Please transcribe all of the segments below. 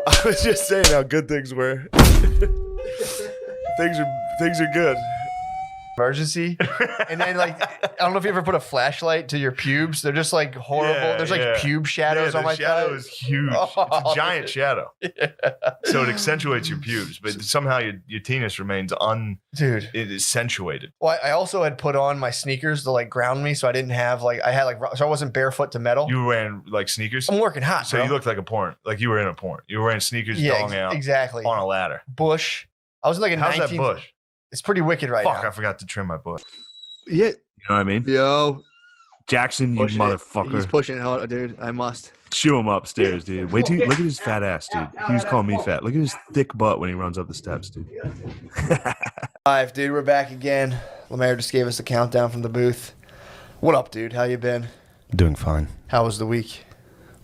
I was just saying how good things were. things are good. Emergency, and then like I don't know if you ever put a flashlight to your pubes. They're just like horrible. Yeah, There's like pube shadows on my shadow thigh. is huge. It's a giant shadow. Yeah. So it accentuates your pubes, but somehow your penis remains Dude. It is accentuated. Well, I also had put on my sneakers to like ground me, so I didn't have like so I wasn't barefoot to metal. You were wearing like sneakers. I'm working hot, so bro. you looked like a porn. Like you were in a porn. You were wearing sneakers, dong out, exactly on a ladder. Bush. I was like a How's that bush? It's pretty wicked right now. Fuck, I forgot to trim my bush. Yeah. You know what I mean? Yo. Jackson, you motherfucker. He's pushing it hard, dude. I must. Shoo him upstairs, dude. Wait till look at his fat ass, dude. He was calling me fat. Look at his thick butt when he runs up the steps, dude. Live, dude. We're back again. Lemaire just gave us a countdown from the booth. What up, dude? How you been? Doing fine. How was the week?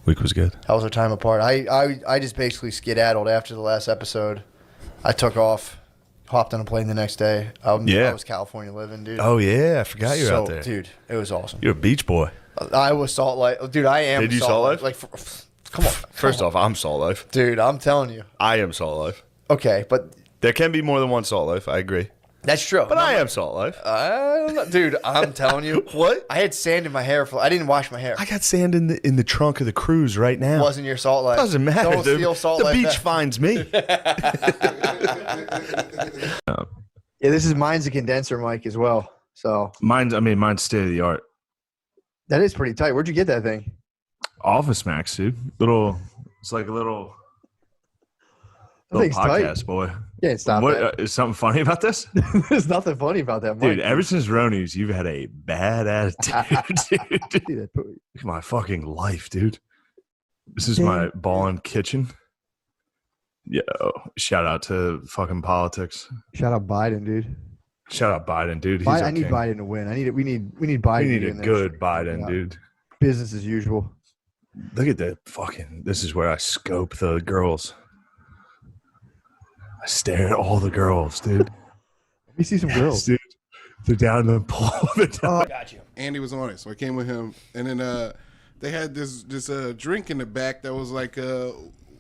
Week was good. How was our time apart? I just basically skedaddled after the last episode. I took off. Hopped on a plane the next day. I was California living, dude. Oh, yeah. I forgot you were out there. Dude, it was awesome. You're a beach boy. I was Salt Life. Dude, I am Did you Salt Life? Like, come on. First off, I'm Salt Life. Dude, I'm telling you. I am Salt Life. Okay, but There can be more than one Salt Life. I agree. that's true. But I am Salt Life. I don't know. Dude, I'm telling you. What? I had sand in my hair. I didn't wash my hair. I got sand in the trunk of the cruise right now. Wasn't your Salt Life. Doesn't matter. Don't steal Salt The Life beach back. finds me. Yeah, mine's a condenser mic as well. So Mine's state of the art. that is pretty tight. Where'd you get that thing? Office Max, dude. It's like a little That thing's podcast, tight. boy. Yeah, stop that. Is something funny about this? There's nothing funny about that mic. Dude, ever since Ronies, you've had a bad attitude, dude. Dude, Look at my fucking life, dude. This is my ballin' kitchen. Yo, shout out to fucking politics. Shout out Biden, dude. Shout out Biden, dude. He's I need Biden to win. We need Biden. We need to a win good Biden, dude. Business as usual. Look at that fucking. This is where I scope the girls. I stare at all the girls, dude. Let me see some girls. Dude, they're down in the pool. I got you. Andy was on it, so I came with him, and then they had this drink in the back that was like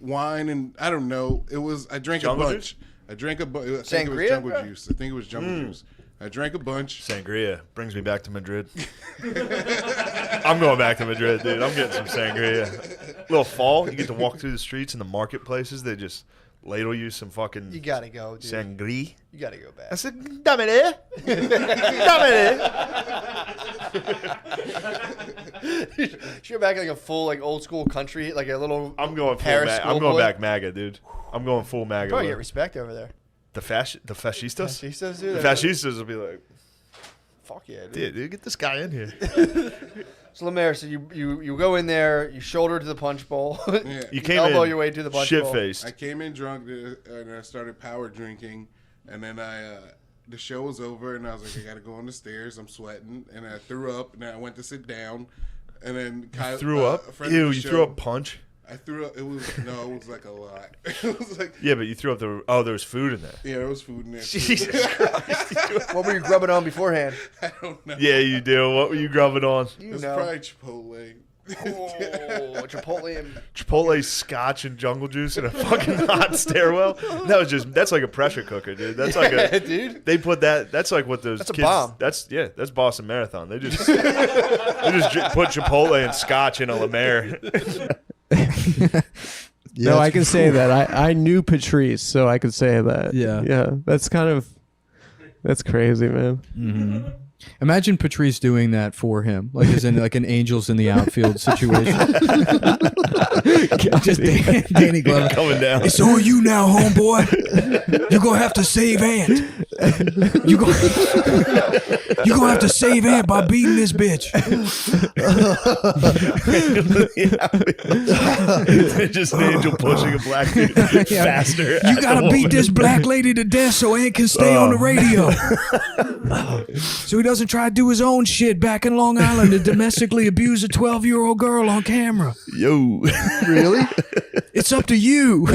wine, and I don't know. I drank Jungle a bunch. juice? I drank a bunch. I think it was Sangria, jungle bro? juice. I think it was jungle juice. I drank a bunch. Sangria brings me back to Madrid. I'm going back to Madrid, dude. I'm getting some sangria. Little fall, you get to walk through the streets and the marketplaces. They just ladle you some fucking You gotta go, dude. sangria. You gotta go back. I said, dámele. You're back like a full like old school country, like a little. I'm going full Paris I'm going schoolboy. back MAGA, dude. I'm going full MAGA. Probably bro. get respect over there. The fascistas? Fascistas, dude. The fascistas will be like, Fuck yeah, dude. dude, get this guy in here. So Lemaire, so you go in there, you shoulder to the punch bowl, Yeah. You came elbow in your way to the punch bowl. shit-faced. I came in drunk, and I started power drinking, and then the show was over, and I was like, I gotta go on the stairs. I'm sweating, and I threw up, and then I went to sit down, and then Kyle Threw up? a friend of Ew, the you show- throw up punch? I threw up. It was like a lot. It was like Yeah, but you threw up there was food in there. yeah, there was food in there. too. Jesus Christ. What were you grubbing on beforehand? I don't know. Yeah, you do. What were you grubbing on? You It's know. probably Chipotle. Oh, Chipotle and Chipotle scotch and jungle juice in a fucking hot stairwell. That's like a pressure cooker, dude. That's like a dude. They put that's like what those That's a kids. bomb. That's Boston Marathon. They just put Chipotle and scotch in a Lemaire. No, I can say that. I knew Patrice, so I could say that. Yeah. Yeah. That's crazy, man. Mm-hmm. Imagine Patrice doing that for him, like as in like an Angels in the outfield situation. Just Danny Glover coming down. It's on you now, homeboy. You're gonna have to save Ant. You're gonna have to save Ant by beating this bitch. Just an angel pushing a black dude faster. You gotta beat this black lady to death so Ant can stay on the radio. So he doesn't try to do his own shit back in Long Island to domestically abuse a 12-year-old girl on camera. Yo. Really? It's up to you.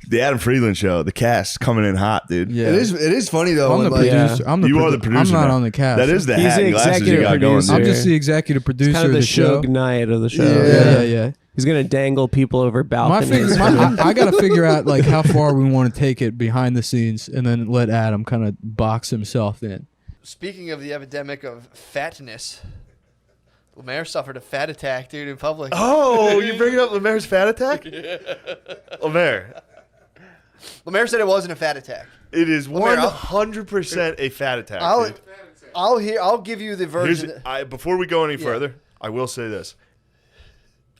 The Adam Friedland Show, the cast coming in hot, dude. Yeah. It is funny though. I'm the when, like, producer. I'm the You are the producer. I'm not now. on the cast. That is the He's hat the and glasses you executive got going. producer. I'm dude. just the executive producer Kind of the the show. Suge Knight of the show. Yeah. He's gonna dangle people over balconies. I got to figure out like how far we want to take it behind the scenes, and then let Adam kind of box himself in. Speaking of the epidemic of fatness, Lemaire suffered a fat attack, dude, in public. Oh, you bringing up Lemaire's fat attack? Lemaire, Lemaire said it wasn't a fat attack. it is Lemaire, 100% a fat attack. I'll dude. I'll give you the version. Before we go any Yeah. further, I will say this: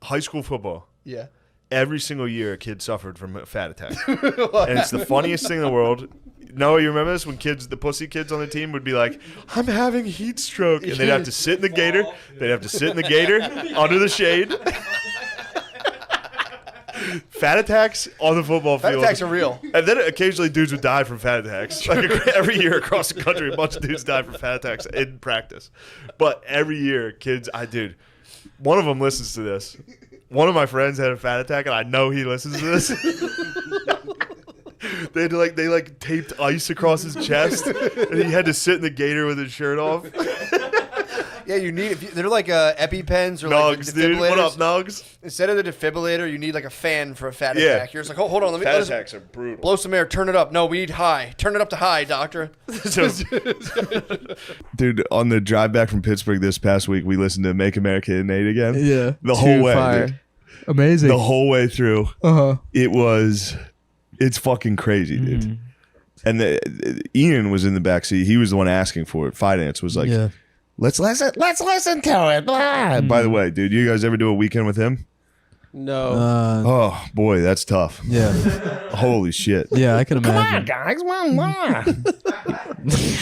high school football. Yeah. Every single year, a kid suffered from a fat attack, and it's the funniest thing in the world. Noah, you remember this when the pussy kids on the team would be like, "I'm having heat stroke," and they'd have to sit in the gator. They'd have to sit in the gator under the shade. Fat attacks on the football Fat field. attacks are real. And then occasionally dudes would die from fat attacks. Like every year across the country, a bunch of dudes died from fat attacks in practice. But every year, kids, one of them listens to this. One of my friends had a fat attack, and I know he listens to this. They taped ice across his chest, and he had to sit in the gator with his shirt off. Yeah, you need they're like EpiPens or like Nugs, dude. What up, Nugs? Instead of the defibrillator, you need like a fan for a fat Yeah. attack. You're just like, hold on, let me Fat let's attacks are brutal. blow some air, turn it up. No, we need high. Turn it up to high, doctor. Dude, on the drive back from Pittsburgh this past week, we listened to Make America Innate again. Yeah. The whole way. Fire. Dude. Amazing. The whole way through. Uh-huh. It's fucking crazy, dude. And Ian was in the backseat. He was the one asking for it. Finance was like, Yeah. let's listen to it. Blah. By the way, dude, you guys ever do a weekend with him? No. Oh, boy, that's tough. Yeah. Holy shit. Yeah, I can imagine. Guys,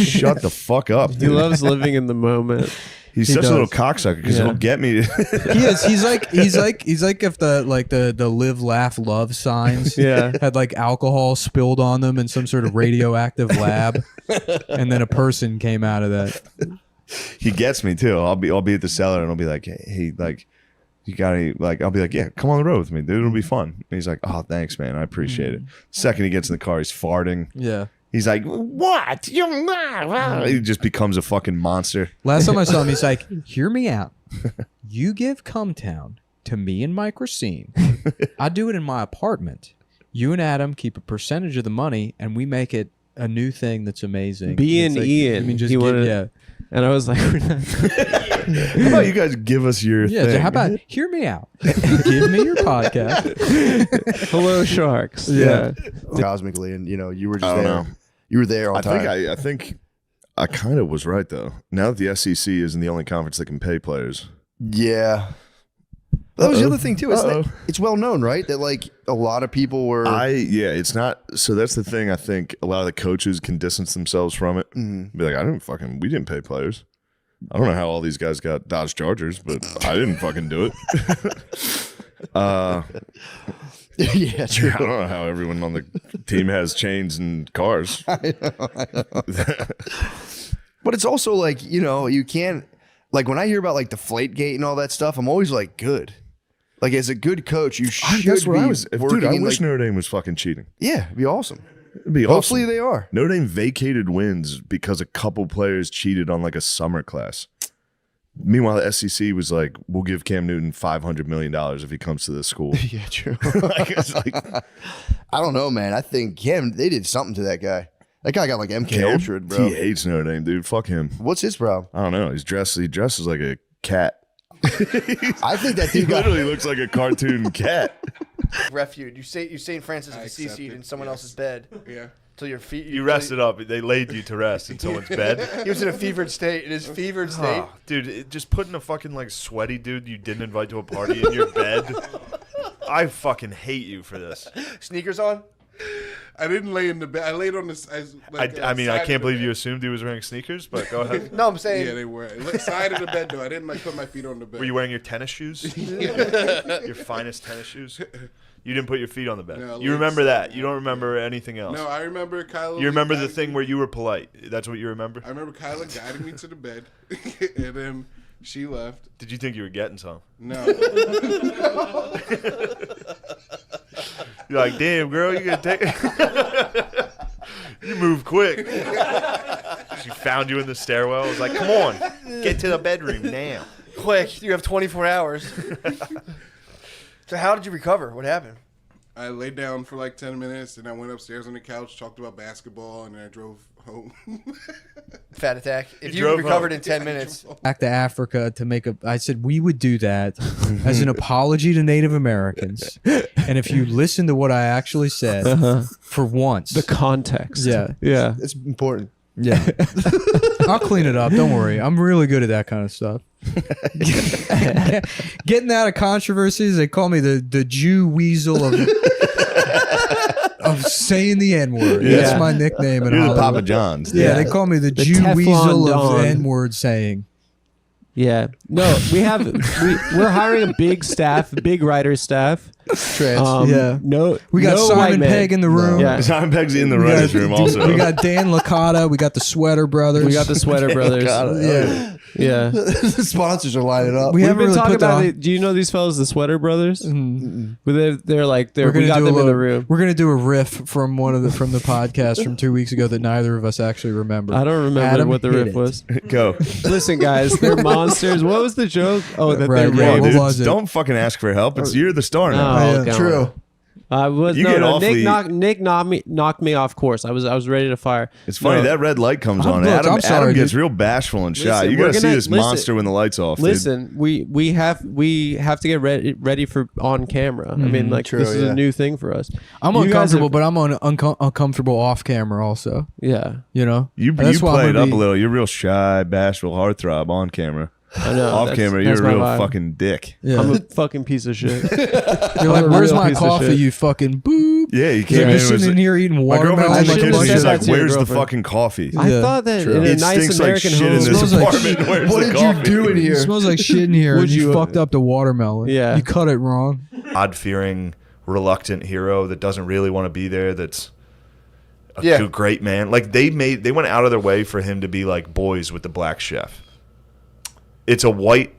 shut the fuck up, He dude. loves living in the moment. He's He such does. a little cocksucker because Yeah. he'll get me. He is. He's like if the live, laugh, love signs Yeah. had like alcohol spilled on them in some sort of radioactive lab, and then a person came out of that. He gets me too. I'll be at the cellar and I'll be like, hey, like, you got any? Like, I'll be like, yeah, come on the road with me, dude. It'll be fun. And he's like, oh, thanks, man. I appreciate it. Second he gets in the car, he's farting. Yeah. He's like, what? He just becomes a fucking monster. Last time I saw him, he's like, "Hear me out. You give Cumtown to me and Mike Racine. I do it in my apartment. You and Adam keep a percentage of the money, and we make it a new thing that's amazing." B It's and like, Ian. I mean, just He get, wanted- yeah. And I was like, How about you guys give us your Yeah, thing? so how about hear me out? Give me your podcast. hello, sharks. Yeah. cosmically, and you were just I don't there. know. You were there all I the time. think I kind of was right though. Now that the SEC isn't the only conference that can pay players. Yeah. That was the other thing too. Uh-oh. It's well known, right? That like a lot of people were. It's not. So that's the thing. I think a lot of the coaches can distance themselves from it. Be like, we didn't pay players. I don't know how all these guys got Dodge Chargers, but I didn't fucking do it. yeah, true. I don't know how everyone on the team has chains and cars. I know. But it's also like, you can't, like when I hear about like Deflategate and all that stuff, I'm always like, good. Like as a good coach, you should That's what be I was. working Dude, I in, wish like, Notre Dame was fucking cheating. yeah, it'd be awesome. It'd be Hopefully awesome. they are. Notre Dame vacated wins because a couple players cheated on like a summer class. Meanwhile, the SEC was like, we'll give Cam Newton $500 million if he comes to this school. Yeah, true. It's like, I don't know, man. I think they did something to that guy. That guy got like MK Cam, Ultra, bro. he hates Notre Dame, dude. Fuck him. What's his problem? I don't know. He dresses like a cat. I think that He dude got. literally looks like a cartoon cat. Refuge. You St. Francis of I Assisi accept it, in someone yes. else's bed Yeah. till your feet. You rested up. They laid you to rest in someone's bed. He was in a fevered state. In his fevered state. Oh, dude, just putting a fucking like sweaty dude you didn't invite to a party in your bed. I fucking hate you for this. Sneakers on. I didn't lay in the bed. I laid on the. I mean, I can't believe you assumed he was wearing sneakers, but go ahead. No, I'm saying. Yeah, they were. Side of the bed though. I didn't like put my feet on the bed. Were you wearing your tennis shoes? Your finest tennis shoes? You didn't put your feet on the bed. No, You remember that. You don't remember anything else. No, I remember Kyla. You remember the guided thing me- where you were polite. That's what you remember? I remember Kyla guiding me to the bed, and then she left. Did you think you were getting some? No. You're like, damn, girl, you gonna take You move quick. She found you in the stairwell. I was like, come on, get to the bedroom now. Quick, you have 24 hours. So how did you recover? What happened? I laid down for like 10 minutes, and I went upstairs on the couch, talked about basketball, and then I drove home. Fat attack. If you drove recovered home. in 10 minutes. Back to Africa to make a. I said we would do that as an apology to Native Americans, and if you listen to what I actually said for once, The context. Yeah. Yeah. It's important. yeah, I'll clean it up. Don't worry, I'm really good at that kind of stuff. Getting out of controversies, they call me the Jew weasel of saying the N word. Yeah. That's my nickname. In You're the Hollywood. Papa John's. Yeah, they call me the Jew Teflon weasel of Don. N word saying. Yeah. No, we're hiring a big staff, big writer staff. Trans. Yeah. No, We got no white Simon men. Pegg in the room. Yeah. Simon Pegg's in the We writer's got- room also. We got Dan Licata. We got the Sweater Brothers. We got the Sweater Brothers. Yeah. Yeah. The sponsors are lining up. We We've haven't been really talking put about the- it. Do you know these fellas, the Sweater Brothers? They're like we gonna got do a them in little- the room. We're gonna do a riff from from the podcast from 2 weeks ago that neither of us actually remember. I don't remember Adam, what the hit riff it. was. Go. Listen, guys, they're monsters. What was the joke? Oh, that Right, they yeah, raped. what Dude, was it? don't fucking ask for help. You're the star now. Oh, Yeah, okay. True. I was You no, get no. awfully- Nick knocked me off course. I was ready to fire. It's funny, No. that red light comes on. Look, Adam, I'm sorry, Adam gets dude. real bashful and shy. Listen, You we're gotta see gonna- this listen- monster when the lights off. Listen, we have to get ready for on camera. I mean, like True, this is yeah. a new thing for us. I'm You guys uncomfortable, are- but I'm uncomfortable off camera also. Yeah, You know, You That's why I'm play it gonna up be- a little. You're real shy, bashful, heartthrob on camera. I know. Off That's- camera, that's you're a real my vibe. fucking dick. Yeah. I'm a fucking piece of shit. You're like, I'm a where's real my piece of coffee? shit. You fucking boop. Yeah, you You're can't. just sitting in here eating My watermelon girlfriend's like in a the should've bunch kitchen. She's said of. that like, to your "Where's the girlfriend." fucking coffee? I Yeah. thought that True. in a It nice stinks like American shit in home. this Smells like apartment. shit. Where's What the did coffee? you do in It here? smells like shit in here. Would and you you- fucked up the watermelon. Yeah. You cut it wrong. God-fearing, reluctant hero that doesn't really want to be there. That's a Yeah. great man. Like they went out of their way for him to be like boys with the black chef. It's a white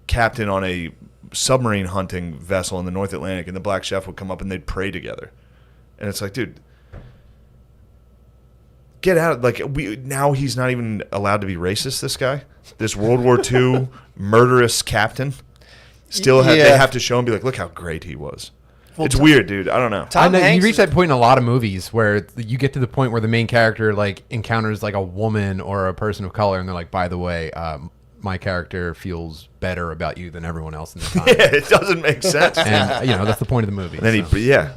captain on a submarine hunting vessel in the North Atlantic, and the black chef would come up and they'd pray together. And it's like, dude, get out! Like now he's not even allowed to be racist. This guy, this World War II murderous captain, still Yeah. they have to show him, be like, look how great he was. It's weird, dude. I don't know. I Tom know you Hanks reach that point in a lot of movies where you get to the point where the main character like encounters like a woman or a person of color, and they're like, "By the way, my character feels better about you than everyone else in the time." Yeah, it doesn't make sense. And that's the point of the movie. And then so. yeah,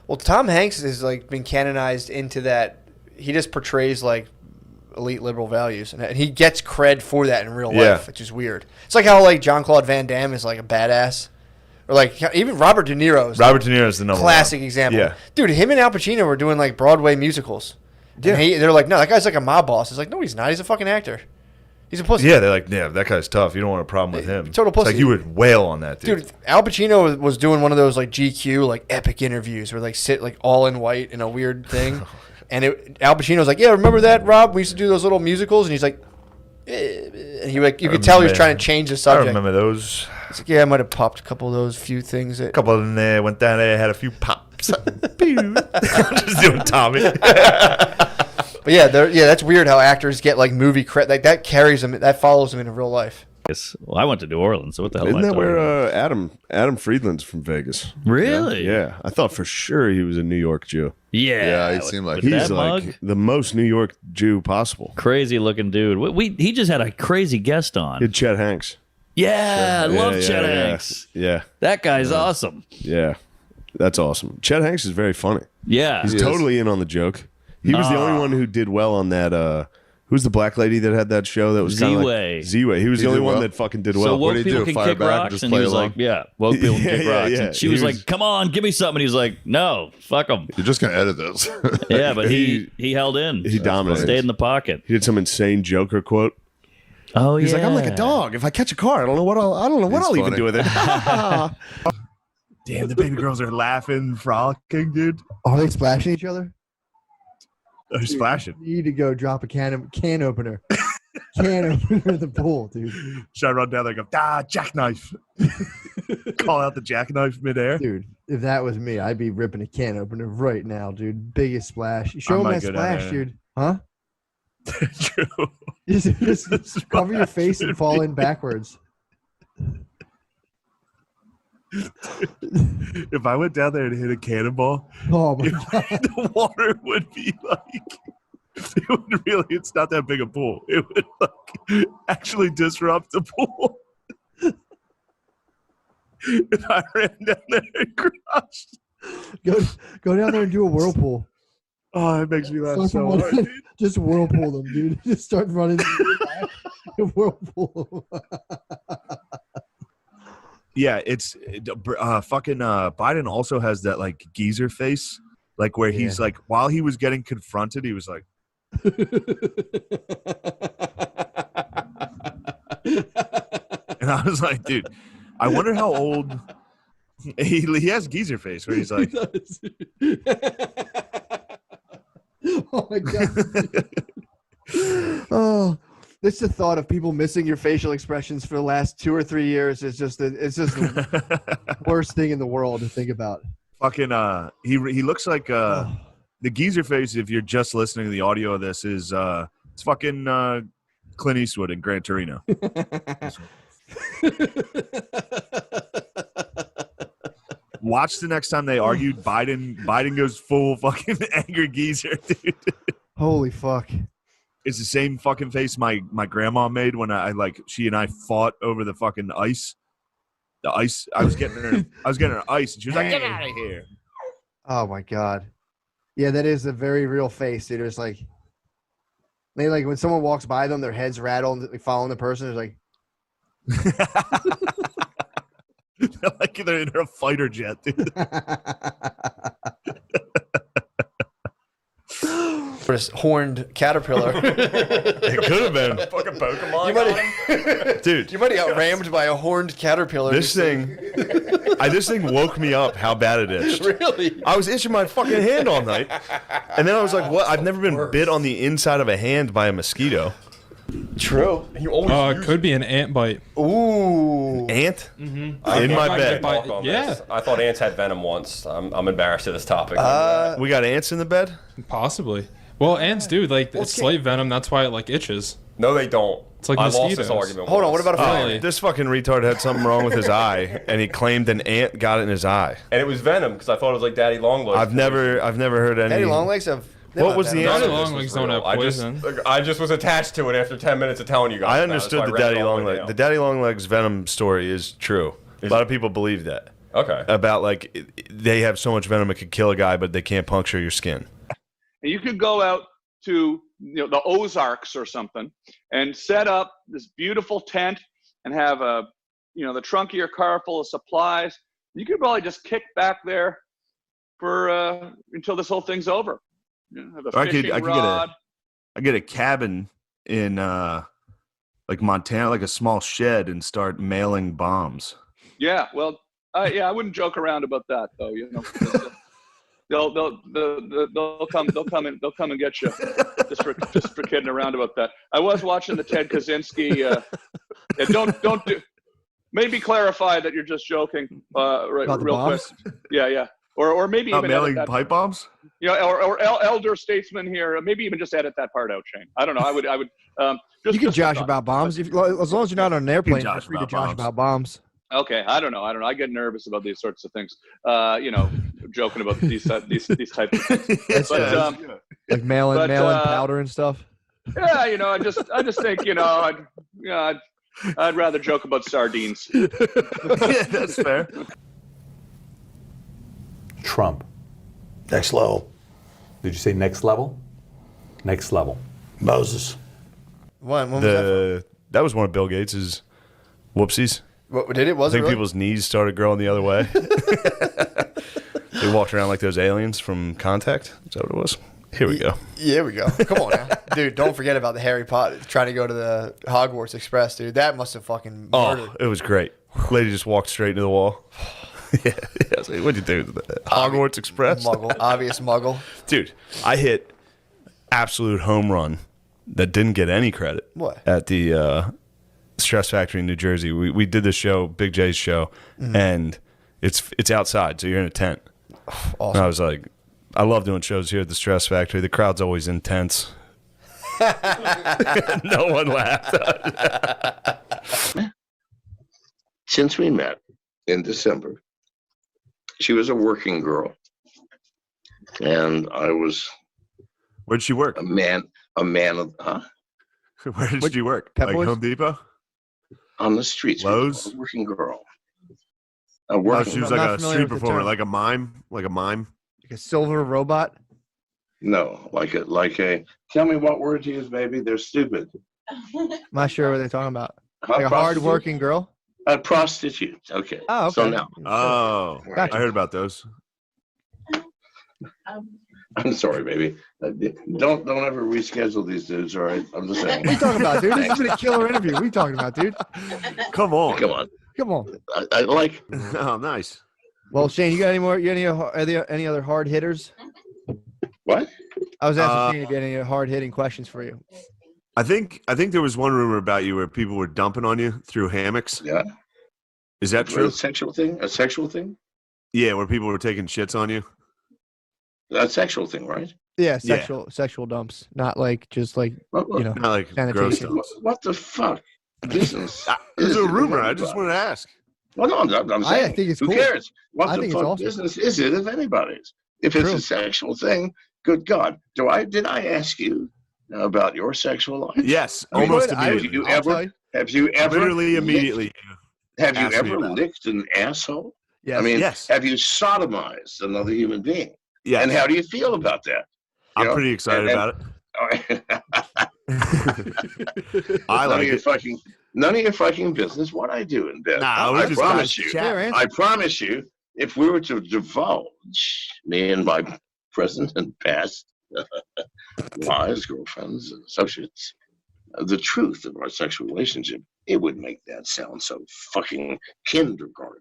Well, Tom Hanks has like been canonized into that. He just portrays like elite liberal values, and he gets cred for that in real Yeah. life, which is weird. It's like how like Jean-Claude Van Damme is like a badass, or like even Robert De Niro is Robert De Niro is the number classic one. example. Yeah. Dude, him and Al Pacino were doing like Broadway musicals. Yeah, they're like, no, that guy's like a mob boss. It's like, no, he's not. He's a fucking actor. He's a pussy. Yeah, they're like, yeah, that guy's tough. You don't want a problem with him. Total It's like pussy. you would wail on that dude. Dude, Al Pacino was doing one of those like GQ like epic interviews where like sit like all in white in a weird thing, and Al Pacino's like, yeah, remember that, Rob? We used to do those little musicals, and he's like, and he like you could tell he was trying to change the I subject. remember those. It's like, yeah, I might have popped a couple of those few things. A couple of them there went down there, had a few pops. I'm just doing Tommy. But yeah, that's weird how actors get like movie credit. Like that carries them, that follows them in real life. Well, I went to New Orleans, so what the hell Isn't am I that talking where about? Adam Friedland's from Vegas? Really? Yeah, I thought for sure he was a New York Jew. Yeah. he seemed like with it. He's that like mug. the most New York Jew possible. Crazy looking dude. He just had a crazy guest on. He had Chet Hanks. Yeah, I love Yeah, Chet yeah, Hanks. Yeah, That guy's awesome. yeah, that's awesome. Chet Hanks is very funny. Yeah. He's totally in on the joke. He was the only one who did well on that. Who's the black lady that had that show that was kind of Z-Way. like Z-Way? He was He the only did one well. that fucking did So well. woke did he people do? can Fire kick back and rocks, just and he play was along? like, "Yeah, woke people can kick Yeah, rocks." yeah. And she He was was- like, "Come on, give me something." He's like, "No, fuck them." You're just gonna edit this. Yeah, but he held in. He dominated. Stayed in the pocket. He did some insane Joker quote. Oh yeah. He's like, "I'm like a dog. If I catch a car, I don't know what I'll even funny. do with it." Damn, the baby girls are laughing, frolicking, dude. Are they splashing each other? They're splashing. You need to go drop a can opener. Can opener in the pool, dude. Should I run down there and go, jackknife? call out the jackknife midair. Dude, if that was me, I'd be ripping a can opener right now, dude. Biggest splash. I Show him might that go down splash, there. dude. Huh? True. Just cover your face and fall in backwards. If I went down there and hit a cannonball, Oh my god. the water would be like, it would really, it's not that big a pool. It would like actually disrupt the pool. If I ran down there and crushed. Go down there and do a whirlpool. Oh, it makes me laugh Fucking so one- hard. Dude. Just whirlpool them, dude. Just start running. Whirlpool. Yeah, it's fucking Biden also has that like geezer face, like where he's like, while he was getting confronted, he was like, and I was like, dude, I wonder how old he has geezer face where he's like, Oh my god. Oh, it's the thought of people missing your facial expressions for the last 2 or 3 years is just the worst thing in the world to think about. fucking he looks like the geezer face. If you're just listening to the audio of this, is it's fucking Clint Eastwood in Gran Torino. Watch the next time they argued. Biden goes full fucking angry geezer, dude. Holy fuck. It's the same fucking face my grandma made when she and I fought over the fucking ice. The ice. I was getting her ice, and she was like, "Get out of here!" Oh my god. Yeah, that is a very real face, dude. It's like they like when someone walks by them, their heads rattle and like, following the person. It's like Like they're in a fighter jet, dude. horned caterpillar. It could have been. Fucking Pokemon. You might Dude, you might have got rammed by a horned caterpillar. this thing woke me up how bad it itched. Really? I was itching my fucking hand all night. And then I was like, what? I've never been bit on the inside of a hand by a mosquito. True. You always It could be an ant bite. Ooh. Ant? Mm-hmm. In my bed. Yeah. I thought ants had venom once. I'm embarrassed at this topic. We got ants in the bed? Possibly. Well, ants do. Like, it's slave venom. That's why it, like, itches. No, they don't. It's like I lost mosquitoes. this argument. Hold on, once. what about a Really? This fucking retard had something wrong with his eye, and he claimed an ant got it in his eye. And it was venom because I thought it was like Daddy Longlegs. I've never heard any. Daddy Longlegs have. What was the Daddy answer? Longlegs don't have poison. I just was attached to it after 10 minutes of telling you guys. I about it, understood so I the read it Daddy all the way Longlegs. down. The Daddy Longlegs venom story is true. A lot of people believe that. Okay. About like they have so much venom it could kill a guy, but they can't puncture your skin. And you could go out to the Ozarks or something and set up this beautiful tent and have the trunk of your car full of supplies. You could probably just kick back there for until this whole thing's over. Have a fishing rod. I get a cabin in like Montana, like a small shed, and start mailing bombs. Yeah, well, I wouldn't joke around about that though. They'll come and get you just for kidding around about that. I was watching the Ted Kaczynski. Don't do. Maybe clarify that you're just joking. Right, About the real bombs? quick. Yeah. Or maybe even mailing edit that. pipe bombs. Or elder statesman here. Maybe even just edit that part out, Shane. I don't know. I would. You can just josh a thought. about bombs as long as you're not on an airplane. You're josh free to about josh bombs. about bombs. Okay, I don't know. I get nervous about these sorts of things. Joking about these types of things. But, Like mailing but, powder and stuff. yeah, I just think I'd rather joke about sardines. Yeah, that's fair. Trump. Next level. Did you say next level? Next level. Moses. When was that? That was one of Bill Gates's whoopsies. What did it? Was I think it really? people's knees started growing the other way. They walked around like those aliens from Contact. Is that what it was? Here we go. Yeah, we go. Come on now. Dude, don't forget about the Harry Potter trying to go to the Hogwarts Express, dude. That must have fucking murdered. Oh, it was great. Lady just walked straight into the wall. Yeah. I was like, what'd you do to the Hogwarts Express? Muggle. Obvious muggle. Dude, I hit absolute home run that didn't get any credit. What? At the Stress Factory in New Jersey. We did this show, Big J's show, and it's outside, so you're in a tent. Awesome. And I was like, I love doing shows here at the Stress Factory. The crowd's always intense. No one laughed. Since we met in December, she was a working girl, and I was. Where'd she work? A man of, huh? Where did she work? Pep Like Boys? Home Depot? On the streets. Lowe's? A working girl. A Oh, working she was I'm like not a familiar street with the performer, term. like a mime, Like a silver robot. No, like a. Tell me what word to use, baby. They're stupid. I'm not sure what they're talking about. Huh, Like a hard prostitute? working girl. A prostitute. Okay. Oh, okay. So now, Oh, Gotcha. I heard about those. I'm sorry, baby. Don't ever reschedule these dudes. All right. I'm just saying. What are you talking about, dude? This has been a killer interview. What are you talking about, dude? Come on. Come on. Come on. I like. Oh, nice. Well, Shane, you got any more? You got any other hard hitters? What? I was asking Shane if you had any hard hitting questions for you. I think there was one rumor about you where people were dumping on you through hammocks. Yeah. Is that true? A sexual thing? A sexual thing? Yeah, where people were taking shits on you. A sexual thing, right? Yeah, sexual dumps, not like just like you know, Not like gross sanitation. stuff. What the fuck? Business. It's a is it? rumor. I just wanted to ask. Well, no, I'm saying. I think it's who cool. cares? What I the think it's fuck awesome. business is it if anybody's? If it's True. a sexual thing, good God, did I ask you about your sexual life? Yes, I mean, almost good. immediately. Have you ever Literally licked- immediately. Have you asked me ever about it. licked an asshole? Yes. I mean, Yes. have you sodomized another human being? Yes. And how do you feel about that? You I'm know? pretty excited And- about it. I none like of your it. fucking none of your fucking business what I do in bed. Nah, we I just promise got you. chat. I promise you, if we were to divulge me and my present and past wives, girlfriends, and associates, the truth of our sexual relationship, it would make that sound so fucking kindergarten.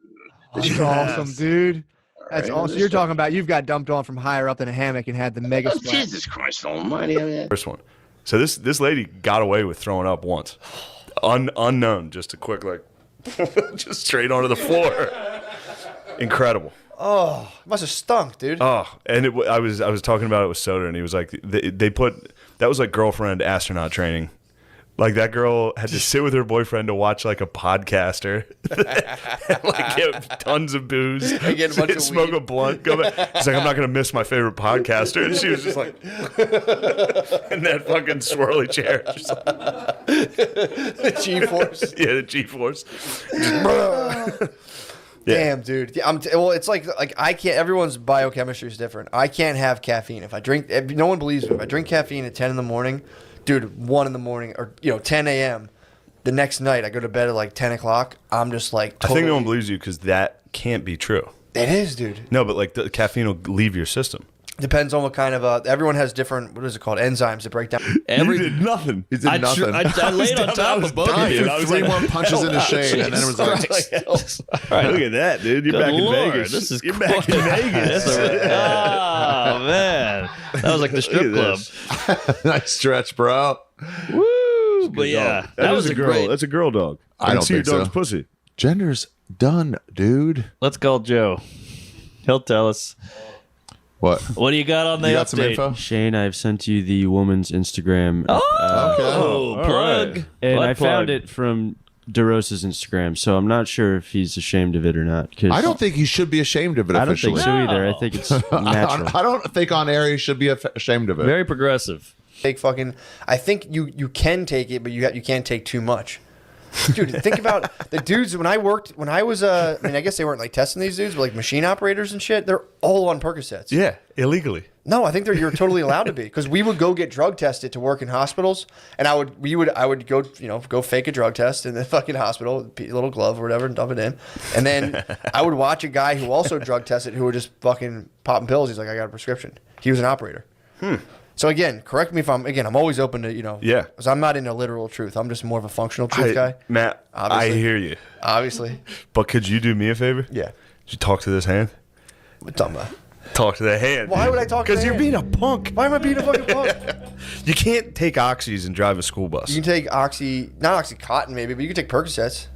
That's awesome, dude. That's right, awesome. You're talking about you've got dumped on from higher up in a hammock and had the mega Oh, splat. Jesus Christ Almighty! I mean, First one. So this lady got away with throwing up once, unknown, just a quick like, just straight onto the floor. Incredible. Oh, it must have stunk, dude. Oh, and I was talking about it with Soda, and he was like, they put that was like girlfriend astronaut training. Like that girl had to sit with her boyfriend to watch like a podcaster, and, like get tons of booze, And get a bunch of smoke weed. a blunt. Go back. He's like, I'm not gonna miss my favorite podcaster, and she was just like in that fucking swirly chair, just like, The G-force. yeah, the G-force. Damn, dude. Yeah, well, it's like I can't. Everyone's biochemistry is different. I can't have caffeine if I drink. No one believes me. If I drink caffeine at 10 in the morning, dude, 1 in the morning or 10 a.m. The next night, I go to bed at like 10 o'clock. I'm just like. I think no one believes you because that can't be true. It is, dude. No, but like the caffeine will leave your system. Depends on what kind of. Everyone has different. What is it called? Enzymes that break down. You did nothing. He did nothing. I laid on top of both of you. Three more punches into Shane, and then it was like, All right, look at that, dude. You're Good back Lord, in Vegas. this is You're back in Vegas. Oh man, that was like the strip club. nice stretch, bro. Woo! But yeah, that was a girl. great. That's a girl dog. I don't see your think dog's so. pussy. Gender's done, dude. Let's call Joe. He'll tell us. What? What do you got on the You update? got some info? Shane, I've sent you the woman's Instagram. Oh, plug. And Butt I found plug. it from DeRosa's Instagram, so I'm not sure if he's ashamed of it or not. 'Cause I don't think he should be ashamed of it I don't officially. think so either. I think it's natural. I don't think on air he should be ashamed of it. Very progressive. Take fucking. I think you can take it, but you can't take too much. Dude, think about the dudes when I was I mean, I guess they weren't like testing these dudes, but like machine operators and shit, they're all on Percocets. Yeah, illegally. No, I think you're totally allowed to be, because we would go get drug tested to work in hospitals, and I would go go fake a drug test in the fucking hospital, a little glove or whatever, and dump it in, and then I would watch a guy who also drug tested who would just fucking popping pills. He's like, I got a prescription. He was an operator. So again, correct me if I'm always open to Yeah, because I'm not into literal truth. I'm just more of a functional truth guy. Matt, Obviously. I hear you. Obviously. But could you do me a favor? Yeah. Could you talk to this hand? What talking about? Talk to the hand. Why would I talk to Because the you're hand? being a punk. Why am I being a fucking punk? You can't take oxys and drive a school bus. You can take not Oxycontin maybe, but you can take Percocets.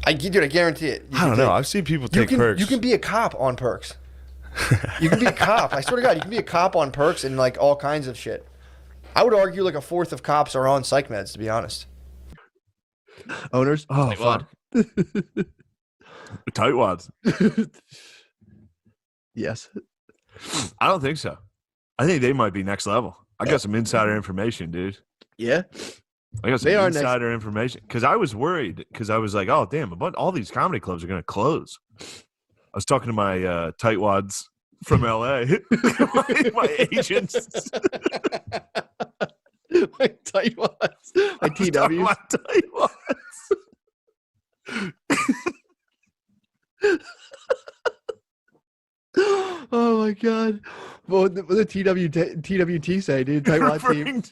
I guarantee it. I don't know. I've seen people take perks. You can be a cop on perks. You can be a cop. I swear to God, you can be a cop on perks and like all kinds of shit. I would argue like a fourth of cops are on psych meds, to be honest. Owners? Oh, fuck. Tightwads. Yes. I don't think so. I think they might be next level. I got some insider information, dude. Yeah. I got some insider information because I was worried because I was like, oh, damn, all these comedy clubs are going to close. I was talking to my tightwads from LA, my agents. My tightwads. My TWs. My tightwads. Oh my God. What the TWT say, dude? Tightwad team.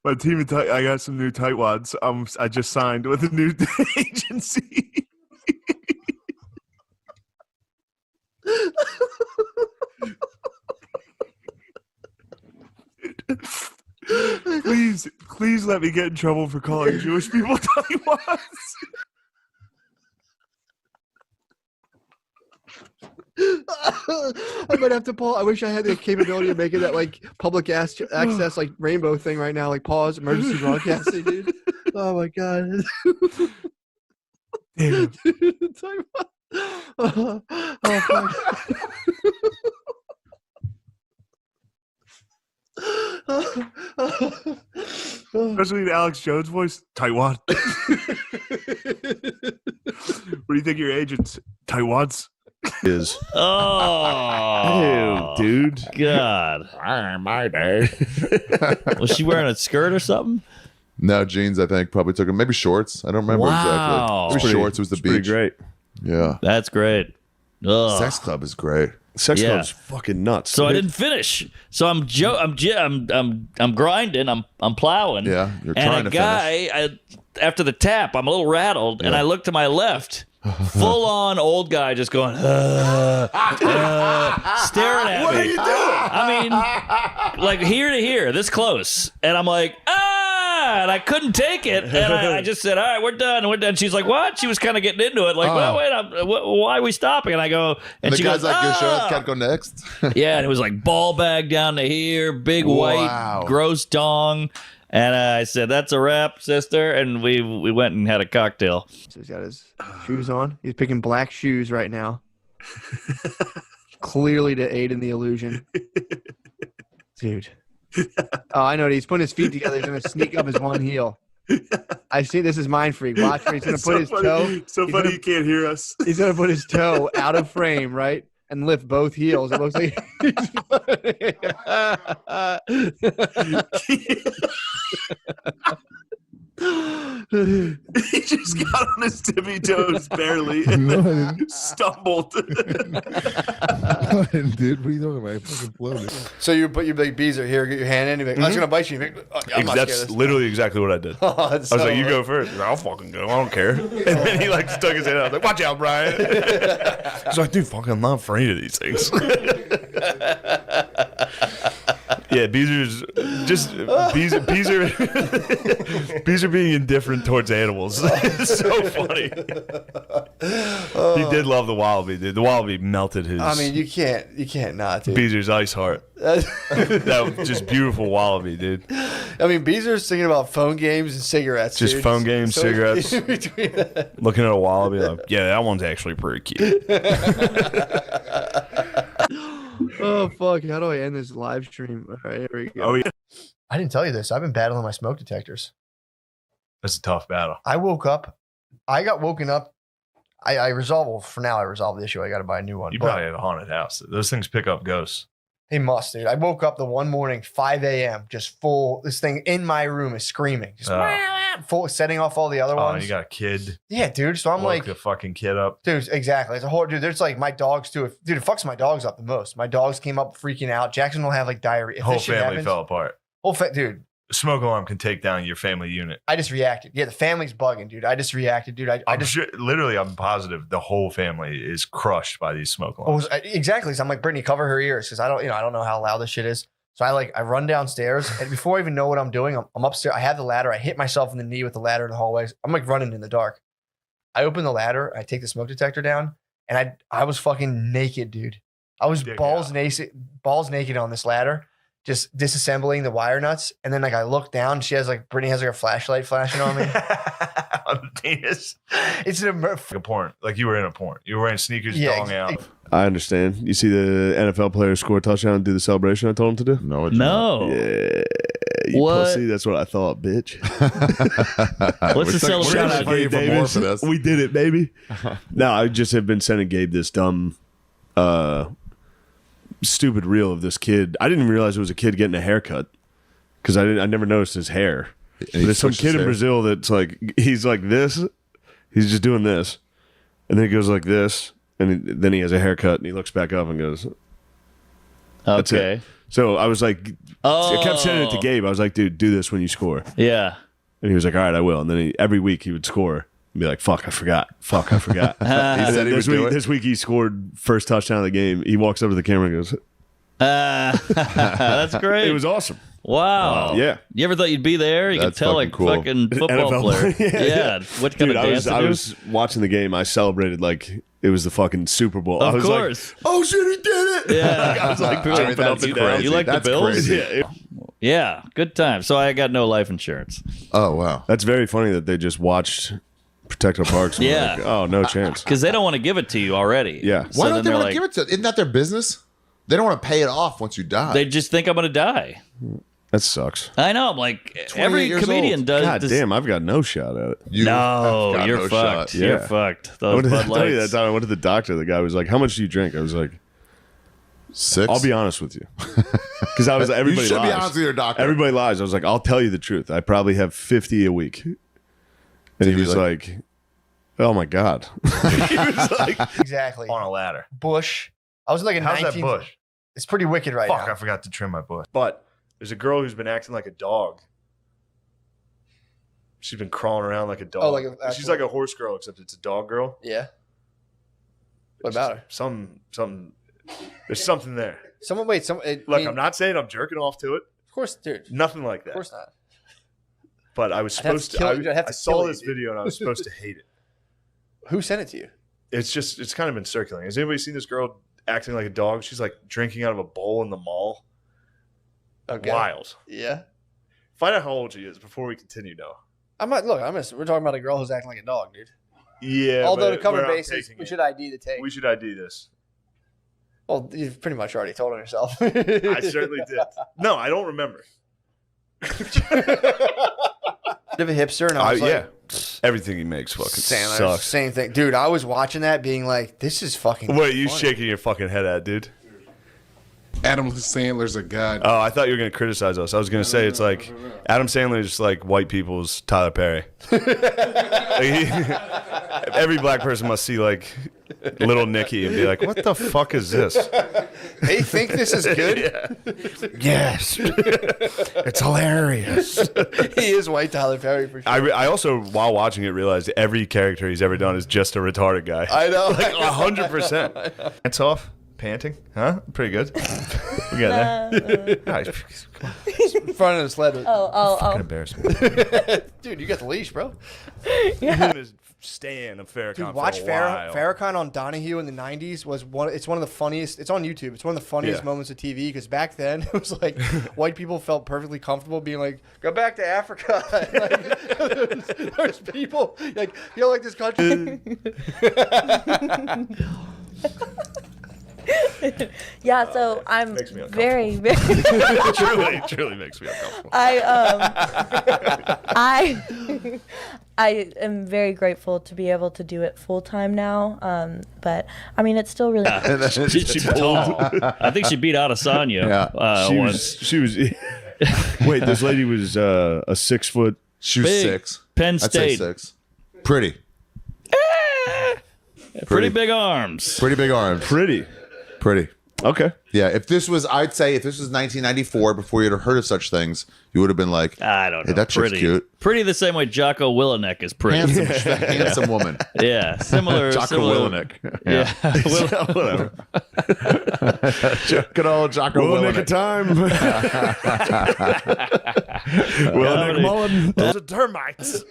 My team of I got some new tightwads. I just signed with a new agency. Please let me get in trouble for calling Jewish people tightwads. I might have to pause. I wish I had the capability of making that like public access like rainbow thing right now, like pause emergency broadcasting, dude. Oh my God. Damn. Oh, fuck. Especially the Alex Jones voice, tightwad. What do you think your agent's tightwads is? Oh, ew, dude. God. My day. Was she wearing a skirt or something? No, jeans, I think. Probably took them. Maybe shorts. I don't remember Wow. exactly. Maybe shorts. It was the beach. Great. Yeah. That's great. Ugh. Sex club is great. Sex Yeah. club's fucking nuts. So I didn't finish. So I'm grinding. I'm plowing. Yeah, you're and trying a to guy, after the tap, I'm a little rattled, and I look to my left. Full on old guy just going, staring at What me. are you doing? I mean, like here to here, this close. And I'm like, and I couldn't take it. And I just said, all right, we're done. We're done. She's like, what? She was kind of getting into it. Like, well, wait, why are we stopping? And I go, and the she guy's goes, like, you sure can't go next? yeah, and it was like ball bag down to here, big white, gross dong. And I said, that's a wrap, sister. And we went and had a cocktail. So he's got his shoes on. He's picking black shoes right now. Clearly to aid in the illusion. Dude. Oh, I know. He's putting his feet together. He's going to sneak up his one heel. I see this is Mind Freak. Watch where he's going to put his toe. So funny you can't hear us. He's going to put his toe out of frame, right? And lift both heels. It looks like He just got on his tippy toes barely and stumbled. Dude, what are you talking about? I fucking floated. So you put your big beezer here, get your hand in, you're like, that's going to bite you. I'm not That's scared of literally exactly what I did. Oh, I was like, you go first. He's like, I'll fucking go. I don't care. And then he like stuck his head out. I was like, watch out, Brian. He's like, dude, fucking, I'm not afraid of these things. Yeah, Beezer's just Beezer being indifferent towards animals. It's so funny. He did love the wallaby, dude. The wallaby melted his. I mean, you can't not, dude. Beezer's ice heart. That was just beautiful wallaby, dude. I mean, Beezer's thinking about phone games and cigarettes. Just dude. phone games, So cigarettes. in between that. Looking at a wallaby, like, yeah, that one's actually pretty cute. Oh fuck! How do I end this live stream? All right, here we go. Oh yeah, I didn't tell you this. I've been battling my smoke detectors. that's a tough battle. I woke up. I got woken up. I resolved. Well, for now, I resolved the issue. I got to buy a new one. You But probably have a haunted house. Those things pick up ghosts. He must, dude. I woke up the one morning, 5 a.m., just full. This thing in my room is screaming, just full, setting off all the other Oh, ones. you got a kid. Yeah, dude. So I'm Woke like, the fucking kid up. dude, exactly. It's a whole dude. There's like my dogs too. Dude, it fucks my dogs up the most. My dogs came up freaking out. Jackson will have like diarrhea. If Whole this shit family happens, fell apart. dude. A smoke alarm can take down your family unit. I just reacted. Yeah, the family's bugging, dude. I just reacted, dude. I I'm just sure, literally, I'm positive the whole family is crushed by these smoke alarms. exactly. So I'm like, Brittany, cover her ears because I don't know how loud this shit is. So I run downstairs, and before I even know what I'm doing, I'm upstairs. I have the ladder. I hit myself in the knee with the ladder in the hallways. I'm like running in the dark. I open the ladder. I take the smoke detector down, and I was fucking naked, dude. I was balls naked on this ladder, just disassembling the wire nuts. And then like I look down, Brittany has like a flashlight flashing on me. On the penis. It's like a porn. Like you were in a porn. You were wearing sneakers, dong out. I understand. You see the NFL player score a touchdown and do the celebration I told him to do? No. Yeah. You What? pussy. That's what I thought, bitch. What's the celebration? Davis. We did it, baby. No, I just have been sending Gabe this dumb, stupid reel of this kid. I didn't even realize it was a kid getting a haircut because I never noticed his hair. But there's some kid in Brazil that's like, he's like this. He's just doing this. And then he goes like this. And then he has a haircut and he looks back up and goes, that's Okay. it. So I was like, I kept sending it to Gabe. I was like, dude, do this when you score. Yeah. And he was like, all right, I will. And then every week he would score and be like, fuck, I forgot. Fuck, I forgot. He said he would do it. This week he scored first touchdown of the game. He walks up to the camera and goes, that's great. It was awesome. Wow. Yeah. You ever thought you'd be there? You That's could tell fucking like cool. fucking football NFL player. Yeah. What kind Dude, of dance I to was watching the game. I celebrated like it was the fucking Super Bowl. Of I was course. like, oh shit, he did it. Yeah. I was like jumping up and down. You like the Bills? Yeah. Yeah. Good time. So I got no life insurance. Oh, wow. That's very funny that they just watched Protect Our Parks. And Yeah. Like, oh, no chance. Because they don't want to give it to you already. Yeah. So Why then don't they they're want like, to give it to? Isn't that their business? They don't want to pay it off once you die. They just think I'm going to die. That sucks. I know. I'm like, every years comedian old. does. God this. damn, I've got no shot at it. No, got you're no fucked. shot. You're Yeah. fucked. I Those went to, Bud tell you that Lights. time I went to the doctor. The guy was like, how much do you drink? I was like, 6. I'll be honest with you. Because I was like, everybody You should lies. be honest with your doctor. Everybody lies. I was like, I'll tell you the truth. I probably have 50 a week. And he was like, oh my God. He was like Exactly. on a ladder. Bush. I was like in How's 19. that bush? It's pretty wicked right Fuck, now. I forgot to trim my bush. But there's a girl who's been acting like a dog. She's been crawling around like a dog. Oh, like She's like a horse girl, except it's a dog girl. Yeah. What about her? Some. There's something there. Look, I'm not saying I'm jerking off to it. Of course, dude. Nothing like that. Of course not. But I was I'd have supposed to kill you. I'd have I to saw kill you, this dude. video and I was supposed to hate it. Who sent it to you? It's kind of been circulating. Has anybody seen this girl acting like a dog? She's like drinking out of a bowl in the mall. Okay. Wild. Yeah. Find out how old she is before we continue, Noah. We're talking about a girl who's acting like a dog, dude. Yeah. Although but to cover we're not bases, taking we it. should ID the take. We should ID this. Well, you've pretty much already told on yourself. I certainly did. No, I don't remember. Bit of a hipster, and I was like, yeah. Everything he makes fucking Sandler, sucks. same thing, dude. I was watching that, being like, "This is fucking." What are you funny. shaking your fucking head at, dude? Adam Sandler's a god. Oh, I thought you were going to criticize us. I was going to say it's like Adam Sandler is just like white people's Tyler Perry. Every black person must see like Little Nicky and be like, "What the fuck is this?" They think this is good. Yes, it's hilarious. He is white Tyler Perry for sure. I also, while watching it, realized every character he's ever done is just a retarded guy. I know, like 100%. Pants off, panting, huh? Pretty good. We got there. Nice. Come on. Front of the sled. Fucking embarrassment. Dude, you got the leash, bro. Yeah. Stan of Farrakhan. Dude, watch for a while. Farrakhan on Donahue in the '90s was it's one of the funniest. It's on YouTube. It's one of the funniest moments of TV because back then it was like white people felt perfectly comfortable being like, "Go back to Africa." Like, there's people like you don't like this country. Yeah, so I'm Makes me very, very. truly makes me uncomfortable. I am very grateful to be able to do it full time now. But I mean, it's still really. She pulled. I think she beat out Asanya. She was. Wait, this lady was a 6 foot. She was Big. 6. Penn I'd say State. 6. Pretty. Pretty big arms. Pretty big arms. Pretty. Okay. Yeah, if this was 1994, before you'd have heard of such things, you would have been like, I don't know. Hey, that chick's pretty, cute. Pretty the same way Jocko Willowneck is pretty. Handsome, handsome woman. Yeah, similar. Jocko similar, Willowneck. Yeah. Whatever. Good old Jocko Willowneck Willowneck. time. Willowneck Mullen. Those are termites.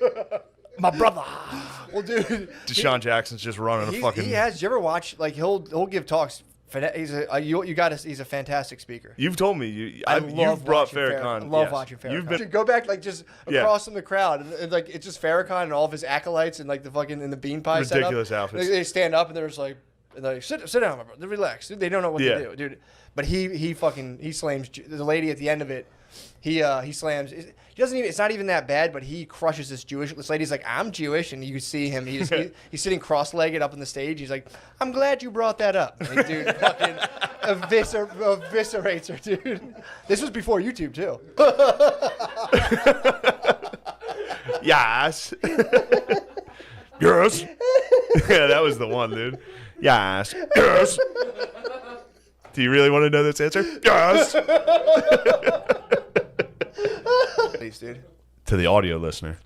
My brother. Well, dude, Deshaun Jackson's just running a fucking. He has. Did you ever watch? Like he'll give talks. He's he's a fantastic speaker. You've told me you've brought Farrakhan. I love watching Farrakhan. You've been, Dude, go back like just across from the crowd and like it's just Farrakhan and all of his acolytes and like the fucking in the bean pie ridiculous setup. outfits. They stand up and they're just like sit down, my brother, relax. They don't know what to do, dude. But he slams the lady at the end of it. He slams. He doesn't even. It's not even that bad, but he crushes this lady's like, I'm Jewish, and you see him. He's sitting cross-legged up on the stage. He's like, I'm glad you brought that up. And dude, fucking eviscerates her, dude. This was before YouTube too. Yes. Yes. Yeah, that was the one, dude. Yes. Yes. Do you really want to know this answer? Yes. Please, dude. To the audio listener.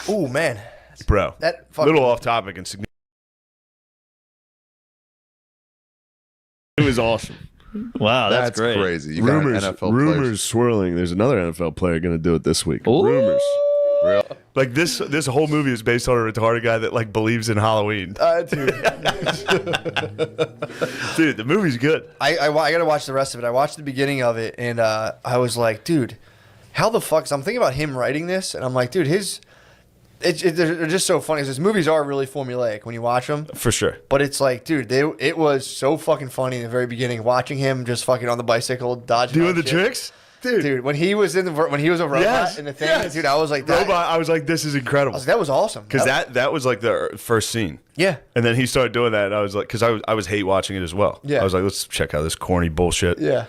Ooh, man. Bro. That fucking little off topic and significant. It was awesome. Wow, that's great. Crazy. You got NFL rumors swirling. There's another NFL player going to do it this week. Ooh. Rumors. Real? Like this whole movie is based on a retarded guy that like believes in Halloween. Dude. Dude, the movie's good. I got to watch the rest of it. I watched the beginning of it, and I was like, dude, how the fuck? So I'm thinking about him writing this, and I'm like, dude, they're just so funny. His movies are really formulaic when you watch them. For sure. But it's like, dude, it was so fucking funny in the very beginning, watching him just fucking on the bicycle, dodging Doing all the shit. tricks? Dude, when he was a robot in the thing, dude, I was like, robot. I was like, this is incredible. That was awesome. Because that was like the first scene. Yeah. And then he started doing that, and I was like, because I was hate watching it as well. Yeah. I was like, let's check out this corny bullshit. Yeah.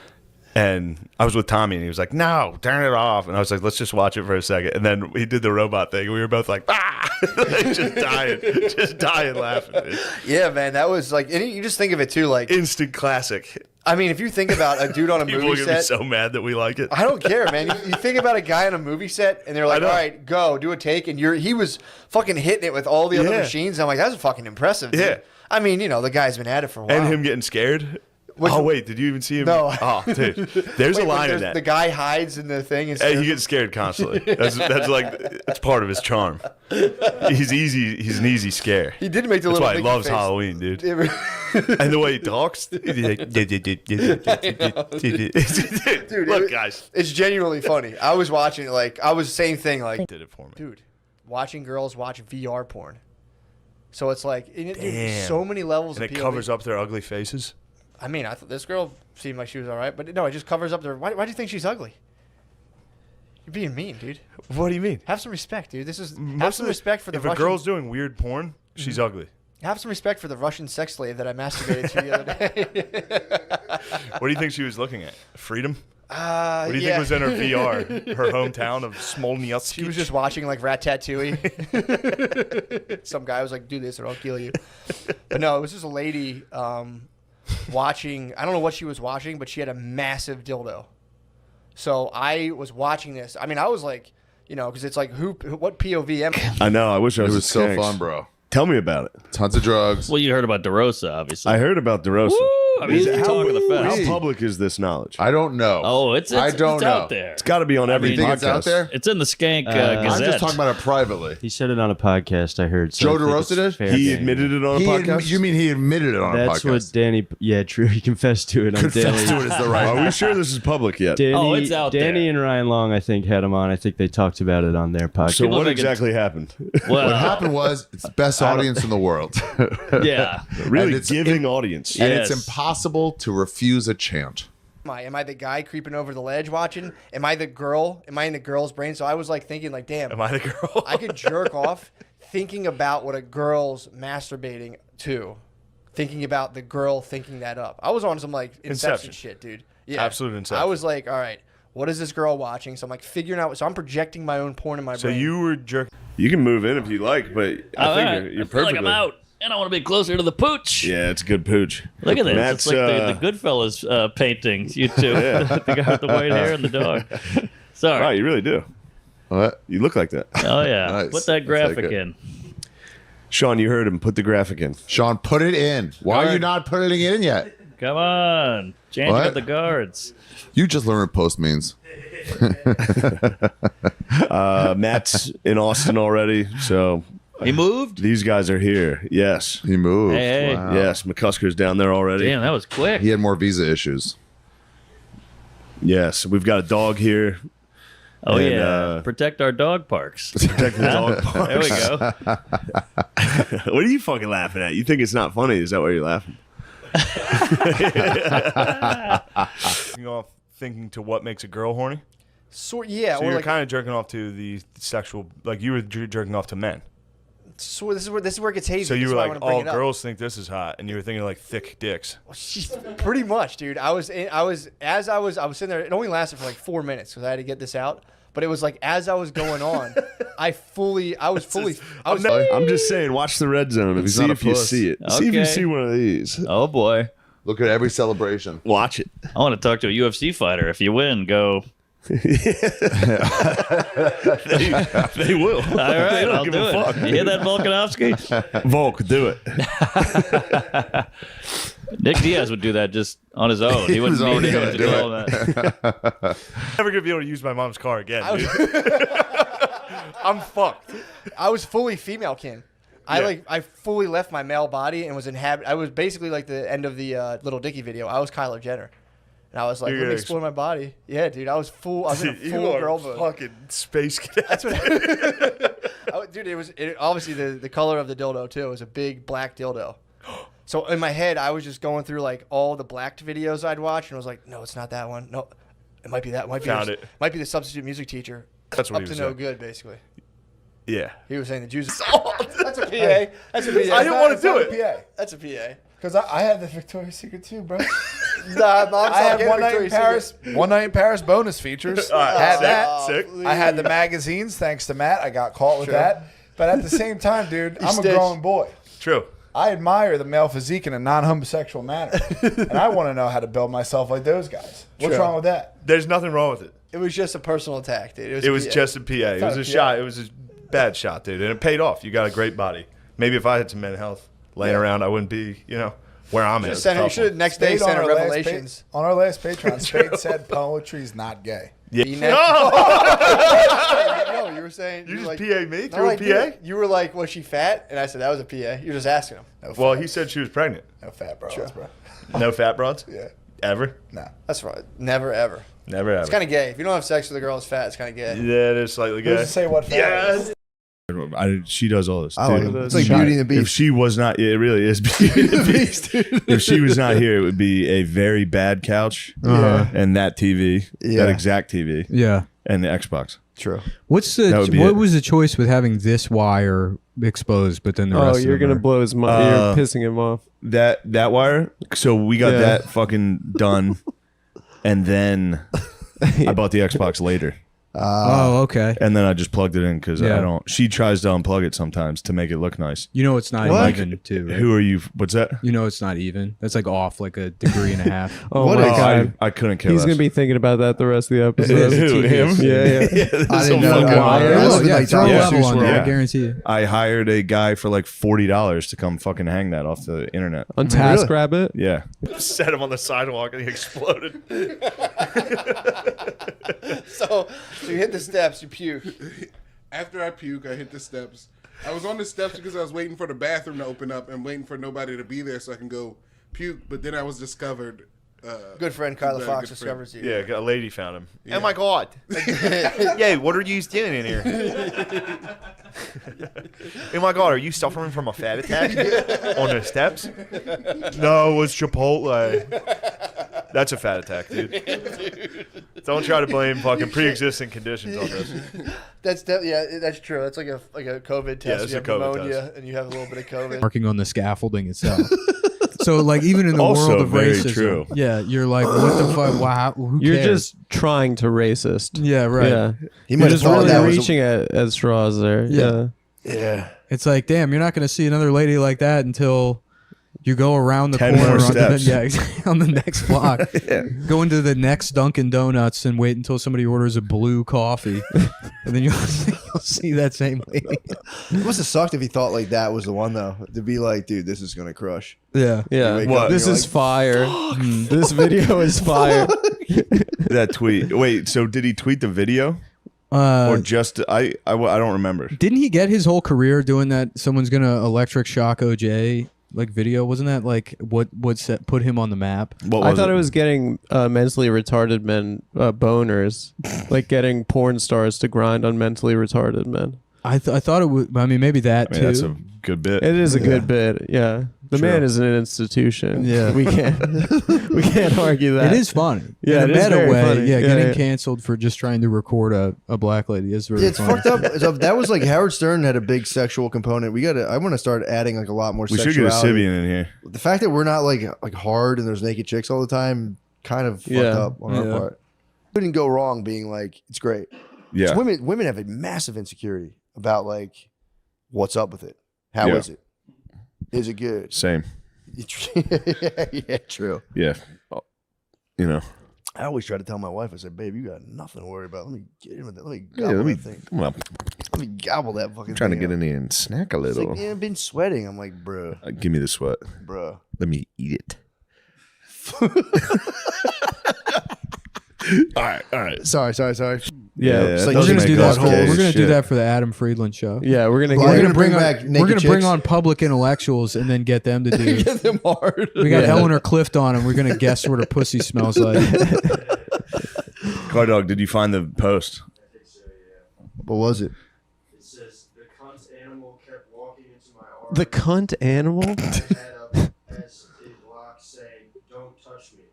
And I was with Tommy, and he was like, no, turn it off. And I was like, let's just watch it for a second. And then he did the robot thing, and we were both like, like just dying laughing. Dude. Yeah, man, that was like, and you just think of it too, like instant classic. I mean, if you think about a dude on a People movie are gonna set, be so mad that we like it. I don't care, man. You think about a guy on a movie set, and they're like, "All right, go do a take," and he was fucking hitting it with all the other machines. I'm like, that's fucking impressive. Dude. Yeah. I mean, the guy's been at it for a while. And him getting scared. Wait, did you even see him? No. Oh, dude. There's a line in that. The guy hides in the thing. And he gets scared constantly. That's like that's part of his charm. He's an easy scare. He did make the That's little. why he Mickey loves face. Halloween, dude. And the way he talks, dude. Look, guys, it's genuinely funny. I was watching it I was same thing. Like, did it for me, dude. Watching girls watch VR porn. So it's like, Damn. so many levels. And of it POV. covers up their ugly faces. I mean, I thought this girl seemed like she was all right, but no, it just covers up their. Why do you think she's ugly? You're being mean, dude. What do you mean? Have some respect, dude. Have some respect for the If Russian. a girl's doing weird porn, she's ugly. Have some respect for the Russian sex slave that I masturbated to the other day. What do you think she was looking at? Freedom? What do you think was in her VR? Her hometown of Smolnyatsky? She was just watching like Ratatouille. Some guy was like, "Do this or I'll kill you." But no, it was just a lady watching. I don't know what she was watching, but she had a massive dildo. So I was watching this. I mean, I was like, because it's like, what POV am I? I know. I wish I was. It was so fun, bro. Tell me about it. Tons of drugs. Well, you heard about DeRosa, obviously. I heard about DeRosa. Woo! I mean, he's talking the fest. How public is this knowledge? I don't know. Oh, it's out there. It's got to be on every think podcast. it's out there? It's in the Skank I'm Gazette. just talking about it privately. He said it on a podcast, I heard. Joe I think DeRosa it's did? fair He game. admitted it on a podcast? You mean he admitted it on a podcast? That's what Danny. Yeah, true. He confessed to it on Daily. Confessed to it is the right. Are we sure this is public yet? Danny, it's out Danny there. and Ryan Long, I think, had him on. I think they talked about it on their podcast. So what think exactly happened? Well, What happened was it's the best audience in the world. yeah. Really it's giving audience. And it's Yes. impossible to refuse a chant. Am I the guy creeping over the ledge watching? Am I the girl? Am I in the girl's brain? So I was like thinking, like, damn, Am I the girl? I could jerk off thinking about what a girl's masturbating to. Thinking about the girl thinking that up. I was on some like Inception shit, dude. Yeah. Absolute Inception. I was like, all right, what is this girl watching? So I'm like figuring out. So I'm projecting my own porn in my So brain. you were jerking. You can move in if you like, but I think you're I feel perfectly. like I'm out. and I want to be closer to the pooch. Yeah, it's a good pooch. Look at this. Matt's, It's like the Goodfellas paintings. You two, the guy with the white hair and the dog. Sorry. Wow, you really do. What? You look like that. Oh yeah. Nice. Put that graphic in. Sean, you heard him. Put the graphic in. Sean, put it in. Why are you not putting it in yet? Come on, changing What? up the guards. You just learned what post means. Matt's in Austin already, so he moved. These guys are here. Yes, he moved. Hey. Wow. Yes, McCusker's down there already. Damn, that was quick. He had more visa issues. Yes, we've got a dog here. Oh And, yeah, protect our dog parks. Protect the dog parks. There we go. What are you fucking laughing at? You think it's not funny? Is that why you're laughing? Off thinking to what makes a girl horny? Yeah. So or you're like, kind of jerking off to the sexual, like you were jerking off to men. so this is where it gets hazy. So This you is were why I like, wanna bring oh, it up. girls think this is hot, and you were thinking like thick dicks. Pretty much, dude. I was sitting there. It only lasted for like 4 minutes because I had to get this out. But it was like as I was going on, I'm just saying, watch the red zone and He's see not a if you puss. see it. See if you Okay. see one of these. Oh boy. Look at every celebration. Watch it. I want to talk to a UFC fighter. If you win, go. They will. All right, They don't I'll give do a it. fuck. You hear that, Volkanovski? Volk, do it. Nick Diaz would do that just on his own. He wouldn't need anyone to tell him that. Never gonna be able to use my mom's car again, dude. I'm fucked. I was fully female kin. I fully left my male body and was I was basically like the end of the Little Dicky video. I was Kylie Jenner. And I was like, You're let me gonna explore my body. Yeah, dude. I was in a You full are girl mode. fucking space cadet. That's what dude, it obviously the color of the dildo too. It was a big black dildo. So in my head, I was just going through like all the blacked videos I'd watch, and I was like, no, it's not that one. No, it might be that. Might be the substitute music teacher. That's what up he to was no saying. good, basically. Yeah. He was saying the Jews. That's a PA. That's a PA. I didn't want to do it. PA. That's a PA. Because I had the Victoria's Secret too, bro. Nah, I had one night in Paris. One night in Paris bonus features. All right, Had sick, that. sick. I had the magazines. Thanks to Matt, I got caught with that. But at the same time, dude, I'm a grown boy. True. I admire the male physique in a non-homosexual manner, and I want to know how to build myself like those guys. What's True. wrong with that? There's nothing wrong with it. It was just a personal attack, dude. It was just a PA. It was a shot. It was a bad shot, dude, and it paid off. You got a great body. Maybe if I had some mental health laying around, I wouldn't be, where I'm at. You should have next day sent a Revelations. On our last Patreon, Spade said poetry's not gay. Yeah. No, you were saying You just like, PA me no, through like, a PA? You were like, was she fat? And I said that was a PA. You're just asking him. Well, he said she was pregnant. No fat bros, bro. No fat broads? Yeah. Ever? No. That's right. Never ever. Never ever. It's kind of gay. If you don't have sex with a girl that's fat, it's kind of gay. Yeah, it is slightly gay. Who's to say what fat is? She does all this. I like dude. it. It's like Beauty and the Beast. If she was not, it really is Beauty and the Beast. If she was not here, it would be a very bad couch and that TV, that exact TV, and the Xbox. True. What's That would be what it. was the choice with having this wire exposed, but then the rest? you're of them gonna are- blow his mind. You're pissing him off. That wire. So we got that fucking done, and then I bought the Xbox later. Oh, okay. And then I just plugged it in because Yeah. I don't. She tries to unplug it sometimes to make it look nice. You know it's not What? even too. Right? Who are you? What's that? You know it's not even. That's like off like a degree and a half. Oh my god! I couldn't care He's less. gonna be thinking about that the rest of the episode. Who, him? Yeah. I didn't know that. Oh, yeah, throw a level on there. I Yeah. guarantee you. I hired a guy for like $40 to come fucking hang that off the internet. On TaskRabbit. Yeah. Set him on the sidewalk and he exploded. So you hit the steps, you puke. After I puke, I hit the steps. I was on the steps because I was waiting for the bathroom to open up and waiting for nobody to be there so I can go puke. But then I was discovered. Good friend Kyla by a Fox good discovers you. Yeah, a lady found him. Yeah. Oh my god. Yeah, what are you doing in here? Oh my god, are you suffering from a fat attack on the steps? No, it's Chipotle. That's a fat attack, dude. Don't try to blame fucking pre-existing conditions on this. That's true. That's like a COVID test. it's you a have COVID pneumonia test. and you have a little bit of COVID. Marking on the scaffolding itself. So like even in the Also world of very racism, true. yeah, you're like, what the fuck? Wow, who You're cares? just trying to racist. Yeah, right. Yeah. He You're might have just thought really that was reaching at straws there. Yeah. Yeah. Yeah. It's like, damn, you're not going to see another lady like that until you go around the 10 corner more on the, steps. on the next block. Yeah. Go into the next Dunkin' Donuts and wait until somebody orders a blue coffee, and then you'll see that same lady. It must have sucked if he thought like that was the one though. To be like, dude, this is gonna crush. Yeah. Yeah. You wake up and This you're is like, fire. This video is fire. That tweet. Wait, so did he tweet the video? Or just I don't remember. Didn't he get his whole career doing that? Someone's gonna electric shock OJ like video. Wasn't that like what put him on the map? I thought it was getting mentally retarded men boners, like getting porn stars to grind on mentally retarded men. I thought it would. I mean, maybe that too. That's a good bit. It is a good bit. Yeah, the man is an institution. Yeah, we can't argue that. It is funny. Yeah, in a it is meta very way. funny. Yeah, Yeah, getting yeah. canceled for just trying to record a black lady is really It's funny. fucked up. So that was like Howard Stern had a big sexual component. I want to start adding like a lot more. We should get a Sibian in here. The fact that we're not like hard and there's naked chicks all the time, kind of fucked up on our part. Couldn't go wrong being like it's great. Yeah. So women have a massive insecurity about like what's up with it. How is it? Is it good? Same. Yeah, true. Yeah. You know. I always try to tell my wife, I said, babe, you got nothing to worry about. Let me get in with it. Let me Yeah, gobble let me, that thing. come on. Let me gobble that fucking I'm trying to thing get up. in there and snack a It's little. like, yeah, I've been sweating. I'm like, bro. Give me the sweat. Bruh. Let me eat it. All right. Sorry. Yeah, It's like, we're gonna do that. okay, We're gonna do shit. that for the Adam Friedland show. Yeah, we're gonna. Well, We're gonna back naked We're gonna bring chicks. on public intellectuals and then get them to do. Get them hard. We got Eleanor Clift on, and we're gonna guess what her pussy smells like. Car Dog, did you find the post? What was it? It says the cunt animal kept walking into my arm. The cunt animal. I had up as a block saying, "Don't touch me."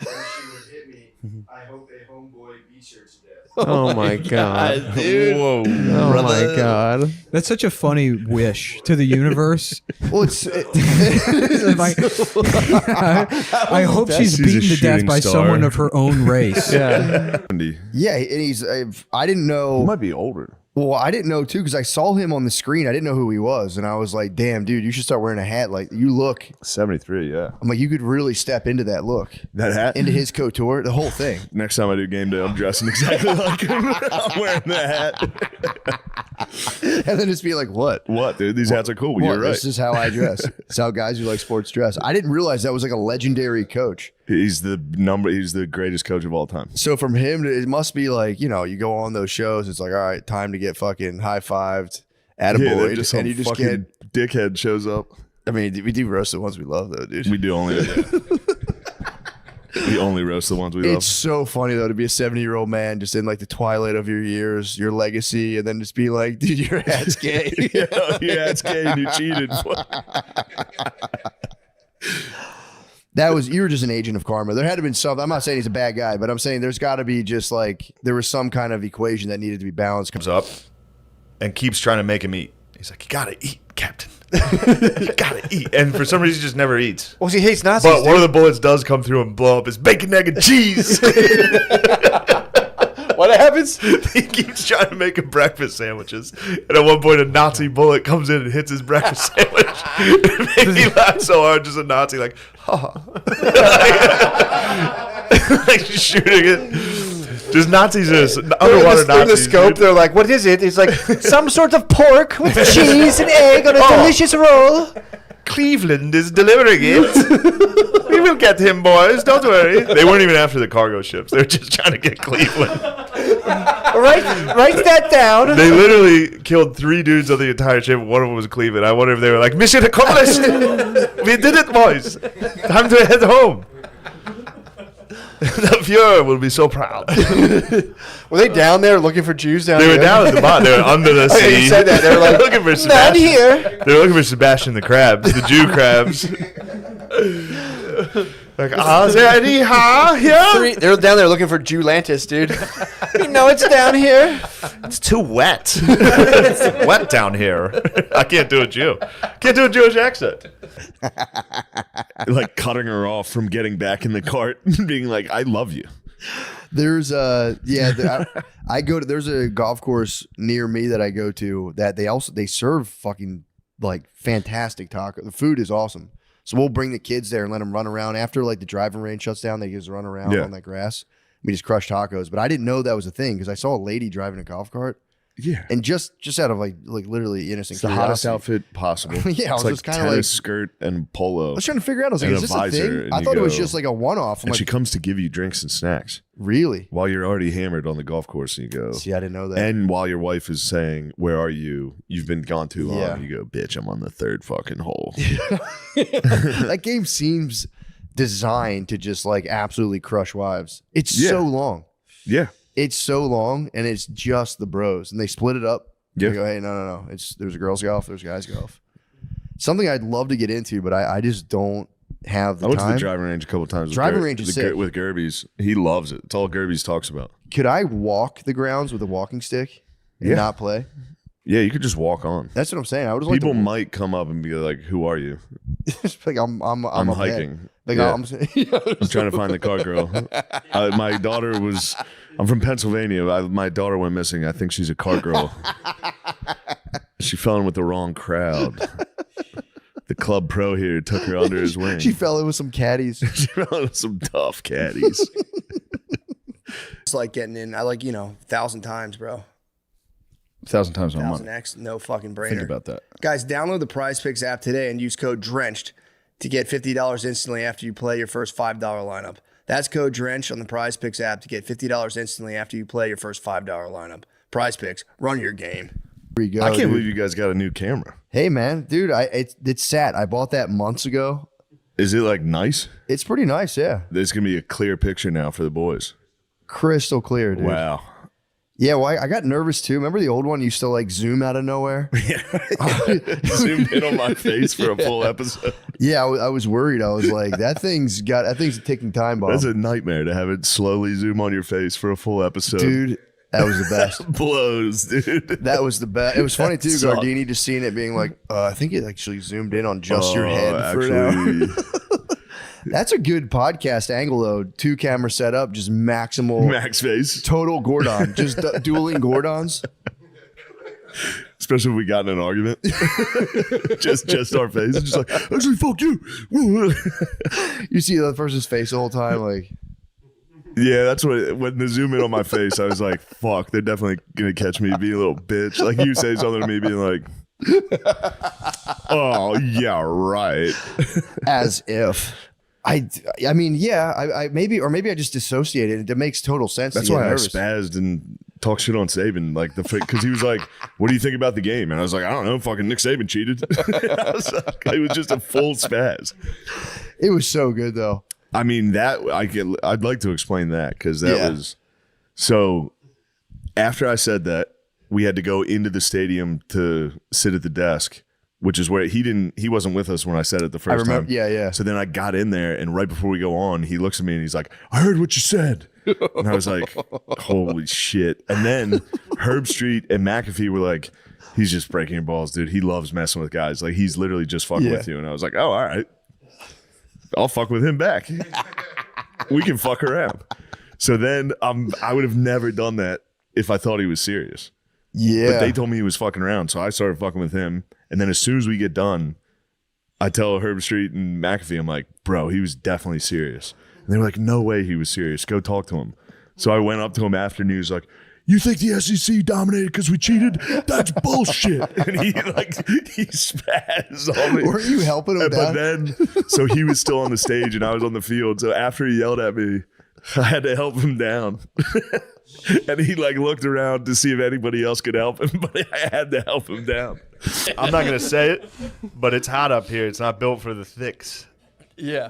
When she would hit me, I hope a homeboy beats her to death. Oh my god, dude. Whoa. Oh my god. That's such a funny wish to the universe. Well, it's Like, I hope she's She's a beaten to death shooting by star. someone of her own race. Yeah. yeah, and he's. I didn't know. He might be older. Well, I didn't know too because I saw him on the screen. I didn't know who he was, and I was like, "Damn, dude, you should start wearing a hat. Like, you look." 73, yeah. I'm like, you could really step into that look, That hat? into his couture, the whole thing. Next time I do game day, I'm dressing exactly like him. I'm wearing the hat. And then just be like, "What? What, dude? These hats are cool. What? You're right. This is how I dress. It's how guys who like sports dress." I didn't realize that was like a legendary coach. He's the greatest coach of all time. So from him, it must be like, you go on those shows. It's like, all right, time to get fucking high-fived, Yeah, attaboy, just and you just fucking get. dickhead shows up. I mean, we do roast the ones we love, though, dude. We do only. We only roast the ones we love. It's so funny though to be a 70-year-old man just in like the twilight of your years, your legacy, and then just be like, dude, your hat's gay. Yeah, your hat's gay and you cheated. You were just an agent of karma. There had to have been something. I'm not saying he's a bad guy, but I'm saying there's got to be just like there was some kind of equation that needed to be balanced. Comes up and keeps trying to make him eat. He's like, "You gotta eat, Captain. You gotta eat." And for some reason, he just never eats. Well, he hates Nazis. But one of the bullets does come through and blow up his bacon, egg, and cheese. What happens? He keeps trying to make him breakfast sandwiches, and at one point, a Nazi bullet comes in and hits his breakfast sandwich. It made me laugh so hard. Just a Nazi, like, like shooting it. Just Nazis, underwater Nazis. In the scope, dude. they're like, "What is it?" It's like some sort of pork with cheese and egg on a delicious roll. Cleveland is delivering it. We will get him, boys. Don't worry. They weren't even after the cargo ships. They were just trying to get Cleveland. Write that down. They literally killed 3 dudes on the entire ship. One of them was Cleveland. I wonder if they were like, "Mission accomplished. We did it, boys. Time to head home." The Fuhrer will be so proud. Were they down there looking for Jews down They there? were down at the bottom. They were under the Oh, yeah, sea. you said that. They were like, looking for "Not Sebastian. here." They were looking for Sebastian the crabs, the Jew crabs. Like, is there any here? They're down there looking for Jewlantis, dude. You know it's down here. It's too wet. It's wet down here. I can't do a Jew. Can't do a Jewish accent. Like cutting her off from getting back in the cart and being like, "I love you." There's I go to there's a golf course near me that I go to that they serve fucking like fantastic taco. The food is awesome. So we'll bring the kids there and let them run around after like the driving range shuts down. They just run around on that grass. We just crush tacos. But I didn't know that was a thing because I saw a lady driving a golf cart. Yeah, and just out of like literally innocent. It's the hottest outfit possible. Yeah, I was it's just kind of tennis like skirt and polo. I was trying to figure out. I was like, and is this a visor, thing? and I you thought it was go- just like a one-off. I'm And like, she comes to give you drinks and snacks. Really? While you're already hammered on the golf course, and you go. See, I didn't know that. And while your wife is saying, "Where are you? You've been gone too long." Yeah. You go, "Bitch, I'm on the third fucking hole." that game seems designed to just like absolutely crush wives. It's so long. Yeah. It's so long, and it's just the bros, and they split it up. Yeah. They go, hey, no. There's girls golf, there's guys golf. Something I'd love to get into, but I just don't have the I went time. to the driving range a couple times. Driving range is sick. With Gerby's. He loves it. It's all Gerby's talks about. Could I walk the grounds with a walking stick and Yeah. not play? Yeah, you could just walk on. That's what I'm saying. I would just like People to, might come up and be like, "Who are you?" like I'm I'm up ahead. hiking. Like Yeah. I'm trying to find the car girl. My daughter was. I'm from Pennsylvania. My daughter went missing. I think she's a car girl. She fell in with the wrong crowd. The club pro here took her under his wing. She fell in with some caddies. She fell in with some tough caddies. It's like getting in. I like 1,000 times, bro. 1,000 times on money. 1000x, no fucking brainer. Think about that. Guys, download the Prize Picks app today and use code DRENCHED to get $50 instantly after you play your first $5 lineup. That's code DRENCHED on the Prize Picks app to get $50 instantly after you play your first $5 lineup. Prize Picks, run your game. Here we go, I can't dude. believe you guys got a new camera. Hey man, dude, it's sat. I bought that months ago. Is it like nice? It's pretty nice, yeah. There's gonna be a clear picture now for the boys. Crystal clear, dude. Wow. Yeah, well, I got nervous too. Remember the old one used to like zoom out of nowhere? Zoomed in on my face for a full episode. Yeah, I was worried. I was like, that thing's a ticking time bomb. That's a nightmare to have it slowly zoom on your face for a full episode. Dude, that was the best. Blows, dude. That was the best. It was funny too, Sucked. Gardini just seeing it being like, I think it actually zoomed in on just your Oh, head for an hour. That's a good podcast angle though. 2 camera setup, just maximal Max face. total Gordon. Just dueling Gordons. Especially if we got in an argument. just our face. Just like, actually, fuck you. You see the person's face the whole time, like Yeah, that's what when they zoom in on my face, I was like, fuck, they're definitely gonna catch me being a little bitch. Like you say something to me being like, oh yeah, right. as if. I mean, yeah, I maybe I just dissociated. It makes total sense. That's to get why nervous. I spazzed and talked shit on Saban, like because he was like, "What do you think about the game?" And I was like, "I don't know, fucking Nick Saban cheated." It was just a full spaz. It was so good though. I mean, I'd like to explain that because that was so. After I said that, we had to go into the stadium to sit at the desk, which is where he wasn't with us when I said it the first time. Yeah. So then I got in there, and right before we go on, he looks at me and he's like, "I heard what you said," and I was like, "Holy shit!" And then Herb Street and McAfee were like, "He's just breaking your balls, dude. He loves messing with guys. Like he's literally just fucking with you." And I was like, "Oh, all right, I'll fuck with him back. We can fuck around." So then I would have never done that if I thought he was serious. Yeah. But they told me he was fucking around, so I started fucking with him. And then as soon as we get done, I tell Herb Street and McAfee, I'm like, "Bro, he was definitely serious." And they were like, "No way he was serious. Go talk to him." So I went up to him after and he was like, "You think the SEC dominated because we cheated? That's bullshit." And he spazzed on me. Were you helping him But down? then, so he was still on the stage and I was on the field. So after he yelled at me, I had to help him down. And he like looked around to see if anybody else could help him, but I had to help him down. I'm not gonna say it, but it's hot up here. It's not built for the thicks. Yeah.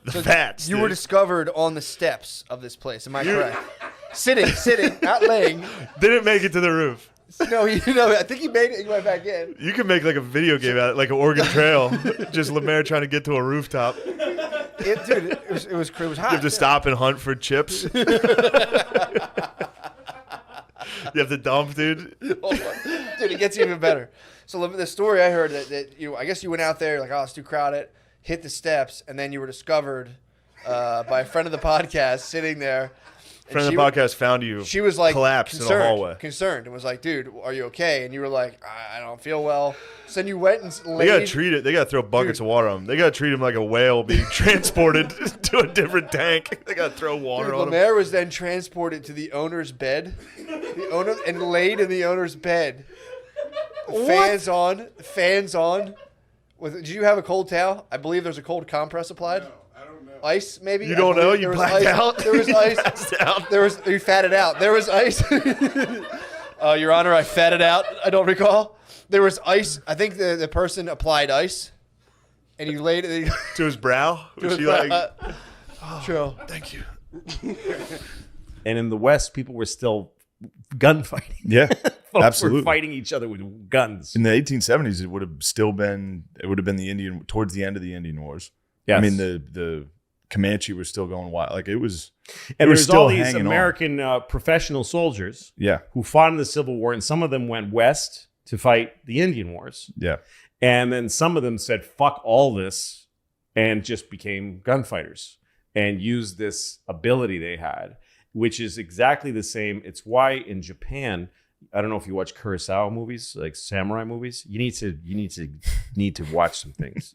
The fats. You dude. were discovered on the steps of this place. Am I correct? Sitting, not laying. Didn't make it to the roof. No, I think he made it. He went back in. You can make like a video game out of it, like an Oregon Trail. Just Lemaire trying to get to a rooftop. Dude, it was hot. You have to stop and hunt for chips. You have to dump, dude. Dude, it gets even better. So the story I heard that I guess you went out there like, oh, it's too crowded, hit the steps, and then you were discovered by a friend of the podcast sitting there, Friend of the podcast found you. She was like collapsed in a hallway. Concerned, and was like, "Dude, are you okay?" And you were like, "I don't feel well." So then you went and They gotta treat it. They gotta throw buckets of water on him. They gotta treat him like a whale being transported to a different tank. They gotta throw water on him. Lemaire was then transported to the owner's bed, and laid in the owner's bed. Fans on. Did you have a cold towel? I believe there's a cold compress applied. Ice, maybe? You don't know? You there was blacked ice. out? There was You ice. passed out? You fatted out. There was ice. Your Honor, I fatted out. I don't recall. There was ice. I think the person applied ice, and he laid it to his brow. Was she like, "Chill, thank you." And in the West, people were still gunfighting. Yeah, Folks absolutely. were fighting each other with guns. In the 1870s, it would have been the Indian, towards the end of the Indian Wars. Yes. I mean, the Comanche was still going wild. Like it was, And it was there's still all these hanging on. American professional soldiers Yeah. who fought in the Civil War, and some of them went west to fight the Indian Wars. Yeah. And then some of them said, fuck all this, and just became gunfighters and used this ability they had, which is exactly the same. It's why in Japan, I don't know if you watch Kurosawa movies, like samurai movies. You need to watch some things.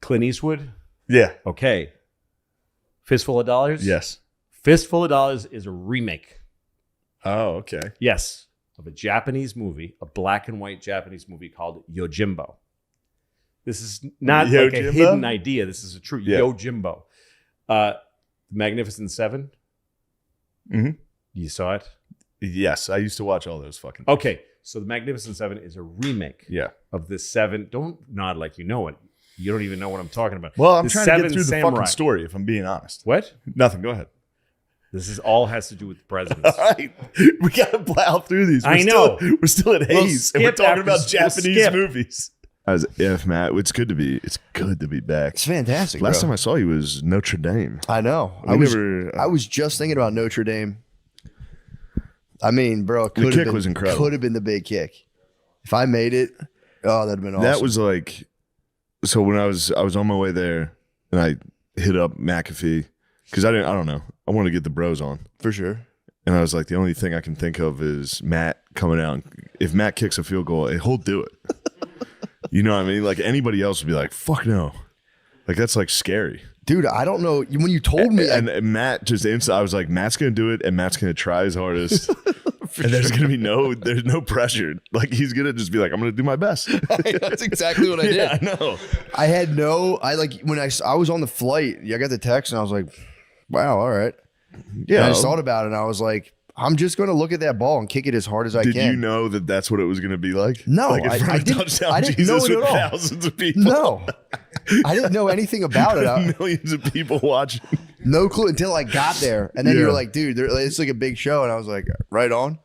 Clint Eastwood? Yeah. Okay. Fistful of Dollars? Yes. Fistful of Dollars is a remake. Oh, okay. Yes. Of a Japanese movie, a black and white Japanese movie called Yojimbo. This is not like a Yojimbo? hidden idea. This is a true Yeah. Yojimbo. Magnificent Seven? Mm-hmm. You saw it? Yes. I used to watch all those fucking. Okay. So the Magnificent Seven is a remake of the seven. Don't nod like you know it. You don't even know what I'm talking about. Well, I'm The trying to Seven get through the Samurai. fucking story, if I'm being honest. What? Nothing. Go ahead. This is all has to do with the presidents. All right. We got to plow through these. I know. We're still at We'll Hayes, and we're skip talking after- about we'll Japanese skip. movies. As if Matt, it's good to be back. It's fantastic. Last bro. time I saw you was Notre Dame. I know. We I was just thinking about Notre Dame. I mean, bro, The kick was incredible. Could have been the big kick. If I made it, that'd have been awesome. That was like, so when I was on my way there, and I hit up McAfee because I don't know, I wanted to get the bros on for sure. And I was like, the only thing I can think of is Matt coming out. If Matt kicks a field goal, he'll do it. You know what I mean? Like anybody else would be like, fuck no. Like that's like scary. Dude, I don't know. When you told me, and Matt just I was like, Matt's gonna do it, and Matt's gonna try his hardest, and there's gonna be there's no pressure. Like he's gonna just be like, I'm gonna do my best. That's exactly what I did. Yeah, I know. When I was on the flight, I got the text and I was like, wow, all right. Yeah, And I just thought about it and I was like, I'm just going to look at that ball and kick it as hard as I Did can. you know that that's what it was going to be like? No, like in front I of didn't. touchdown I didn't know Jesus it at with all. thousands of people. No, I didn't know anything about it. Millions of people watching. No clue until I got there, and then you Yeah. were like, "Dude, it's like a big show," and I was like, "Right on,"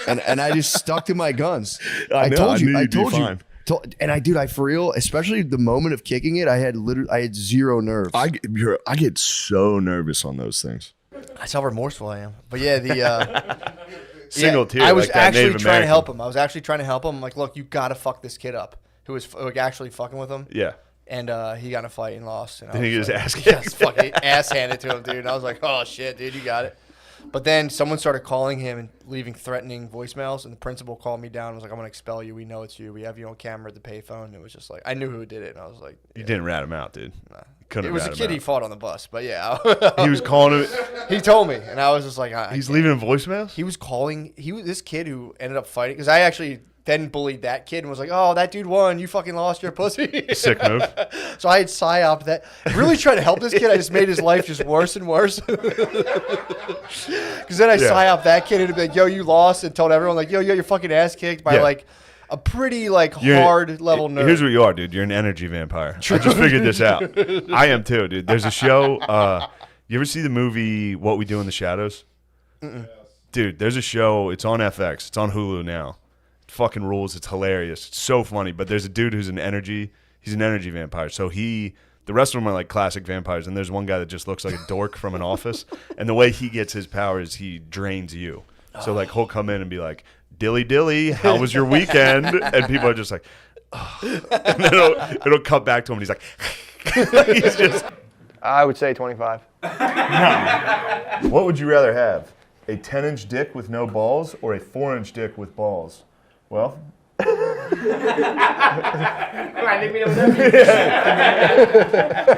and I just stuck to my guns. I know, I knew I you'd be told you. fine. And I for real, especially the moment of kicking it, I had zero nerves. I get so nervous on those things. That's how remorseful I am. But yeah, the Single tear, I was like that actually Native trying to help American. him. I was actually trying to help him. I'm like, look, you gotta fuck this kid up. Who was like, actually fucking with him. Yeah. And he got in a fight and lost. And I Then he was get like, his ass yes, kicked. fucking ass handed to him, dude. And I was like, oh shit, dude, you got it. But then someone started calling him and leaving threatening voicemails, and the principal called me down and was like, I'm gonna expel you. We know it's you. We have you on camera at the payphone. And it was just like, I knew who did it, and I was like, You didn't rat him out, dude. Nah. Couldn't It have was a rat him kid he out. fought on the bus, but yeah. He was calling him. He told me, and I was just like, I He's can't. leaving voicemails? He was calling. He was this kid who ended up fighting because I actually then bullied that kid and was like, "Oh, that dude won. You fucking lost your pussy." Sick move. So I had psyoped that. Really trying to help this kid. I just made his life just worse and worse. Because then I Yeah. psyoped that kid and be like, "Yo, you lost," and told everyone like, "Yo, you got your fucking ass kicked by Yeah. like a pretty like You're- hard level nerd." Here's what you are, dude. You're an energy vampire. I just figured this out. I am too, dude. There's a show. You ever see the movie What We Do in the Shadows? Mm-mm. Dude, there's a show. It's on FX. It's on Hulu now. It fucking rules. It's hilarious. It's so funny. But there's a dude who's he's an energy vampire. So the rest of them are like classic vampires. And there's one guy that just looks like a dork from an office. And the way he gets his power is he drains you. So like he'll come in and be like, "Dilly dilly, how was your weekend?" And people are just like, "Oh." And then it'll cut back to him and he's like, He's just. I would say 25. What would you rather have? A 10-inch dick with no balls or a 4-inch dick with balls? Well.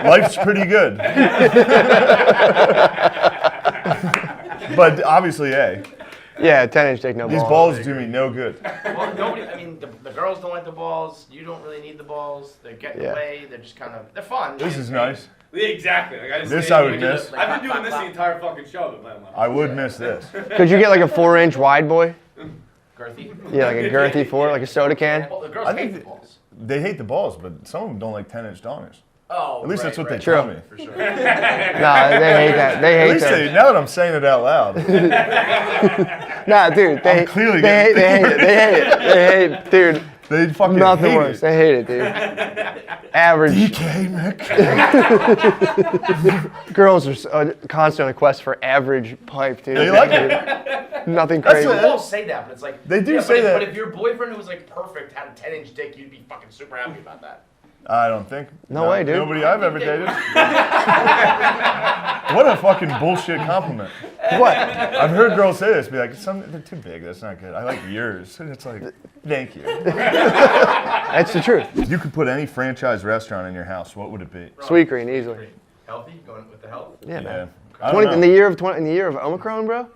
Life's pretty good. But obviously, A. Yeah, 10-inch dick, no balls. These balls do me no good. Well, nobody. I mean, the girls don't like the balls. You don't really need the balls. They get in the way. They're just kind of. They're fun. This is nice. Yeah, exactly. Like, This I would miss. I've been doing this the entire fucking show. I would miss this. Could you get like a 4-inch wide boy? Girthy? Yeah, like a girthy 4, like a soda can. Well, the girls hate the balls. They hate the balls, but some of them don't like 10-inch dongers. Oh, At least that's what they True. tell me. For sure. Nah, they hate that. They hate At least that. now that I'm saying it out loud. Nah, dude, they clearly hate it. They hate it. They hate, dude. They fucking Nothing hate worse. it. They hate it, dude. Average. DK, Mick. Girls are constantly on a quest for average pipe, dude. They like it. Nothing crazy. People all say that, but it's like They do yeah, say that. But if your boyfriend who was like perfect had a 10-inch dick, you'd be fucking super happy about that. I don't think. No way, dude. Nobody I've ever dated. What a fucking bullshit compliment. What? I've heard girls say this, be like, they're too big, that's not good. I like yours. And it's like, thank you. That's the truth. You could put any franchise restaurant in your house, what would it be? Sweet Green, easily. Healthy, going with the health. Yeah, man. I don't In know. the year of Omicron, bro.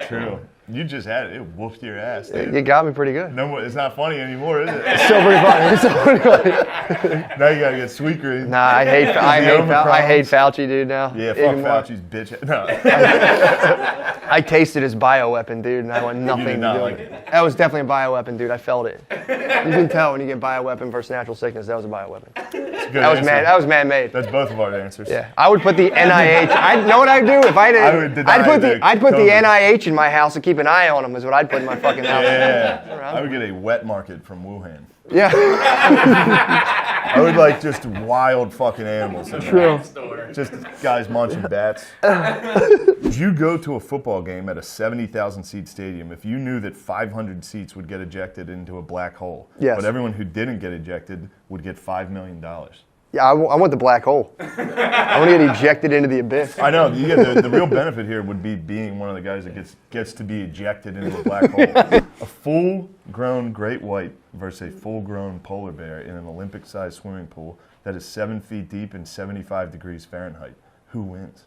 True. You just had it. It whooped your ass, dude. You got me pretty good. No more. It's not funny anymore, is it? It's still pretty funny. It's still pretty funny. Now you gotta get Sweet Green. Nah, I hate Fauci, dude. Now. Yeah, fuck Even more. Fauci's bitch. No. I tasted his bioweapon, dude, and I want nothing to not do like with it. That was definitely a bioweapon, dude. I felt it. You can tell when you get bioweapon versus natural sickness. That was a bioweapon. That was man-made. That's both of our answers. Yeah, I would put the NIH. I know what I'd do if I did. I'd put the NIH in my house to keep an eye on them. Is what I'd put in my fucking house. Yeah. I would get a wet market from Wuhan. Yeah. I would like just wild fucking animals. In True. There. Just guys munching bats. Would you go to a football game at a 70,000 seat stadium if you knew that 500 seats would get ejected into a black hole? Yes. But everyone who didn't get ejected would get $5 million. Yeah, I want the black hole. I want to get ejected into the abyss. I know. You get the real benefit here would be being one of the guys that gets to be ejected into a black hole. A full-grown great white versus a full-grown polar bear in an Olympic-sized swimming pool that is 7 feet deep and 75 degrees Fahrenheit. Who wins?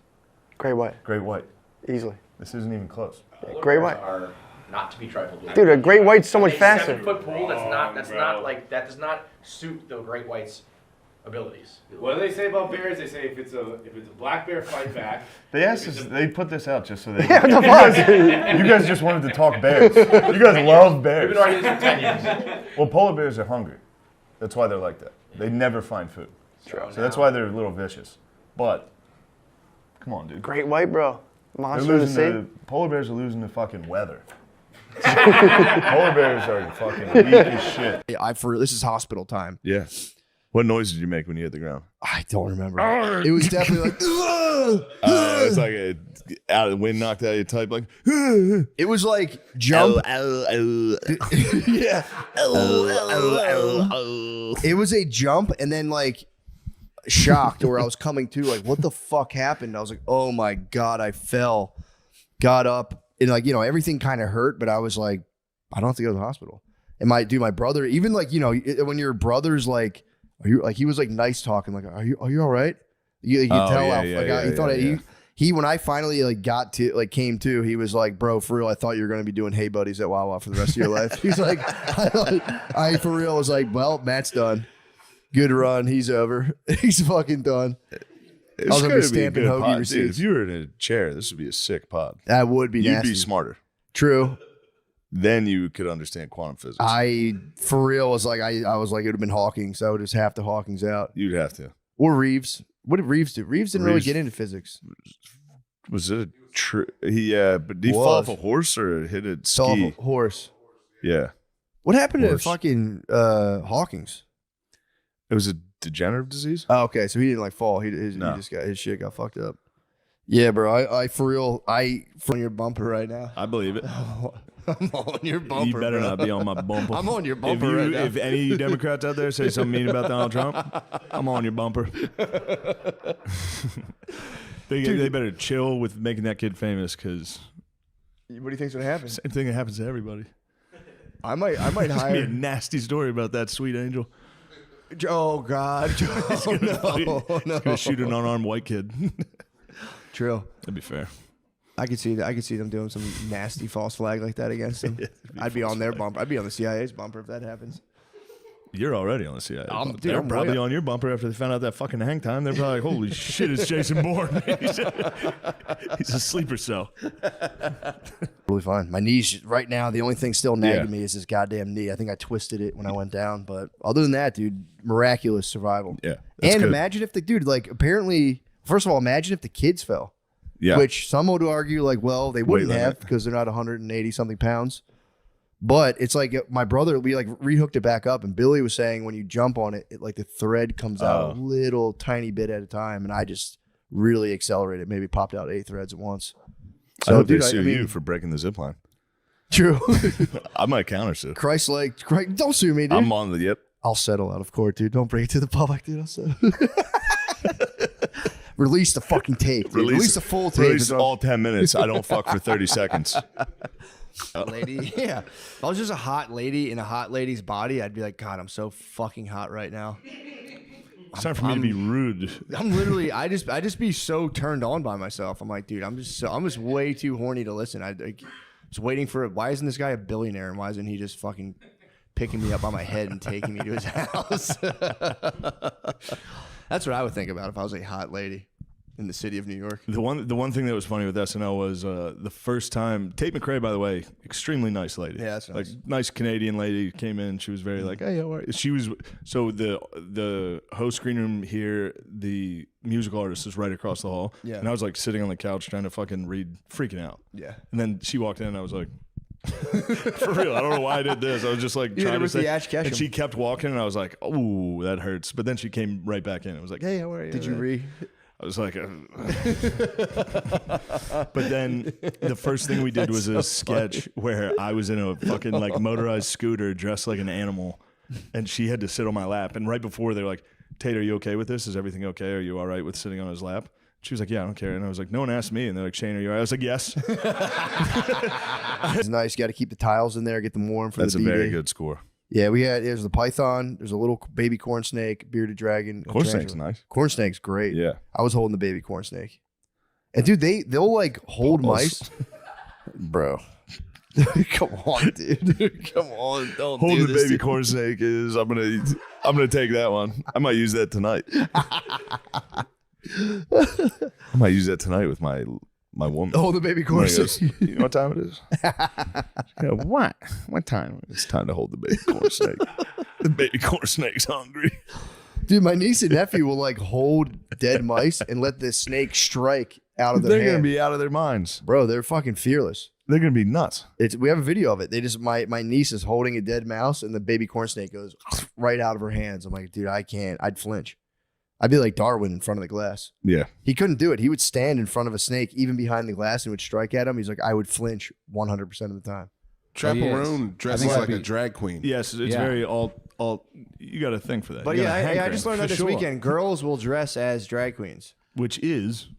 Great white. Great white. Easily. This isn't even close. Great white. Are not to be trifled with. Dude, a great white's so much A faster. 7-foot pool. That does not suit the great white's abilities. What do they say about bears? They say if it's a black bear, fight back. They asked us. They put this out just so they. Yeah, what the fuck? You guys just wanted to talk bears. You guys love bears. We've been arguing this for 10 years. Well, polar bears are hungry. That's why they're like that. They never find food. True. So that's why they're a little vicious. But come on, dude. Great white, bro. Monster They're of the losing sea. to, polar bears are losing to fucking weather. Polar bears are fucking weak as shit. This is hospital time. Yeah. What noise did you make when you hit the ground? I don't remember. It was definitely like. It's like out of the wind knocked out of your type. Like it was like jump. Yeah. It was a jump and then like shocked, or I was coming to like, what the fuck happened? I was like, oh my god, I fell. Got up and like everything kind of hurt, but I was like, I don't have to go to the hospital. And my brother, even like when your brother's like. Are you like he was like nice talking like are you all right? You tell how he thought he when I finally like came to, he was like, bro, for real, I thought you were gonna be doing Hey Buddies at Wawa for the rest of your life. He's like, I for real was like, well, Matt's done. Good run, he's over. He's fucking done. I was gonna be stamping hoagie receipts. Dude, if you were in a chair, this would be a sick pod. That would be You'd nasty. be smarter. True. Then you could understand quantum physics. I for real was like I was like it would have been Hawking, so I would just have to Hawking's out. You'd have to. Or Reeves. What did Reeves do? Reeves didn't really get into physics. Was it a true? But did he fall off a horse or hit a ski? Fell off a horse. Yeah. What happened to fucking Hawking's? It was a degenerative disease. Oh, okay, so he didn't like fall. He just got his shit got fucked up. Yeah, bro. I for real. I from your bumper right now. I believe it. I'm on your bumper. You better bro. not be on my bumper. I'm on your bumper right now. If any Democrats out there say something mean about Donald Trump, I'm on your bumper. They better chill with making that kid famous, because What do you think's gonna happen? same thing that happens to everybody. I might It's gonna be a hire. nasty story about that sweet angel. Oh God! Oh, no, no. Gonna shoot an unarmed white kid. True. That'd be fair. I could see that. I could see them doing some nasty false flag like that against him. I'd be on their bumper. I'd be on the CIA's bumper if that happens. You're already on the CIA. Dude, They're I'm probably way- on your bumper after they found out that fucking hang time. They're probably like, holy shit, it's Jason Bourne. He's a sleeper cell. Really fine. My knees right now, the only thing still nagging Yeah. me is this goddamn knee. I think I twisted it when I went down, but other than that, dude, miraculous survival. Yeah. that's And good. imagine if the dude, like, apparently, first of all, imagine if the kids fell. Yeah. Which some would argue, like, well, they wouldn't limit. have because they're not 180 something pounds. But it's like my brother, we like rehooked it back up, and Billy was saying when you jump on it, like the thread comes out a little tiny bit at a time, and I just really accelerated, maybe popped out 8 threads at once. I hope dude, they sue I mean, you for breaking the zip line. True. I might counter sue. Christ, like, don't sue me, dude. I'm on the yep. I'll settle out of court, dude. Don't bring it to the public, dude. I'll settle. Release the fucking tape, dude. Release the full tape. Release all 10 minutes. I don't fuck for 30 seconds. Lady, yeah. If I was just a hot lady in a hot lady's body, I'd be like, God, I'm so fucking hot right now. It's time for me to be rude. I'm literally, I just be so turned on by myself. I'm like, dude, I'm just way too horny to listen. I was waiting for it. Why isn't this guy a billionaire, and why isn't he just fucking picking me up by my head and taking me to his house? That's what I would think about if I was a hot lady in the city of New York. The one thing that was funny with SNL was the first time Tate McRae, by the way, extremely nice lady. Yeah, that's nice. Like nice Canadian lady came in. She was very like, hey, how are you? She was so the host screen room here. The musical artist is right across the hall. Yeah. And I was like sitting on the couch trying to fucking read, freaking out. Yeah. And then she walked in, and I was like. For real, I don't know why I did this. I was just like You hit her trying to with say, the Ash Ketchum. and she kept walking, and I was like, "Oh, that hurts." But then she came right back in. It was like, "Hey, how are you?" Did you read? I was like, but then the first thing we did was a sketch where I was in a fucking like motorized scooter dressed like an animal, and she had to sit on my lap. And right before they're like, "Tate, are you okay with this? Is everything okay? Are you all right with sitting on his lap?" She was like, "Yeah, I don't care." And I was like, "No one asked me." And they're like, "Shane, are you all right?" I was like, "Yes." It's nice. You got to keep the tiles in there, get them warm for That's the a D-Day. very good score. Yeah, there's the python. There's a little baby corn snake, bearded dragon. a Corn snake's tarantula. nice. Corn snake's great. Yeah. I was holding the baby corn snake. And dude, they'll like hold Balls. mice. Bro. Come on, dude. Come on. Don't Hold do the this baby to- corn snake is I'm gonna take that one. I might use that tonight. I might use that tonight with my woman. Hold the baby corn When he goes, snake. you know what time it is? She goes, what? What time? It's time to hold the baby corn snake. The baby corn snake's hungry. Dude, my niece and nephew will like hold dead mice and let the snake strike out of their They're hand. gonna be out of their minds. Bro, they're fucking fearless. They're gonna be nuts. We have a video of it. They just my niece is holding a dead mouse and the baby corn snake goes right out of her hands. I'm like, dude, I can't. I'd flinch. I'd be like Darwin in front of the glass. Yeah. He couldn't do it. He would stand in front of a snake, even behind the glass, and would strike at him. He's like, I would flinch 100% of the time. Chaperone dresses like a drag queen. Yes, it's very all. You got to think for that. But You yeah, gotta I hankering, just learned that for this sure. weekend. Girls will dress as drag queens. Which is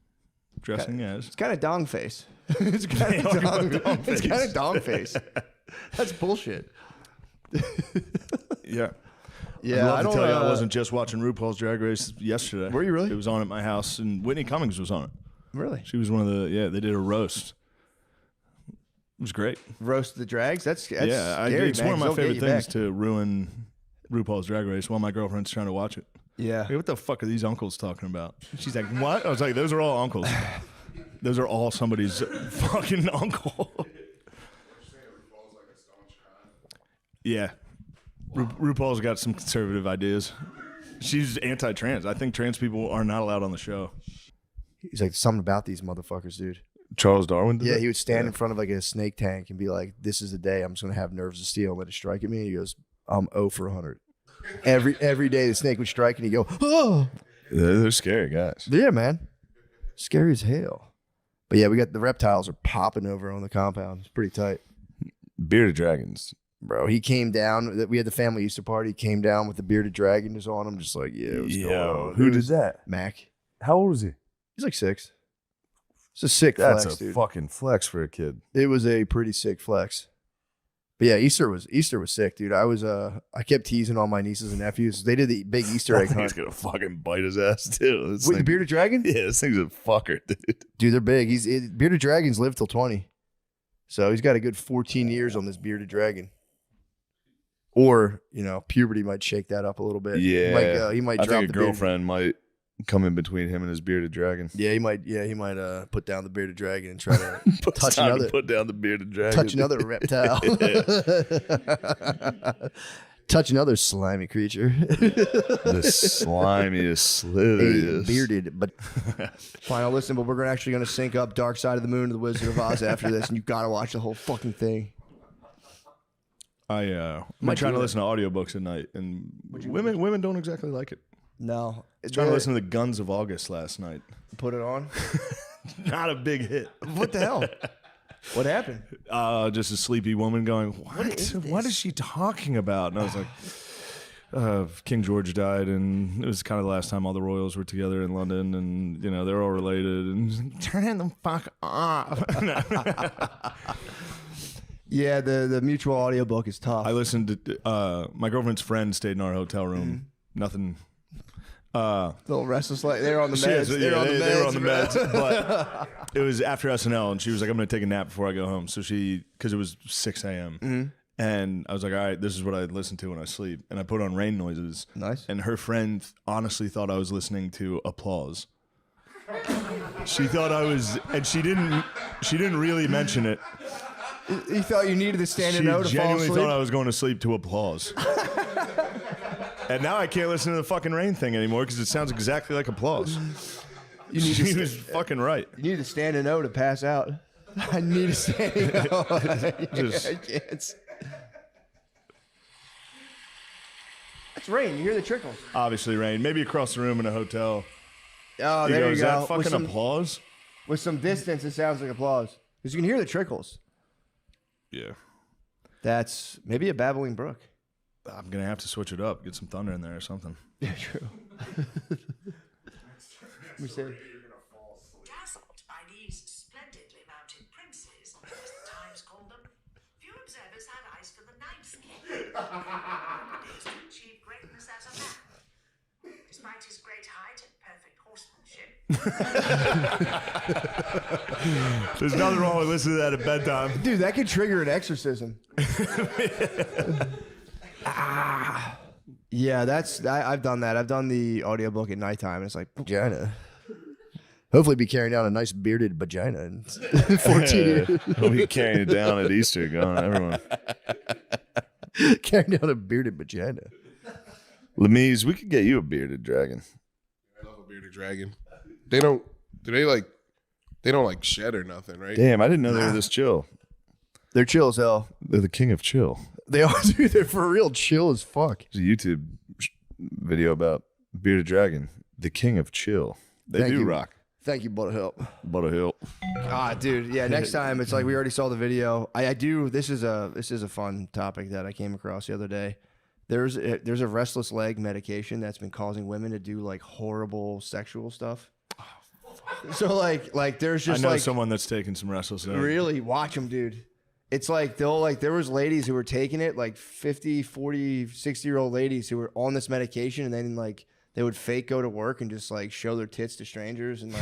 dressing as. It's kind of dong face. It's kind of dong, it's kind of dong face. That's bullshit. Yeah. Yeah, I'd I love to don't. tell you I wasn't just watching RuPaul's Drag Race yesterday. Were you really? It was on at my house, and Whitney Cummings was on it. Really? She was one of the. Yeah, they did a roast. It was great. Roast the drags. That's scary, it's man, one of my 'cause they'll favorite get you things back. to ruin RuPaul's Drag Race while my girlfriend's trying to watch it. Yeah. Hey, what the fuck are these uncles talking about? She's like, what? I was like, those are all uncles. Those are all somebody's fucking uncle. Yeah. RuPaul's got some conservative ideas. She's anti-trans. I think trans people are not allowed on the show. He's like, something about these motherfuckers, dude. Charles Darwin did Yeah, that? he would stand in front of like a snake tank and be like, this is the day I'm just going to have nerves of steel and let it strike at me. He goes, I'm 0 for 100. Every day the snake would strike and he'd go, oh. They're scary guys. Yeah, man. Scary as hell. But yeah, we got the reptiles are popping over on the compound. It's pretty tight. Bearded dragons. Bro, he came down. We had the family Easter party. He came down with the bearded dragon just on him, just like, yeah, what's going on? Who It did was that? Mac. How old was he? He's like 6. It's a sick That's flex, a dude. fucking flex for a kid. It was a pretty sick flex. But yeah, Easter was sick, dude. I kept teasing all my nieces and nephews. They did the big Easter egg He's hunt. gonna fucking bite his ass too. This Wait, the thing- bearded dragon? Yeah, this thing's a fucker, dude. Dude, they're big. Bearded dragons live till 20. So he's got a good 14 years on this bearded dragon. Or, puberty might shake that up a little bit. Yeah, He might I drop think a the bearded- girlfriend might come in between him and his bearded dragon. Yeah, he might put down the bearded dragon and try to It's time to put down the bearded dragon. touch another reptile. Touch another slimy creature. The slimiest, slitheriest. Bearded, but final listen. But we're actually going to sync up Dark Side of the Moon to the Wizard of Oz after this, and you got to watch the whole fucking thing. I'm Might trying do to that. listen to audiobooks at night, and women don't exactly like it. No, I was trying to listen to the Guns of August last night. Put it on. Not a big hit. What the hell? What happened? Just a sleepy woman going, What is she talking about? And I was like, King George died, and it was kind of the last time all the royals were together in London, and they're all related. And turn the fuck off. Yeah, the mutual audiobook is tough. I listened to my girlfriend's friend stayed in our hotel room. Nothing. Little restless, like they're on the She meds. is, They yeah, were on the bro. meds. But it was after SNL, and she was like, "I'm gonna take a nap before I go home." So because it was 6 a.m. And I was like, "All right, this is what I listen to when I sleep." And I put on rain noises. Nice. And her friend honestly thought I was listening to Applause. She thought I was, and she didn't really mention it. You thought you needed to stand She it out to fall genuinely asleep? thought I was going to sleep to Applause. And now I can't listen to the fucking rain thing anymore because it sounds exactly like Applause. She was fucking right. You need to stand and know to pass out. I need a standing O. Just- It's rain. You hear the trickles. Obviously rain. Maybe across the room in a hotel. Oh, there you Is go. that fucking Applause? With some distance, it sounds like applause. Because you can hear the trickles. Yeah. That's maybe a babbling brook. I'm going to have to switch it up. Get some thunder in there or something. Yeah, true. Let me see. Dazzled by these splendidly mounted princes, as the Times called them, few observers had eyes for the ninth king, who is to achieve greatness as a man. Despite his great height and perfect horsemanship. There's nothing wrong with listening to that at bedtime. Dude, that could trigger an exorcism. Yeah, I've done that. I've done the audiobook at nighttime. And it's like vagina. Hopefully, be carrying down a nice bearded vagina in 14 years. We'll be carrying it down at Easter, going everyone. Carrying down a bearded vagina. Lemise, we could get you a bearded dragon. I love a bearded dragon. They don't. They don't like shed or nothing, right? Damn, I didn't know they were this chill. They're chill as hell. They're the king of chill. They are, dude. They're for real chill as fuck. There's a YouTube video about bearded dragon, the king of chill. They Thank do you. rock. Thank you, Butterhill. Butterhill. Ah, dude. Yeah, next time it's like we already saw the video. I do. This is a fun topic that I came across the other day. There's a restless leg medication that's been causing women to do like horrible sexual stuff. So like there's just I know like someone that's taking some restless leg. really watch them, dude. It's like there was ladies who were taking it, like 50, 40, 60-year-old ladies who were on this medication, and then like they would fake go to work and just like show their tits to strangers and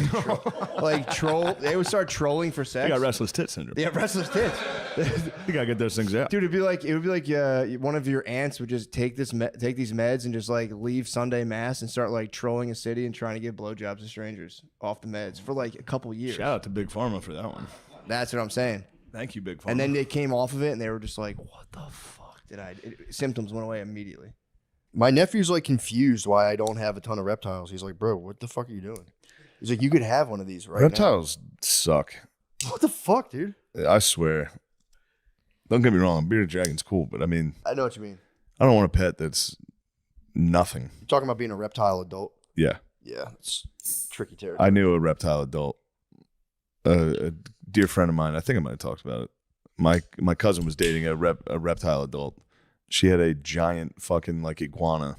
like troll. They would start trolling for sex. They got restless tit syndrome. They have restless tits. You gotta get those things out. Dude, it would be like one of your aunts would just take these meds and just like leave Sunday mass and start like trolling a city and trying to give blowjobs to strangers off the meds for like a couple years. Shout out to Big Pharma for that one. That's what I'm saying. Thank you, Big Pharma. And then they came off of it and they were just like, "What the fuck did I?" Symptoms went away immediately. My nephew's like confused why I don't have a ton of reptiles. He's like, "Bro, what the fuck are you doing?" He's like, "You could have one of these right Reptiles suck. now." What the fuck, dude? I swear. Don't get me wrong, bearded dragon's cool, but I mean, I know what you mean. I don't want a pet that's nothing. You're talking about being a reptile adult. Yeah. Yeah, it's tricky territory. I knew a reptile adult. A dear friend of mine, I think I might have talked about it. my cousin was dating a reptile adult. She had a giant fucking like iguana.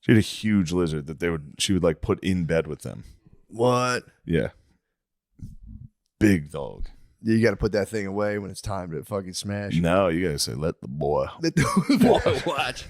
She had a huge lizard that she would like put in bed with them. What? Yeah. Big dog. You got to put that thing away when it's time to fucking smash. No, you got to say, let the boy. Watch.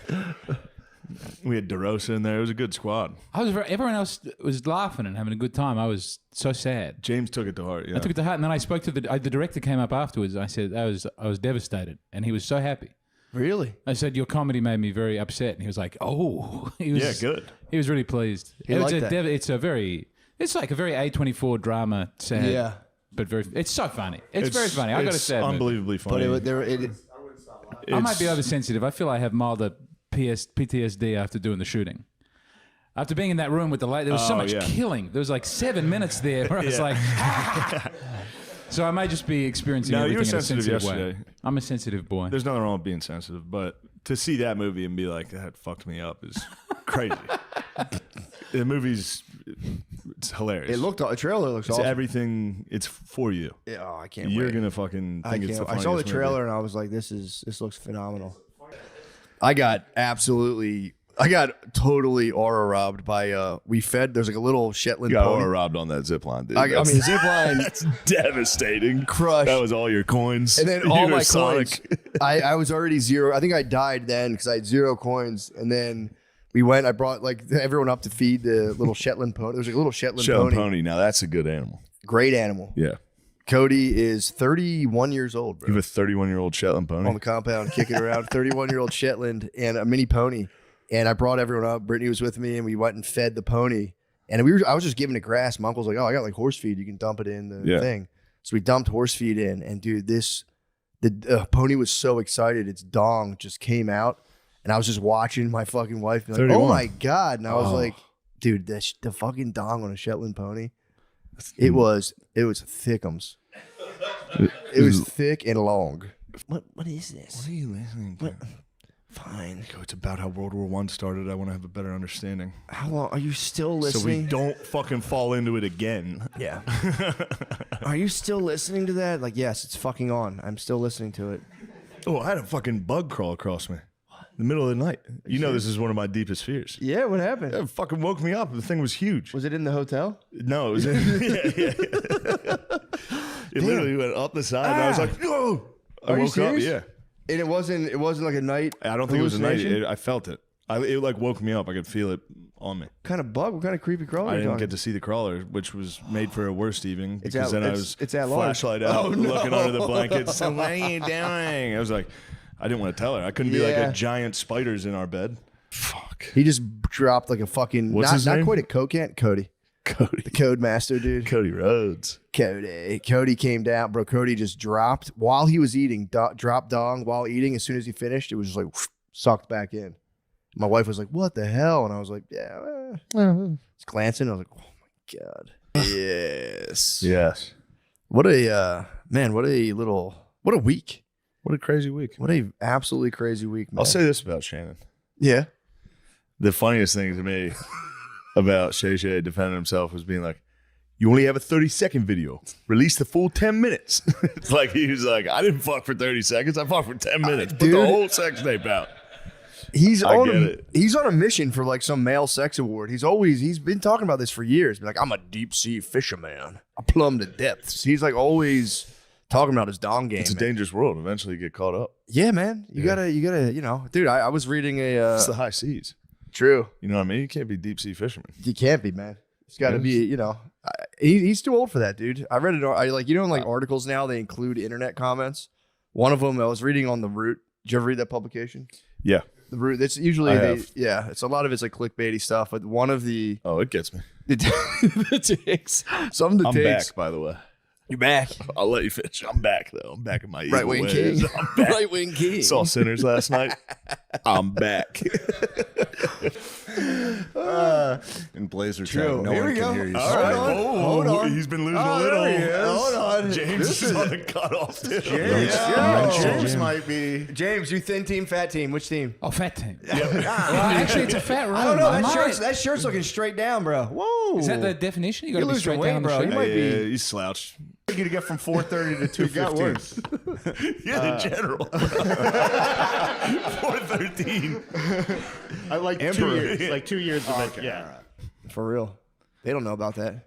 We had DeRosa in there. It was a good squad. Everyone else was laughing and having a good time. I was so sad. James took it to heart. Yeah. I took it to heart, and then I spoke to the director. Came up afterwards. I said I was devastated, and he was so happy. Really? I said your comedy made me very upset, and he was like, "Oh, he was good." He was really pleased. He liked that. It's like a very A24 drama. Sad, Yeah. but it's so funny. It's very funny. I got to say, unbelievably funny. But I might be oversensitive. I feel I have milder PTSD after doing the shooting. After being in that room with the light, there was so much killing. There was like 7 minutes there where I was like, so I might just be experiencing everything in a sensitive way. I'm a sensitive boy. There's nothing wrong with being sensitive, but to see that movie and be like, that fucked me up is crazy. The movie's it's hilarious. The trailer looks it's awesome. Everything. It's for you. Yeah, I can't. You're wait. gonna fucking think it's the funniest I saw the trailer movie. and I was like, this looks phenomenal. I got totally aura robbed by there's like a little Shetland You got pony. aura robbed on that zip line, dude. I mean, zip line that's devastating. Crushed. That was all your coins. And then You all were my Sonic. coins. I was already zero. I think I died then because I had 0 coins. And then I brought like everyone up to feed the little Shetland pony. There was like a little Shetland pony. Now that's a good animal. Great animal. Yeah. Cody is 31 years old, bro. You have a 31-year-old Shetland pony On the compound, kicking around. 31-year-old Shetland and a mini pony. And I brought everyone up. Brittany was with me, and we went and fed the pony. And I was just giving it grass. My uncle's like, "Oh, I got like horse feed. You can dump it in the thing." So we dumped horse feed in, and dude, the pony was so excited. Its dong just came out, and I was just watching my fucking wife be like, 31. "Oh my god!" And I was like, "Dude, the fucking dong on a Shetland pony." It was thickums. It was thick and long. What is this? What are you listening to? Fine. It's about how World War I started. I want to have a better understanding. How long are you still listening? So we don't fucking fall into it again. Yeah. Are you still listening to that? Like, yes, it's fucking on. I'm still listening to it. Oh, I had a fucking bug crawl across me in the middle of the night. You know, this is one of my deepest fears. Yeah, what happened? It fucking woke me up. The thing was huge. Was it in the hotel? No, it was in. It literally went up the side, and I was like, "No!" I Are you woke serious? up. Yeah. And it wasn't like a night. I don't think it was a night. hallucination? I felt it. It like woke me up. I could feel it on me. What kind of bug? What kind of creepy crawler? I are you didn't talking? get to see the crawler, which was made for a worse evening It's because at- then I it's- was it's at large. flashlight out, Oh, no. looking under the blankets. So what are you doing? I was like, I didn't want to tell her. I couldn't be like Yeah. a giant spiders in our bed. He just dropped like a fucking. What's not his name? quite a coke Cody. The code master, dude. Cody Rhodes. Cody came down, bro. Cody just dropped while he was eating. Dropped dong while eating. As soon as he finished, it was just like sucked back in. My wife was like, "What the hell?" And I was like, "Yeah." Just glancing, I was like, "Oh my god." Yes. Yes. What a man. What a week. What a crazy week. What a absolutely crazy week, man. I'll say this about Shannon. Yeah. The funniest thing to me about Shay Shay defending himself was being like, "You only have a 30-second video. Release the full 10 minutes." It's like he was like, "I didn't fuck for 30 seconds. I fucked for 10 minutes. Put the dude. whole sex tape out." He's I on get it. He's on a mission for like some male sex award. He's been talking about this for years. Like, I'm a deep sea fisherman. I plumb the depths. He's like always talking about his dong game. It's a man. dangerous world. Eventually you get caught up. Yeah, man. You gotta, dude, I was reading It's the high seas. True. You know what I mean? You can't be deep sea fisherman. You can't be, man. It's got to be, he's too old for that, dude. I read it. In like articles now, they include internet comments. One of them I was reading on The Root. Did you ever read that publication? Yeah. The Root. It's usually, it's a lot of it's like clickbaity stuff. But one of the, it gets me. the takes, some of the I'm takes. back, by the way. You're back. I'll let you finish. I'm back, though. I'm back in my Right wing king. I'm back. Right wing king. Saw Sinners last night. I'm back. In Blazer True. tag. No Here one we can go. hear you. All right. Hold on. He's been losing Oh, a little. there he is. Hold on. James This is is- on the cutoff. James might be. James, you thin team, fat team. Which team? Oh, fat team. Well, actually, it's a fat room. I don't know. I might- That shirt's looking straight down, bro. Whoa. Is that the definition? You got to You're be losing straight weight, down, bro. bro. You might be. You slouched. You to get from 430 to 215. Yeah, the general. 413. I like 2 years. Like 2 years of it. Okay, Yeah. all right. For real. They don't know about that.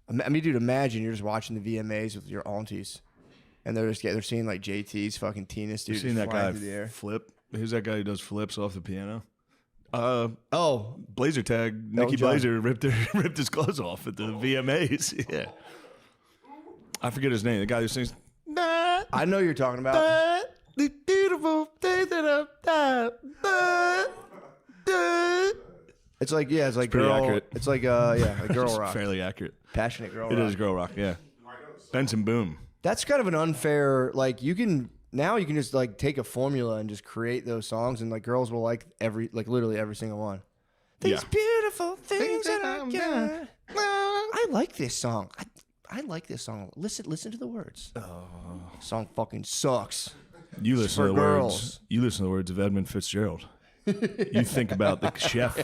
I mean, dude, imagine you're just watching the VMAs with your aunties, and they're seeing like JT's fucking Tina's dude. You seen that guy through the air. flip? Who's that guy who does flips off the piano? Blazer tag. Nikki John. Blazer ripped his clothes off at the VMAs. Yeah. I forget his name. The guy who sings. I know you're talking about. The beautiful things that I've done. It's like it's like pretty girl. accurate. It's like like girl It's rock. fairly accurate. Passionate girl It rock. is girl rock. Yeah. Benson Boom. That's kind of an unfair. Like you can just like take a formula and just create those songs, and like girls will like literally every single one. These beautiful things that I've got. I like this song. I like this song. Listen to the words. Song fucking sucks. You It's listen for to the girls. words. You listen to the words of Edmund Fitzgerald. You think about the chef.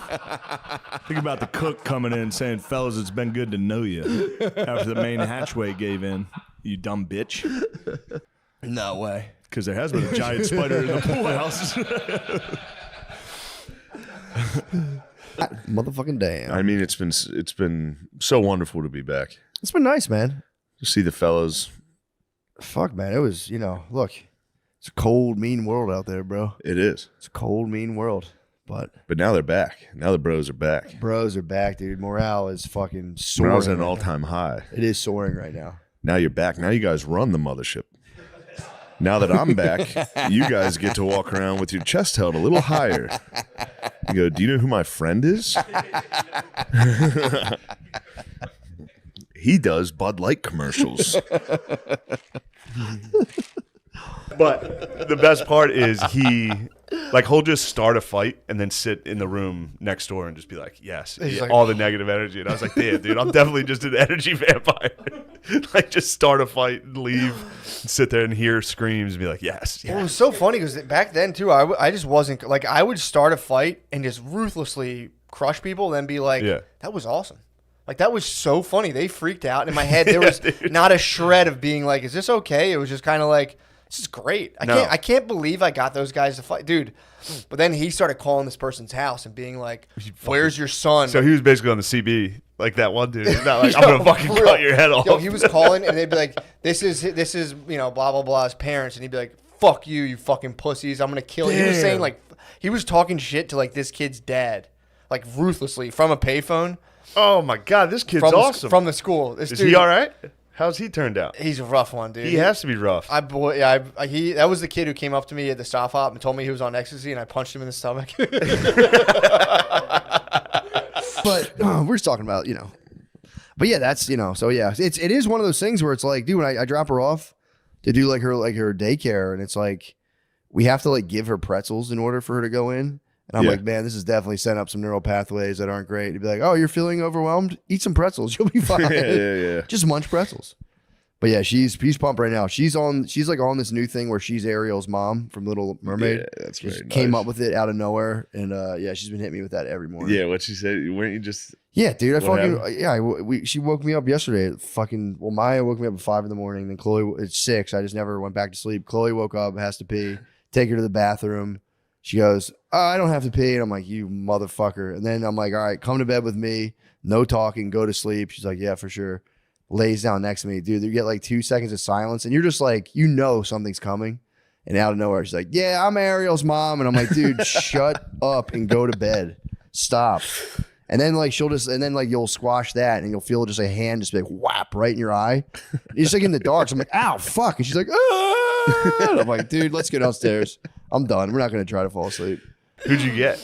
Think about the cook coming in saying, "Fellas, it's been good to know you." After the main hatchway gave in, you dumb bitch. No way. Because there has been a giant spider in the pool house. Motherfucking damn. I mean, it's been so wonderful to be back. It's been nice, man. To see the fellas. Fuck, man. It was, look, it's a cold, mean world out there, bro. It is. It's a cold, mean world. But now they're back. Now the bros are back. Bros are back, dude. Morale is fucking soaring. Morale's at an right all-time high. It is soaring right now. Now you're back. Now you guys run the mothership. Now that I'm back, you guys get to walk around with your chest held a little higher. You go, do you know who my friend is? He does Bud Light commercials. But the best part is he'll just start a fight and then sit in the room next door and just be like, yes, He's like, all the negative energy. And I was like, damn, dude, I'm definitely just an energy vampire. Like, just start a fight and leave, and sit there and hear screams and be like, yes. Well, it was so funny because back then too, I just wasn't like I would start a fight and just ruthlessly crush people, then be like, that was awesome. Like that was so funny. They freaked out. In my head, there was not a shred of being like, is this okay? It was just kind of like, this is great. I can't believe I got those guys to fight, dude. But then he started calling this person's house and being like, "Where's your son?" So he was basically on the CB, like that one dude. He's not like, I'm gonna fucking cut your head off. Yo, he was calling and they'd be like, "This is blah blah blah's parents," and he'd be like, "Fuck you, you fucking pussies! I'm gonna kill you." He was saying like, he was talking shit to like this kid's dad, like ruthlessly from a payphone. Oh my god, this kid's awesome. From the school. Is he all right? How's he turned out? He's a rough one, dude. He has to be rough. That was the kid who came up to me at the stop hop and told me he was on ecstasy, and I punched him in the stomach. But we're just talking about, But yeah, that's So yeah, it is one of those things where it's like, dude, when I drop her off to do her daycare, and it's like we have to like give her pretzels in order for her to go in. And I'm like, man, this is definitely setting up some neural pathways that aren't great. To be like, oh, you're feeling overwhelmed? Eat some pretzels. You'll be fine. Yeah. Just munch pretzels. But yeah, she's pumped right now. She's like on this new thing where she's Ariel's mom from Little Mermaid. Yeah, that's she very came nice. up with it out of nowhere, and she's been hitting me with that every morning. Yeah, what she said. Weren't you just? Yeah, dude. What She woke me up yesterday. Maya woke me up at 5 in the morning. Then Chloe at 6. I just never went back to sleep. Chloe woke up, has to pee. Take her to the bathroom. She goes, oh, I don't have to pee. And I'm like, you motherfucker. And then I'm like, all right, come to bed with me. No talking. Go to sleep. She's like, yeah, for sure. Lays down next to me. Dude, you get like 2 seconds of silence. And you're just like, something's coming. And out of nowhere, she's like, yeah, I'm Ariel's mom. And I'm like, dude, shut up and go to bed. Stop. And then like you'll squash that and you'll feel just a hand just be like whap right in your eye. You're just like in the dark. So I'm like, ow, fuck. And she's like, ah. And I'm like, dude, let's get upstairs. I'm done. We're not going to try to fall asleep. Who'd you get?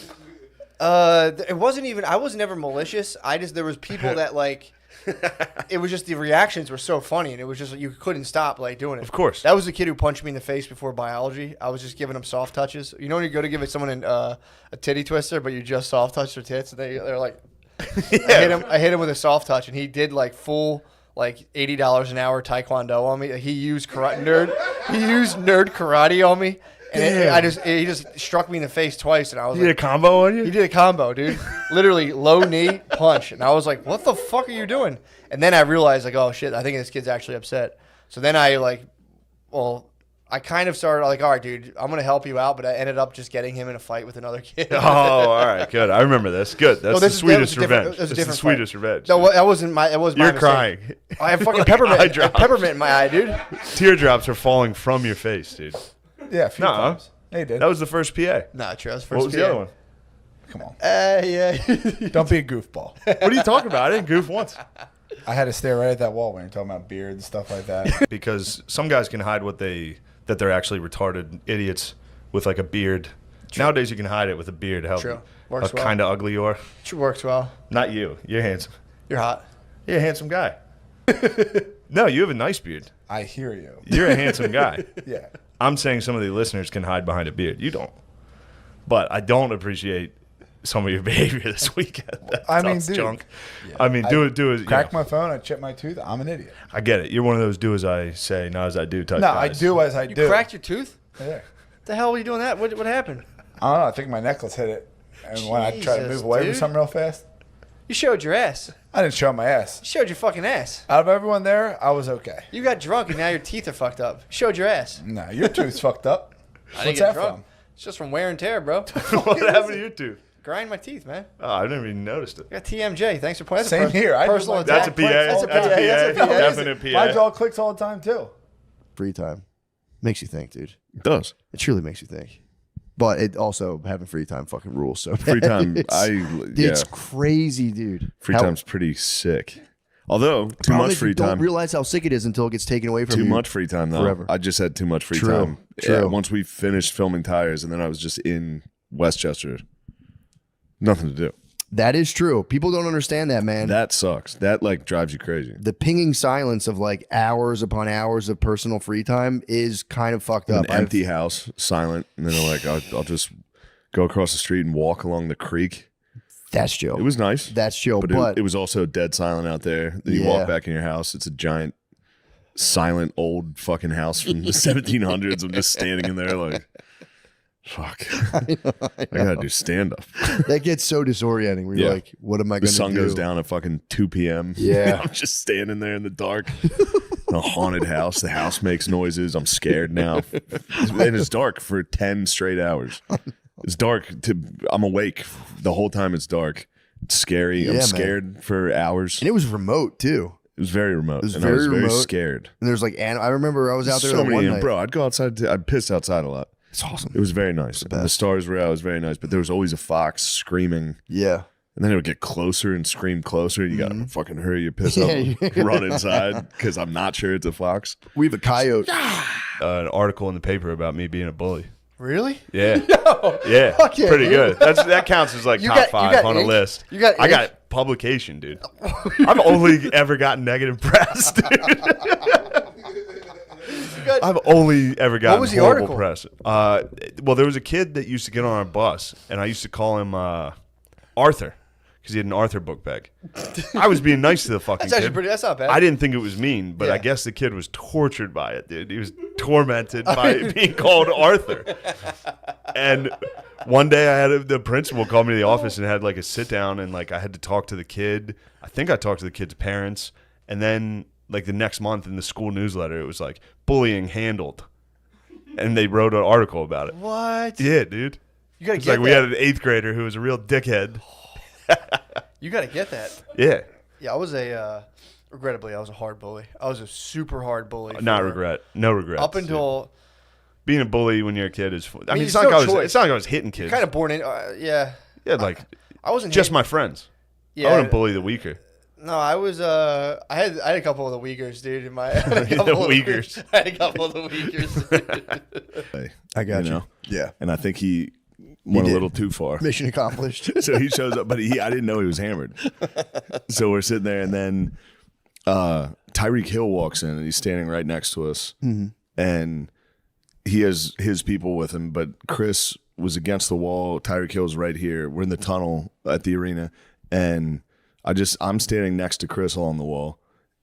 It wasn't even. I was never malicious. There was people that like. It was just the reactions were so funny, and it was just you couldn't stop like doing it. Of course, that was the kid who punched me in the face before biology. I was just giving him soft touches. You know when you go to give someone a titty twister, but you just soft touch their tits, and they're like, I hit him with a soft touch, and he did like full like $80 an hour taekwondo on me. He used nerd karate on me. And he just struck me in the face twice, and I was like, "He did a combo on you?" He did a combo, dude. Literally low knee punch, and I was like, "What the fuck are you doing?" And then I realized, like, "Oh shit, I think this kid's actually upset." So then I I kind of started like, all right, dude, I'm gonna help you out, but I ended up just getting him in a fight with another kid. Oh, all right, good. I remember this. Good. That's the sweetest revenge. That's the sweetest revenge. No, that wasn't my. It was my You're mistake. crying. I have fucking Like peppermint. eye drops. Peppermint in my eye, dude. Teardrops are falling from your face, dude. Yeah, a few times. Hey, dude. That was the first PA. Nah, true. That was the What first was PA. the other one? Come on. Yeah. Don't be a goofball. What are you talking about? I didn't goof once. I had to stare right at that wall when you're talking about beard and stuff like that. Because some guys can hide that they're actually retarded idiots with like a beard. Nowadays you can hide it with a beard. How True. Works well. kind of ugly you are. True, works well. Not you. You're handsome. You're hot. You're a handsome guy. No, you have a nice beard. I hear you. You're a handsome guy. Yeah. I'm saying some of the listeners can hide behind a beard. You don't. But I don't appreciate some of your behavior this weekend. I mean, That's dude. junk. Yeah. I mean, do it. Crack my phone. I chip my tooth. I'm an idiot. I get it. You're one of those do as I say, not as I do type No, guys. I do as I do. You cracked your tooth? Yeah. The hell were you doing that? What happened? I don't know. I think my necklace hit it. And when I tried to Jesus, move away from dude. something real fast, You showed your ass. I didn't show my ass. You showed your fucking ass. Out of everyone there, I was okay. You got drunk and now your teeth are fucked up. You showed your ass. No, your tooth's fucked up. I didn't What's get that drunk. from? It's just from wear and tear, bro. What happened to your tooth? Grind my teeth, man. Oh, I never even noticed it. I got TMJ. Thanks for pointing. Same here. I do Personal like That's a attack. PA. That's a That's a PA. PA. That's a PA. Definite PA. My jaw clicks all the time, too. Free time makes you think, dude. It does. It truly makes you think. But it also, having free time fucking rules. So Free time, it's crazy, dude. Free time's pretty sick. Although, too Problem much is free you time. don't realize how sick it is until it gets taken away from you. Too much free time, though. Forever. I just had too much free True, time. true. Yeah, once we finished filming Tires, and then I was just in Westchester. Nothing to do. That is true. People don't understand that, man. That sucks. That like drives you crazy. The pinging silence of like hours upon hours of personal free time is kind of fucked up. An empty house, silent, and then I'm like, I'll just go across the street and walk along the creek. That's chill. It was nice. That's chill, But it was also dead silent out there. Then you Yeah. walk back in your house. It's a giant, silent, old fucking house from the 1700s. I'm just standing in there like, fuck. I gotta do stand up. That gets so disorienting. Where you're like, what am I The going to do? sun goes down at fucking 2 p.m. Yeah. I'm just standing there in the dark. In a haunted house. The house makes noises. I'm scared now. And it's dark for 10 straight hours. It's dark. I'm awake the whole time it's dark. It's scary. Yeah, I'm man. scared for hours. And it was remote too. It was very remote. It was and very I was very remote. scared. And there's like, I remember I was out there So that many, one night. bro. I'd go outside. I pissed outside a lot. It's awesome. It was very nice. The stars were out. It was very nice. But there was always a fox screaming. Yeah. And then it would get closer and scream closer. You gotta fucking hurry your piss up, Yeah. run inside because I'm not sure it's a fox. We have a coyote. An article in the paper about me being a bully. Really? Yeah. No. Yeah. Fuck yeah, Pretty dude. good. That counts as like You top got- you five got on a ink? list. You got I ink? got publication, dude. I've only ever gotten negative press, dude. I've only ever gotten was the horrible article? press. Well, there was a kid that used to get on our bus, and I used to call him Arthur because he had an Arthur book bag. I was being nice to the fucking That's actually kid. pretty. That's not bad. I didn't think it was mean, but I Yeah. guess the kid was tortured by it, dude. He was tormented by being called Arthur. And one day I had the principal call me to the office and had like a sit down, and like I had to talk to the kid. I think I talked to the kid's parents, and then like the next month in the school newsletter, it was like bullying handled, and they wrote an article about it. What? Yeah, dude. You gotta It's get like we that. had an 8th grader who was a real dickhead. You got to get that. Yeah. Yeah, I was regrettably, I was a hard bully. I was a super hard bully. Not for- regret. No regrets. Up until being a bully when you're a kid is. I mean, there's it's not no like choice. it's not like I was hitting kids. You're kind of born in. Yeah. Yeah, like I wasn't just hitting- my friends. Yeah. I wouldn't bully the weaker. No, I was. I had a couple of the Uyghurs, dude. In my I had a The couple of Uyghurs. I had a couple of the Uyghurs. I got you. Yeah. And I think he went a did. little too far. Mission accomplished. So he shows up, but I didn't know he was hammered. So we're sitting there, and then Tyreek Hill walks in, and he's standing right next to us. Mhm. And he has his people with him, but Chris was against the wall. Tyreek Hill's right here. We're in the tunnel at the arena, and I'm standing next to Chris along the wall,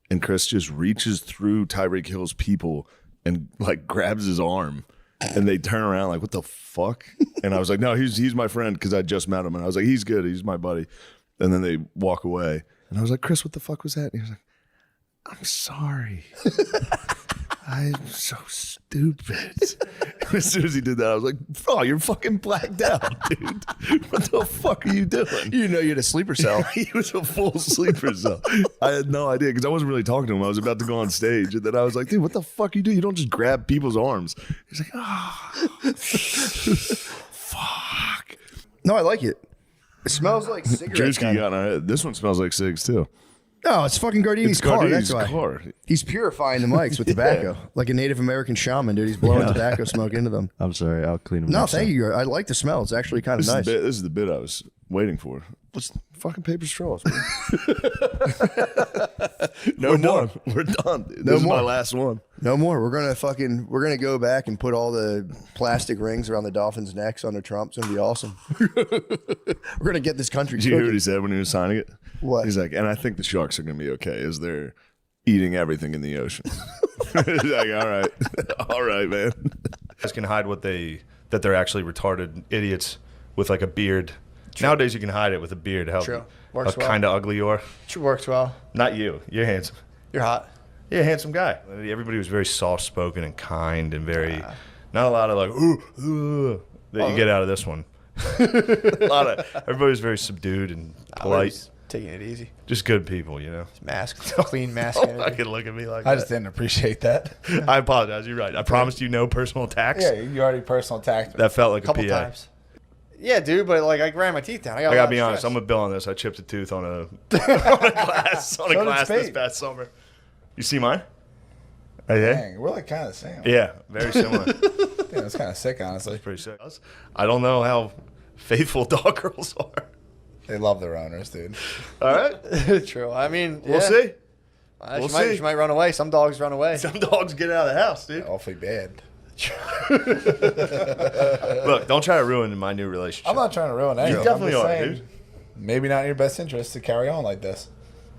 and Chris just reaches through Tyreek Hill's people and like grabs his arm, and they turn around like, what the fuck? And I was like, no, he's my friend because I just met him, and I was like, he's good, he's my buddy. And then they walk away, and I was like, Chris, what the fuck was that? And he was like, I'm sorry. I'm so stupid. As soon as he did that, I was like, bro, you're fucking blacked out, dude. What the fuck are you doing? You know you had a sleeper cell. He was a full sleeper cell. I had no idea because I wasn't really talking to him. I was about to go on stage. And then I was like, dude, what the fuck you do? You don't just grab people's arms. He's like, fuck. No, I like it. It smells like cigarettes. Drewski got on it. This one smells like cigs too. No, it's fucking Gardini's car. Gardini's That's why. car. He's purifying the mics with tobacco, like a Native American shaman, dude. He's blowing tobacco smoke into them. I'm sorry. I'll clean them. No, thank you. I like the smell. It's actually kind of nice. This is the bit I was waiting for. What's fucking paper straws? Man? We're done. We're done. Dude. This is my last one. No more. We're gonna go back and put all the plastic rings around the Dolphins' necks under Trump. It's gonna be awesome. We're gonna get this country. Did you hear what he said when he was signing it? What? He's like, and I think the sharks are gonna be okay as they're eating everything in the ocean. He's like, all right, man. Guys can hide that they're actually retarded idiots with like a beard. True. Nowadays you can hide it with a beard. How Works well. kind of ugly you are. It works well. Not you. You're handsome. You're hot. You're a handsome guy. Everybody was very soft spoken and kind and very not a lot of like ooh that you get out of this one. Everybody was very subdued and polite. Taking it easy. Just good people, you know. Mask, clean mask. Don't fucking look at me like I that. just didn't appreciate that. I apologize. You're right. I promised you no personal attacks. Yeah, you already personal attacked me. That felt like a couple PA. times. Yeah, dude, but like I grind my teeth down. I gotta be honest. I'm a bill on this. I chipped a tooth on a glass this past summer. You see mine? Right there? Dang, we're like kind of the same. Yeah, very similar. Yeah, it's kind of sick, honestly. Pretty sick. I don't know how faithful dog girls are. They love their owners, dude. All right. True. I mean, we'll see. She might run away. Some dogs run away. Some dogs get out of the house, dude. Awfully bad. Look, don't try to ruin my new relationship. I'm not trying to ruin anything. You definitely I'm just are, saying, dude. Maybe not in your best interest to carry on like this.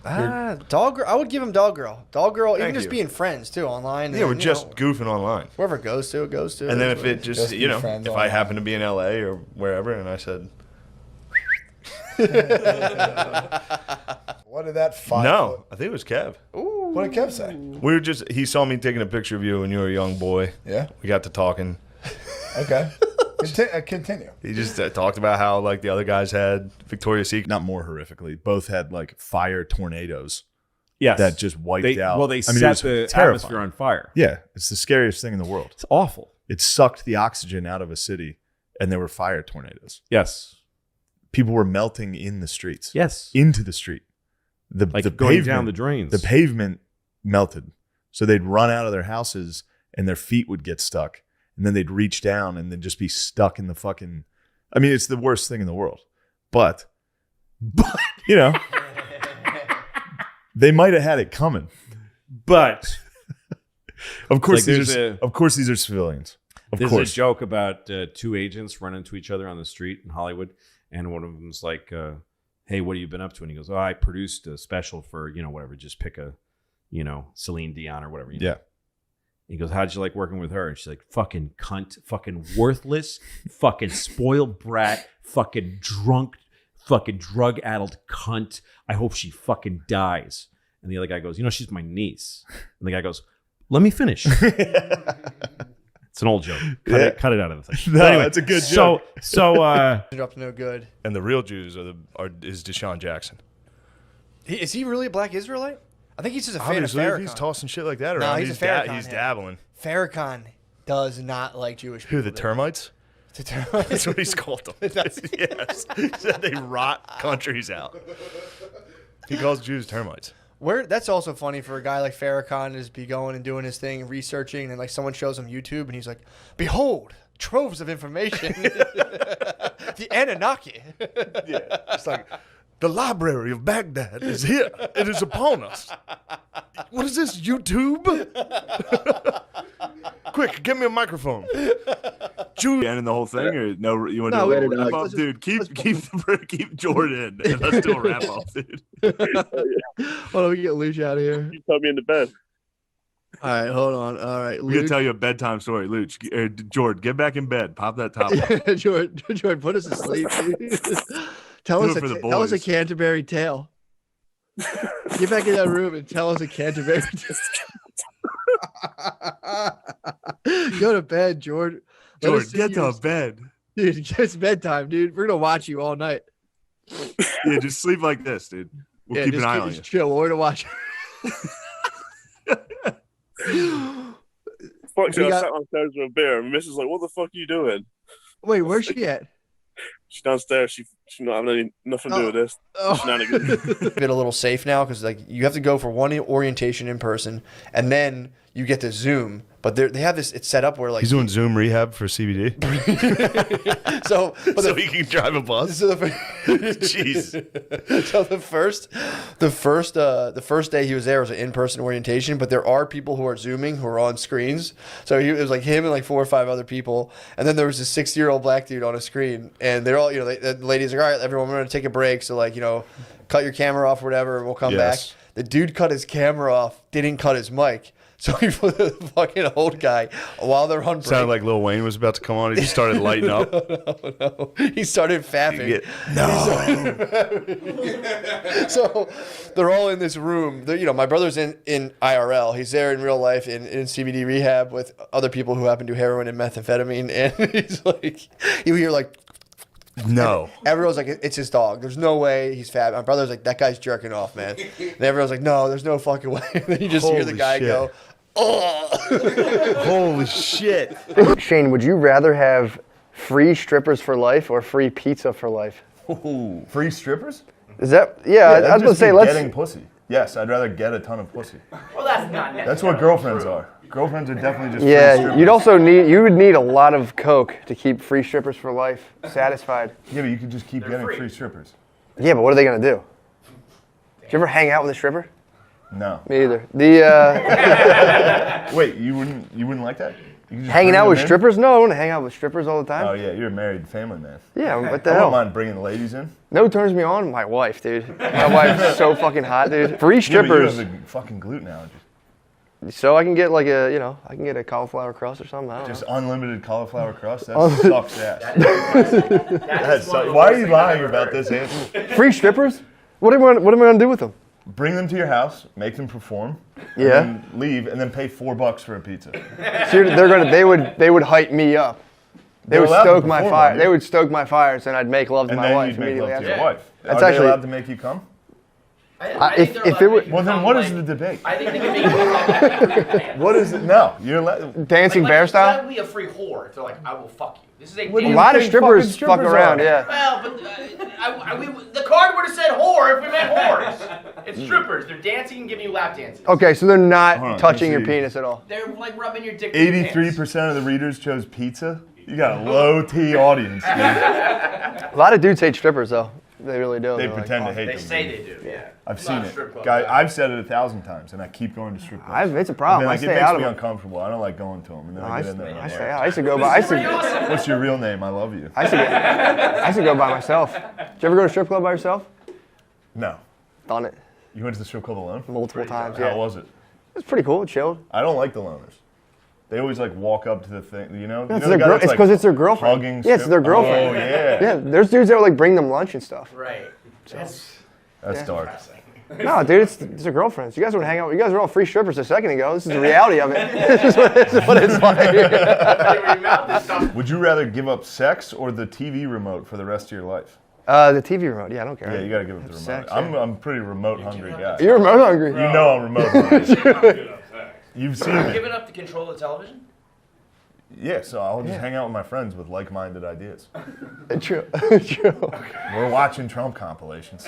Dog girl. I would give him dog girl. Dog girl, even Thank just you. being friends too online. Yeah, we're just goofing online. Whoever it goes to, it goes to. And then if it just be you know, friends if I online. happen to be in LA or wherever, and I said, What did that fight? no, I think it was Kev. Ooh. What did Kev say? We were just. He saw me taking a picture of you when you were a young boy. Yeah. We got to talking. Okay. Continue. He just talked about how like the other guys had Victoria's Secret. Not more horrifically. Both had like fire tornadoes. Yes. That just wiped out. Well, they it set was the terrifying. atmosphere on fire. Yeah, it's the scariest thing in the world. It's awful. It sucked the oxygen out of a city, and there were fire tornadoes. Yes. People were melting in the streets. Yes. Into the street. The going down the drains. The pavement melted. So they'd run out of their houses and their feet would get stuck. And then they'd reach down and then just be stuck in the fucking... I mean, it's the worst thing in the world. But you know, they might have had it coming. But of course, like of course, these are civilians. Of There's course. a joke about two agents run into each other on the street in Hollywood, and one of them's like, "Hey, what have you been up to?" And he goes, "Oh, I produced a special for whatever. Just pick a, Celine Dion or whatever." Yeah. He goes, "How'd you like working with her?" And she's like, "Fucking cunt, fucking worthless, fucking spoiled brat, fucking drunk, fucking drug-addled cunt. I hope she fucking dies." And the other guy goes, "She's my niece." And the guy goes, "Let me finish." It's an old joke. Cut it out of the thing. No, But anyway, that's a good joke. So Ended up no good. And the real Jews is Deshaun Jackson. Is he really a black Israelite? I think he's just a fan Obviously, of if Farrakhan. he's tossing shit like that No, around, he's he's a Farrakhan he's head. dabbling. Farrakhan does not like Jewish people. Who, the termites? The termites? That's what he's called them. Yes. He said they rot countries out. He calls Jews termites. That's also funny for a guy like Farrakhan to be going and doing his thing and researching, and then like someone shows him YouTube and he's like, "Behold, troves of information." The Anunnaki. Yeah, it's like the library of Baghdad is here. It is upon us. What is this, YouTube? Quick, give me a microphone. Jew and the whole thing, or no? You want to do a wrap up, dude? Keep Jordan, and let's do a wrap up, dude. Hold on, we can get Luch out of here. You put me in the bed. All right, hold on. All right, We're gonna tell you a bedtime story, Luch. Jordan, get back in bed. Pop that top. Jordan, put us to sleep. Dude. Tell Do us it for the tell us a boys. Canterbury tale. Get back in that room and tell us a Canterbury tale. Go to bed, George. Let George, us see get you. to bed. Dude, it's bedtime, dude. We're gonna watch you all night. Yeah, just sleep like this, dude. We'll keep an eye on you. Just chill. We're gonna watch. Fuck you, We I got- sat downstairs with a beer, and Mrs. like, what the fuck are you doing? Wait, where's she at? She's downstairs. She's not having nothing to do with this. Shenanigans. Been a little safe now because like you have to go for one orientation in person, and then you get to Zoom. But they have this. It's set up where like He's doing Zoom rehab for CBD. so he can drive a bus. So Jeez. So the first day he was there was an in-person orientation, but there are people who are Zooming who are on screens. So it was like him and like 4 or 5 other people, and then there was this 60-year-old black dude on a screen, and they're all the ladies are like, all right, everyone, we're gonna take a break. So like cut your camera off or whatever, and we'll come back. The dude cut his camera off, didn't cut his mic. So he put the fucking old guy while they're on break. Sounded like Lil Wayne was about to come on. He just started lighting up. No. He started fapping. So they're all in this room. My brother's in IRL. He's there in real life in CBD rehab with other people who happen to do heroin and methamphetamine. And he's like, you hear like, no. and everyone's like, it's his dog. There's no way he's fat. My brother's like, that guy's jerking off, man. And everyone's like, no, there's no fucking way. And then you just hear the Holy guy shit. go, oh. Holy shit. Shane, would you rather have free strippers for life or free pizza for life? Ooh, free strippers? Is that, yeah I was going to say, getting pussy. Yes, I'd rather get a ton of pussy. Well, that's not necessarily That's what girlfriends are. Girlfriends are definitely just free yeah, strippers. you would need a lot of coke to keep free strippers for life satisfied. Yeah, but you could just keep getting free strippers. Yeah, but what are they going to do? Did you ever hang out with a stripper? No. Me either. Wait, you wouldn't like that? You could just Hanging bring out them with in? strippers? No, I want to hang out with strippers all the time. Oh yeah, you're a married family man. Yeah, what the I hell? don't mind bringing the ladies in. No, turns me on? My wife, dude. My wife's so fucking hot, dude. Free strippers. Yeah, but you have a fucking gluten allergy. So I can get like I can get a cauliflower crust or something. I don't Just know. unlimited cauliflower crust? That Oh. sucks ass. That sucks. Why are you lying about this, Anthony? Free strippers? What am I going to do with them? Bring them to your house, make them perform, Yeah. and then leave, and then pay $4 for a pizza. So they would hype me up. They They're would allowed to stoke my perform fire. on They you. would stoke my fires, and I'd make love to And my then wife you'd make immediately love to your after. wife. That's Are actually they allowed to make you come? if it would. Well, then what is the debate? I think they can make What is it? No, you're allowed. Dancing bear It's style? gotta be a free whore if they're like, I will fuck you. This is a What do A you lot of think strippers fucking fuck strippers around, are? yeah. Well, but the card would have said whore if we meant whores. It's strippers. They're dancing and giving you lap dances. Okay, so they're not Hold on, touching your let's see. penis at all. They're like rubbing your dick. with your pants. 83% of the readers chose pizza. You got a low T audience, dude. A lot of dudes hate strippers, though. They really do. They They're like, pretend oh. to hate They them. say they do. Yeah. I've I'm seen not a it. strip club Guy, guy. I've said it 1,000 times, and I keep going to strip clubs. It's a problem. Like, I stay it makes out of me them. uncomfortable. I don't like going to them. And then I get in there. and I'm I stay like, out. I used to go by. What's your real name? I love you. I used to go by myself. Did you ever go to a strip club by yourself? No. Done it You went to the strip club alone? multiple times. How Yeah, was it? it's pretty cool. Chilled. I don't like the loners. They always like walk up to the thing, you know? Yeah, You know the guy that's, it's like, because it's their girlfriend. hugging Yeah, it's strip- their girlfriend. Oh, yeah. Yeah, there's dudes that would like bring them lunch and stuff. Right. That's Yeah. dark. No, dude, it's their girlfriends. You guys would hang out. You guys were all free strippers a second ago. This is the reality of it. This is what it's like. Would you rather give up sex or the TV remote for the rest of your life? The TV remote. Yeah, I don't care. Yeah, you gotta give up the remote. Sex, I'm yeah. I'm a pretty remote hungry guy. You're remote hungry. You know I'm remote hungry. You've seen me. Giving up the control of television? Yeah, so I'll just hang out with my friends with like-minded ideas. True. True. We're watching Trump compilations.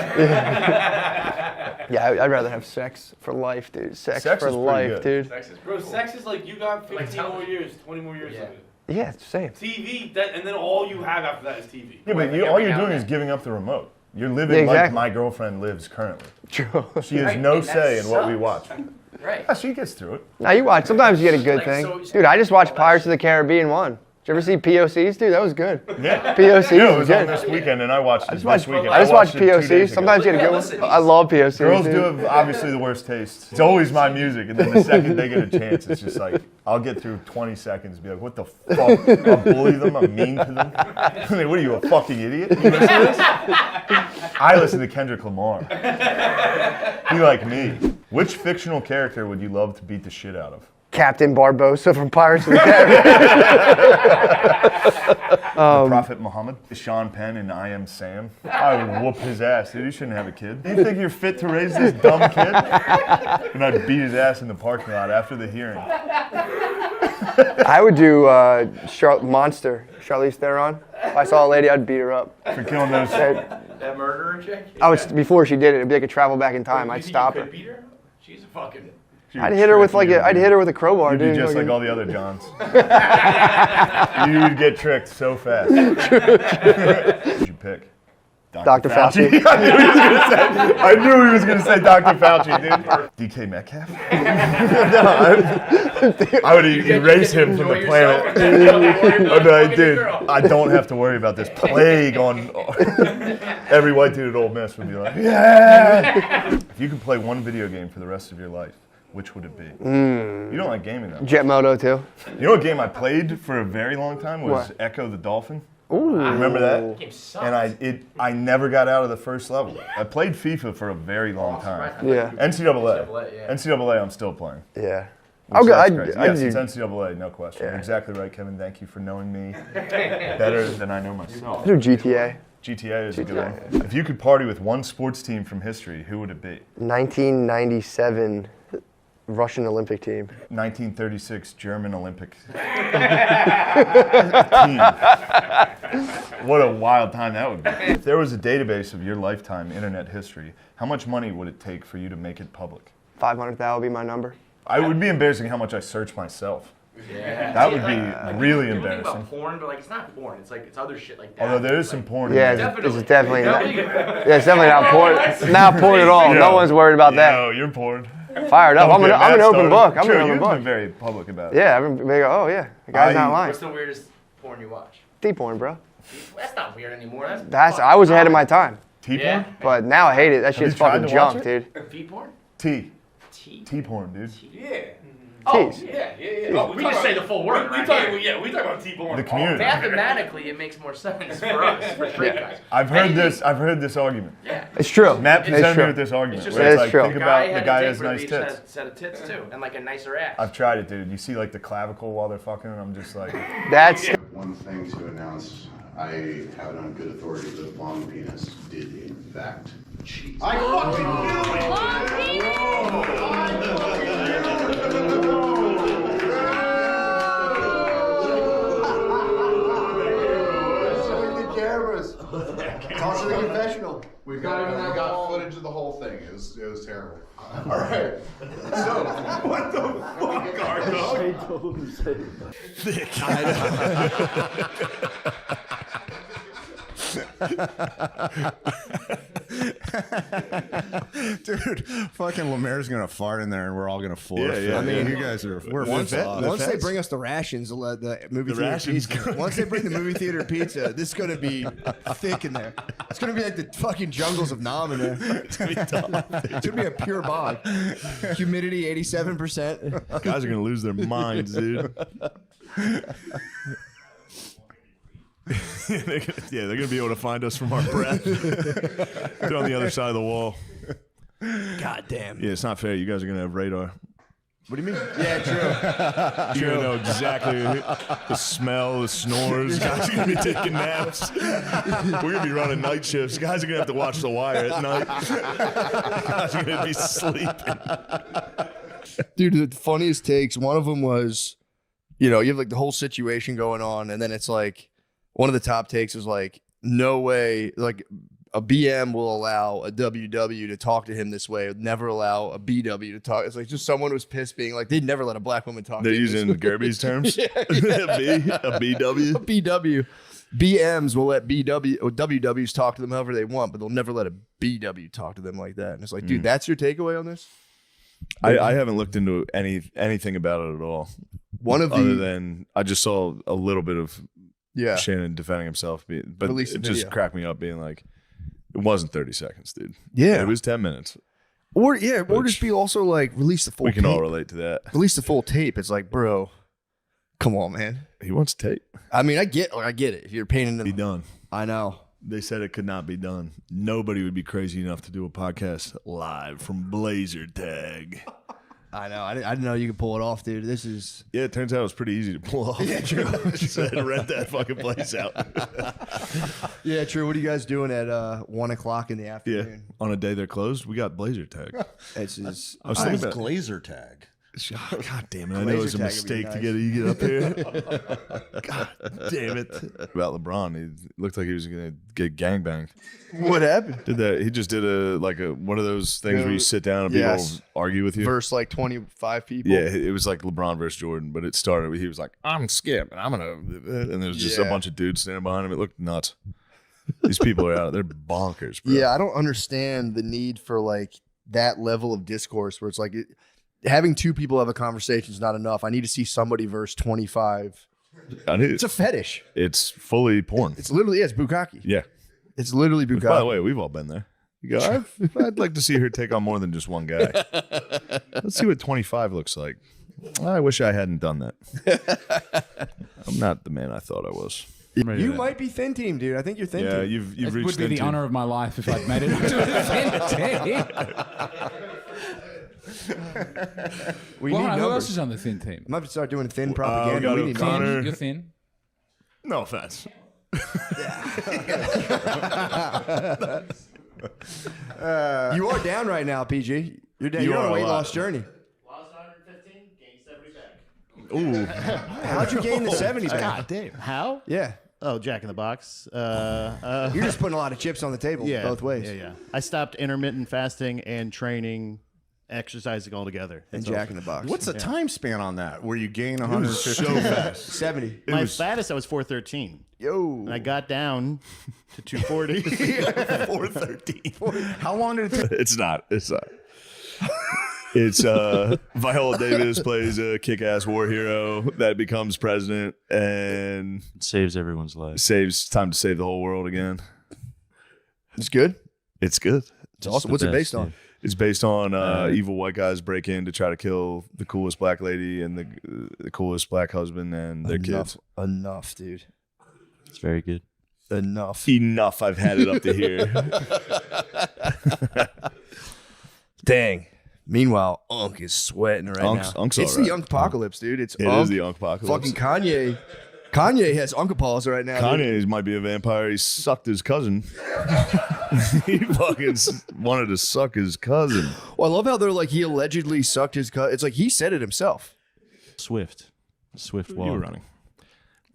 Yeah, I'd rather have sex for life, dude. Sex Sex for is pretty life, good. dude. Bro, sex is like you got 15 more years, 20 more years of it. Yeah, it's the same. TV, and then all you have after that is TV. Yeah, but all you're doing is giving up the remote. You're living Yeah, like exactly. my girlfriend lives currently. True. She has Right, no and that say in what we sucks. watch. Right. Yeah, she gets through it. Now you watch. Sometimes you get a good Like, thing, so- dude. I just watched Pirates of the Caribbean 1. Did you ever see POCs, dude? That was good. Yeah. POCs Yeah, it was was on good. this weekend, and I watched it this weekend. I just watched it 2 days POCs. ago. Sometimes you get a good listen. one. I love POCs. Girls dude. do have obviously the worst taste. It's always my music, and then the second they get a chance, it's just like I'll get through 20 seconds and be like, "What the fuck?" I'll bully them. I'm mean to them. I mean, what are you, a fucking idiot? You listen to this? I listen to Kendrick Lamar. Be like me. Which fictional character would you love to beat the shit out of? Captain Barbosa from Pirates of the The Prophet Muhammad, Sean Penn, and I Am Sam. I would whoop his ass, dude. You shouldn't have a kid. You think you're fit to raise this dumb kid? And I'd beat his ass in the parking lot after the hearing. I would do Monster, Charlize Theron. If I saw a lady, I'd beat her up. For killing those. That murderer chick? I was before she did it. It'd be like a travel back in time. I'd stop her. Beat her? She's a fucking. I'd hit her with I'd hit her with a crowbar, You'd dude. be just like all the other Johns. You'd get tricked so fast. Who'd you pick? Dr. Fauci. I knew he was going to say Dr. Fauci, dude. DK Metcalf? I would erase him from the planet. Dude, I don't have to worry about this plague on. Every white dude at Ole Miss would be like, yeah. If you could play one video game for the rest of your life, which would it be? You don't like gaming though. Jet Moto too. You know what game I played for a very long time was What? Echo the Dolphin. Ooh. Remember that? Game sucks. And I never got out of the first level. I played FIFA for a very long time. Yeah. NCAA. NCAA I'm still playing. Yeah. Which Okay, that's I'd crazy. do- Yes, it's NCAA, no question. Yeah. You're exactly right, Kevin. Thank you for knowing me better than I know myself. I do GTA. GTA is a good one. If you could party with one sports team from history, who would it be? 1997 Russian Olympic team. 1936 German Olympic team. What a wild time that would be. If there was a database of your lifetime internet history, how much money would it take for you to make it public? 500,000 would be my number. I would be embarrassing how much I search myself. Yeah. That would be really People think embarrassing. about porn, but like it's not porn. It's like it's other shit like that. Although there is some porn. Yeah, in there. it's definitely not. Yeah, it's definitely not porn. It's not porn at all. Yo, No one's worried about that. No, you're porn. Fired up. I'm an open book. I'm True, an open you've book. been very public about it. Yeah, they go, oh yeah, the guy's not lying. What's the weirdest porn you watch? T-porn, bro. That's not weird anymore. I was ahead of my time. T-porn? Yeah. But now I hate it. That Have you shit's tried fucking to watch junk, it? dude. T-porn? T-porn, dude. Yeah. Oh, T. yeah. Oh, we just say the full word. We right talk here. about T-porn. The community. Mathematically, it makes more sense for us, for straight guys. I've heard this argument. Yeah. It's true. Matt It's presented true. me with this argument. It's just Where it's It is like, true. think about the guy had has nice tits. Set of tits too, and like a nicer ass. I've tried it, dude. You see like the clavicle while they're fucking, and I'm just like, That's One thing to announce, I have it on good authority that Long Penis did in fact cheat. I fucking Cameras. Toss to the confessional. We got footage of the whole thing. It was terrible. All right. So What the fuck, Dude, fucking Lemaire's gonna fart in there, and we're all gonna forfeit. Yeah, I mean, yeah. you guys are we're Once vets. they bring us the rations, the movie The theater rations. pizza. Once they bring the movie theater pizza, this is gonna be thick in there. It's gonna be like the fucking jungles of Nam in there. It's gonna be a pure bog. Humidity 87%. Guys are gonna lose their minds, dude. They're gonna be able to find us from our breath. They're on the other side of the wall. God damn. Yeah, it's not fair. You guys are gonna have radar. What do you mean? Yeah, true. You're gonna know exactly the smell, the snores. Guys are gonna be taking naps. We're gonna be running night shifts. Guys are gonna have to watch The Wire at night. Guys are gonna be sleeping. Dude, the funniest takes, one of them was, you know, you have like the whole situation going on, and then it's like, one of the top takes is like, no way, like a BM will allow a WW to talk to him this way, would never allow a BW to talk. It's like just someone was pissed being like, they'd never let a black woman talk They're to him. using Gerby's terms? Yeah, A BW? A BW. BMs will let BW or WWs talk to them however they want, but they'll never let a BW talk to them like that. And it's like, dude, that's your takeaway on this? I haven't looked into anything about it at all. Other than I just saw a little bit of Shannon defending himself, but Release it the just video. cracked me up being like, it wasn't 30 seconds, dude. Yeah. It was 10 minutes. Or just be also like, release the full We can tape. all relate to that. Release the full tape. It's like, bro, come on, man. He wants tape. I mean, I get it. If you're painting Be done. I know. They said it could not be done. Nobody would be crazy enough to do a podcast live from Blazer Tag. I know. I didn't know you could pull it off, dude. This is. Yeah, it turns out it was pretty easy to pull off. Yeah, true. Just had to rent that fucking place out. Yeah, true. What are you guys doing at 1 o'clock in the Yeah, afternoon? on a day they're closed, we got blazer tag. It's just. I was thinking about glazer tag. God damn it! I know it was a mistake to get you up here. God damn it! About LeBron, he looked like he was gonna get gangbanged. What happened? Did that? He just did a one of those things where you sit down and people argue with you. Versus like 25 people. Yeah, it was like LeBron versus Jordan, but it started with he was like, "I'm Skip, and I'm gonna," and there was just a bunch of dudes standing behind him. It looked nuts. These people are out; they're bonkers, bro. Yeah, I don't understand the need for like that level of discourse where it's like having two people have a conversation is not enough. I need to see somebody verse 25. It's a fetish. It's fully porn. It's literally it's bukkake. Yeah, it's literally bukkake. By the way, we've all been there. You go, I'd like to see her take on more than just one guy. Let's see what 25 looks like. I wish I hadn't done that. I'm not the man I thought I was. You might be thin team, dude. I think you're thin team. Yeah, you've It reached would be thin the team. honor of my life if I'd made it onto a thin team. We Well, need who numbers. else is on the thin team? I'm about to start doing thin we propaganda. got We need O'Connor. numbers. You're thin. No offense. You are down right now, PG. You're down. You You're on are a weight a lot. lost journey. Lost 115, gained 70 back. Ooh. How'd you gain the 70 back? God damn. How? Yeah. Oh, Jack in the Box. You're just putting a lot of chips on the table both ways. Yeah. I stopped intermittent fasting and training, exercising altogether. And So- Jack in the Box. What's the time span on that? Where you gain It was 150? so fast. 70. My fattest, I was 413. Yo. And I got down to 240. 413. How long did it take? It's not. It's not. It's Viola Davis plays a kick-ass war hero that becomes president and saves everyone's life. Saves time to save the whole world again. It's good. It's good. It's awesome. What's it based on? It's based on evil white guys break in to try to kill the coolest black lady and the coolest black husband and their kids. Enough, dude. It's very good. Enough. Enough. I've had it up to here. Dang. Meanwhile, Unk is sweating right now. Unk's It's all the right. Unk apocalypse, dude. It's It is the Unk apocalypse. Fucking Kanye. Kanye has Unkapals right now. dude. Kanye might be a vampire. He sucked his cousin. He fucking wanted to suck his cousin. Well, I love how they're like he allegedly sucked his cousin. It's like he said it himself. Swift walk. You were running.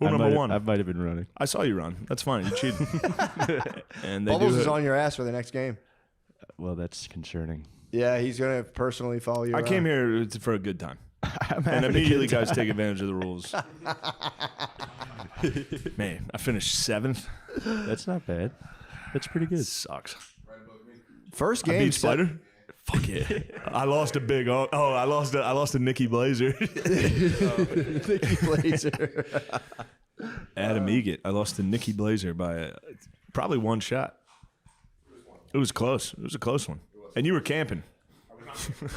Rule I number might- one. I might have been running. I saw you run. That's fine. You cheated. And they Bubbles do is it. on your ass for the next game. Well, that's concerning. Yeah, he's gonna personally follow you. I around. came here for a good time. having And a immediately good guys time. take advantage of the rules. Man, I finished 7th. That's not bad. That's pretty good. Sucks. First I game. beat Spider. Fuck yeah! I lost a big. I lost a Nikki Blazer. Nikki Blazer. Adam Egett. I lost to Nikki Blazer by probably one shot. It was close. It was a close one. And you were camping.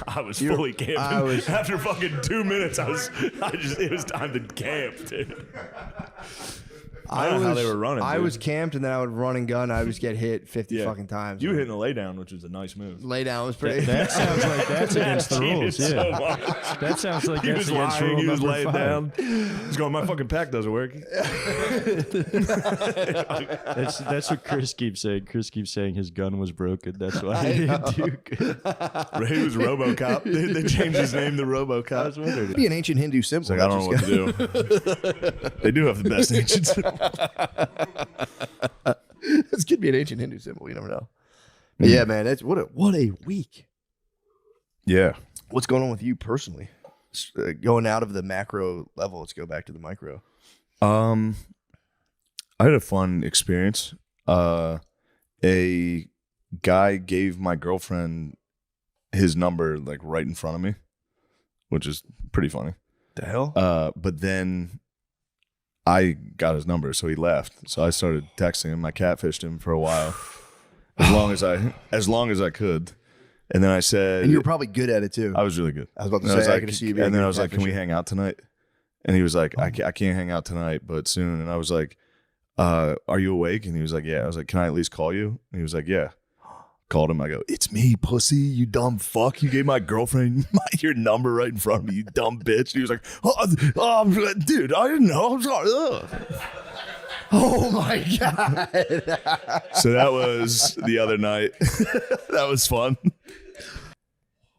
I was fully camping. After fucking 2 minutes, it was time to camp, dude. I don't know how they were running. I dude. was camped and then I would run and gun. I would just get hit 50 Yeah. fucking times. You were hitting a lay down, which was a nice move. Lay down was pretty. That sounds like that's against the Cheated rules. so Yeah. much. That sounds like He that's was against lying. rule He was number laying 5. down. He's going, my fucking pack doesn't work. That's what Chris keeps saying. Chris keeps saying his gun was broken. That's why he didn't do good. Ray was RoboCop. They changed his name to RoboCop. It'd be an ancient Hindu symbol. It's like, I don't know what to do. They do have the best ancient symbol. This could be an ancient Hindu symbol. You never know. But yeah, man. That's what a week. Yeah. What's going on with you personally? Going out of the macro level, let's go back to the micro. I had a fun experience. A guy gave my girlfriend his number like right in front of me, which is pretty funny. The hell? But then I got his number, so he left. So I started texting him. I catfished him for a while, as long as I could. And then I said, And you were probably good at it too. I was really good. I was about to And say, I like, can see you being and then good I was like, can we catfisher. hang out tonight? And he was like, I can't hang out tonight, but soon. And I was like, are you awake? And he was like, yeah. I was like, can I at least call you? And he was like, yeah. called him. I go, "It's me, pussy, you dumb fuck. You gave my girlfriend your number right in front of me, you dumb bitch." And he was like, "Oh, dude, I didn't know. I'm sorry." Ugh. Oh my God. So that was the other night. That was fun.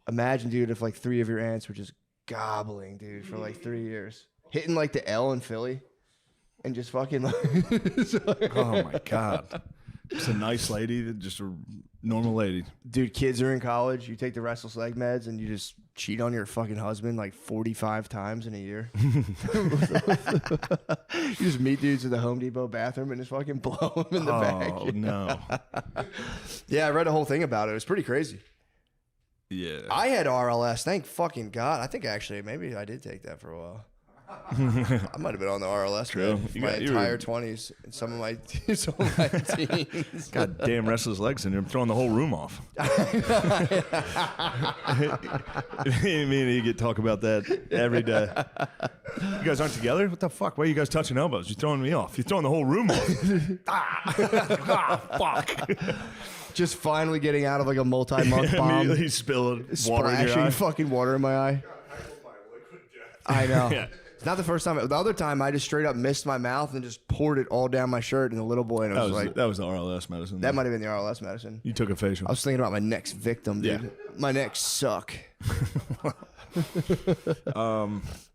Imagine, dude, if like 3 of your aunts were just gobbling, dude, for like 3 years. Hitting like the L in Philly and just fucking like. Oh my God. Just a nice lady, just a normal lady. Dude, kids are in college. You take the restless leg meds and you just cheat on your fucking husband like 45 times in a year. You just meet dudes in the Home Depot bathroom and just fucking blow them in the back. Oh, no. Yeah, I read a whole thing about it. It was pretty crazy. Yeah. I had RLS. Thank fucking God. I think actually maybe I did take that for a while. I might have been on the RLS True. for my entire 20s and some of my teens. God damn restless legs in here. I'm throwing the whole room off. Me and you get talk about that every day. You guys aren't together? What the fuck? Why are you guys touching elbows? You're throwing me off. You're throwing the whole room off. Fuck. Just finally getting out of like a multi-month bomb. Immediately spilling water in your Splashing eye. fucking water in my eye. I know. Yeah. It's not the first time. The other time, I just straight up missed my mouth and just poured it all down my shirt. And the little boy, and it was like, that was the RLS medicine. that might have been the RLS medicine. You took a facial. I was thinking about my next victim, dude. Yeah. My next suck. But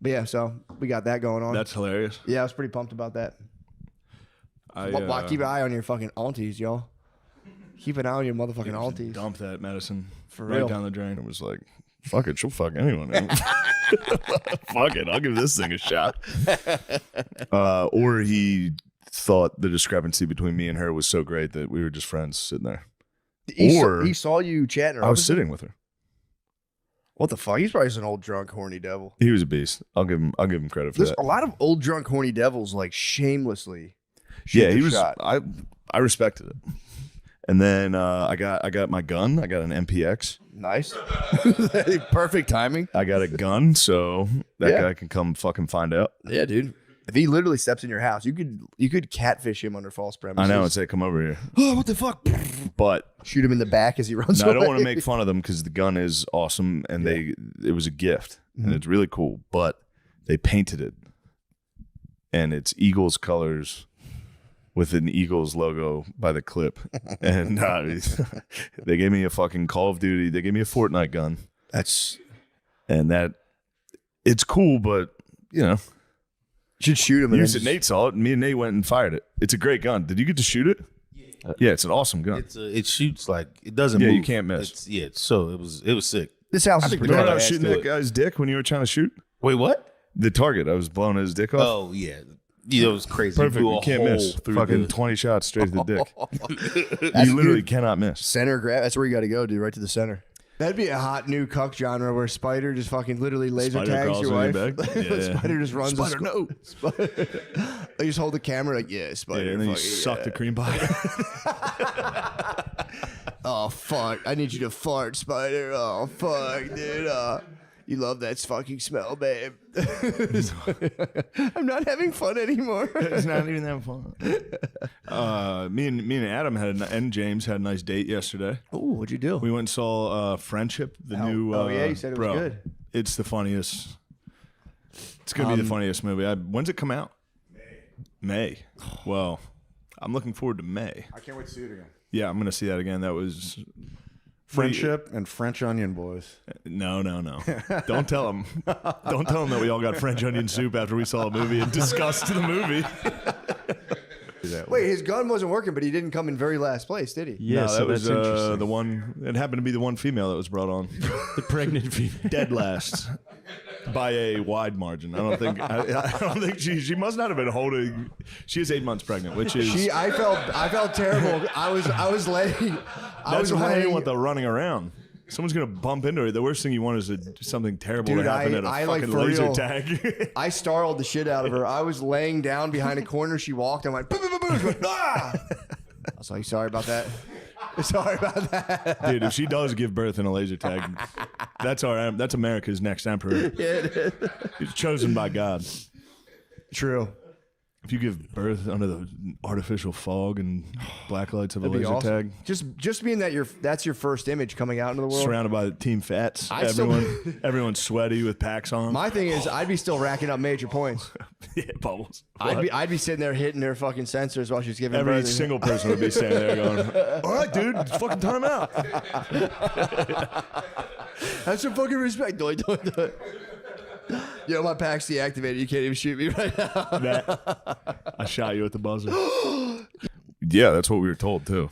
yeah, so we got that going on. That's hilarious. Yeah, I was pretty pumped about that. Keep an eye on your fucking aunties, y'all. Keep an eye on your motherfucking aunties. Dump that medicine For right real. down the drain. It was like, fuck it, she'll fuck anyone. Fuck it, I'll give this thing a shot. Or he thought the discrepancy between me and her was so great that we were just friends sitting there. He saw you chatting. I was sitting with her. What the fuck? He's probably just an old drunk horny devil. He was a beast. I'll give him credit for There's that. a lot of old drunk horny devils like shamelessly. shoot Yeah, their he was. shot. I respected it. And then I got my gun. I got an MPX. Nice. Perfect timing. I got a gun, so that Yeah. guy can come fucking find out. Yeah, dude. If he literally steps in your house, you could catfish him under false premises. I know and say, "Come over here." Oh, what the fuck? But shoot him in the back as he runs no, away. I don't want to make fun of them because the gun is awesome and it was a gift and it's really cool. But they painted it, and it's Eagles colors with an Eagles logo by the clip, and they gave me a fucking Call of Duty. They gave me a Fortnite gun. It's cool, but you know. Should shoot him. Use it. Nate saw it, and me and Nate went and fired it. It's a great gun. Did you get to shoot it? Yeah, it's an awesome gun. It shoots like it doesn't. Yeah, move. you can't miss. So it was sick. This house is pretty. Remember I was shooting that guy's dick when you were trying to shoot? Wait, what? The target. I was blowing his dick off. Oh yeah, it was crazy. Perfect. Blew You a can't hole miss. through Fucking the- 20 shots straight to the dick. That's You literally good. cannot miss. Center grab. That's where you got to go, dude. Right to the center. That'd be a hot new cuck genre where Spider just fucking literally laser Spider tags crawls your in wife. your bag? Yeah. Spider just runs. Spider, no. They just hold the camera like, yeah, Spider. Yeah, and then you fuck, suck yeah. the cream pie. Oh fuck! I need you to fart, Spider. Oh fuck, dude. You love that fucking smell, babe. I'm not having fun anymore. It's not even that fun. Me and Adam and James had a nice date yesterday. Oh, what'd you do? We went and saw Friendship, the new. oh, yeah, you said it was bro, good. It's the funniest. It's gonna be the funniest movie. When's it come out? May. Well, I'm looking forward to May. I can't wait to see it again. Yeah, I'm gonna see that again. That was Friendship and French onion boys. No. Don't tell them. Don't tell them that we all got French onion soup after we saw a movie and discussed the movie. Wait, his gun wasn't working, but he didn't come in very last place, did he? Yeah, no, that was the one. It happened to be the one female that was brought on. The pregnant female. Dead last by a wide margin. I don't think. I don't think she must not have been holding. She is 8 months pregnant, which is. I felt terrible. I was laying. That's why I didn't want the running around. Someone's gonna bump into her. The worst thing you want is something terrible Dude, to happen at a I fucking like, for laser real, tag. I startled the shit out of her. I was laying down behind a corner. She walked. I went, boom, boom, boom, boom. She went, ah! I was like, sorry about that. Sorry about that. Dude, if she does give birth in a laser tag, that's America's next emperor. Yeah, it is. He's chosen by God. True. If you give birth under the artificial fog and black lights of a That'd be laser awesome. tag, Just being that that's your first image coming out into the world. surrounded by team fats, I still- everyone's sweaty with packs on. My thing is, I'd be still racking up major points. Yeah, bubbles. I'd be sitting there hitting her fucking sensors while she's giving Every birth. single person would be standing there going, "All right, dude, it's fucking time out." Have some fucking respect. Yo, my pack's deactivated. You can't even shoot me right now. I shot you at the buzzer. Yeah, that's what we were told too.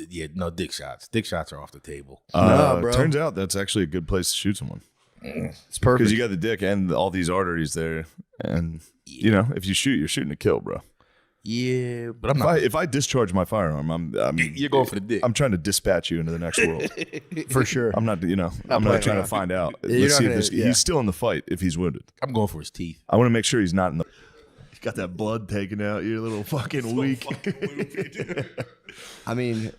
Yeah, no dick shots. Dick shots are off the table. bro. Turns out that's actually a good place to shoot someone. It's perfect. Because you got the dick and all these arteries there, and you know, if you shoot, you're shooting to kill, bro. Yeah, but I'm not. If I discharge my firearm, I'm You're going for the dick. I'm trying to dispatch you into the next world. For sure. I'm not, I'm playing not trying around. to find out. You're Let's not see if gonna- this, yeah. he's still in the fight if he's wounded. I'm going for his teeth. I want to make sure he's not in the. You got that blood taken out. You're a little fucking weak. I mean,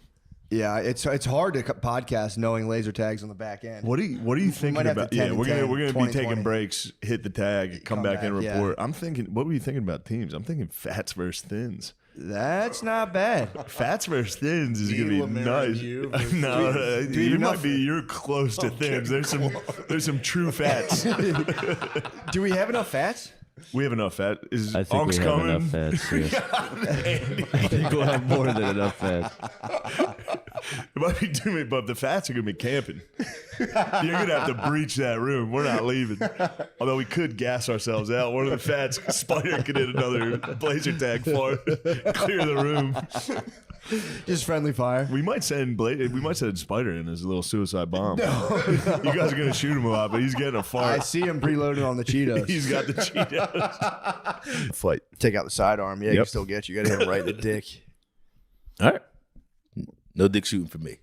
yeah, it's hard to podcast knowing laser tags on the back end. What are you thinking might have to about? 10 Yeah, and we're 10, gonna 20, be taking 20. breaks, hit the tag, come back and back, report. I'm thinking, what were you thinking about teams? I'm thinking fats versus thins. That's not bad. Fats versus thins is gonna be Lamar nice. and you No, versus- you might be. You're close to thins. There's some true fats. Do we have enough fats? We have enough fat. Is I think Onk's we have coming? enough fats. Yeah. I think we'll have more than enough fats. It might be too many, but the fats are gonna be camping. You're gonna have to breach that room. We're not leaving. Although we could gas ourselves out. One of the fats, Spider could hit another blazer tag for it, clear the room. Just friendly fire. We might send Spider in as a little suicide bomb. You guys are gonna shoot him a lot, but he's getting a I fart. see him preloaded on the Cheetos. He's got the Cheetos. Fight. Take out the sidearm. Yeah, you Yep. can still get you. Got to hit him right in the dick. All right. No dick shooting for me.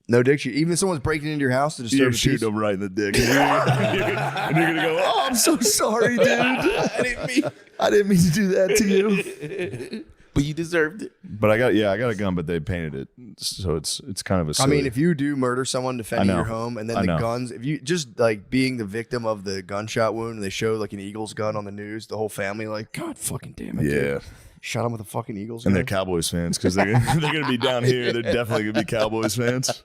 No dick shoot. Even if someone's breaking into your house to disturb You're the shooting peace. him right in the dick. And you're gonna go, "Oh, I'm so sorry, dude. I didn't mean to do that to you." But you deserved it. But I got a gun, but they painted it, so it's kind of a. I Silly. mean, if you do murder someone defending I know. your home, and then I the know. guns, if you just like being the victim of the gunshot wound, and they show like an Eagles gun on the news, the whole family like, God fucking damn it, Yeah. dude. Shot him with a fucking Eagles And gun. they're Cowboys fans because they're gonna be down here. They're definitely gonna be Cowboys fans.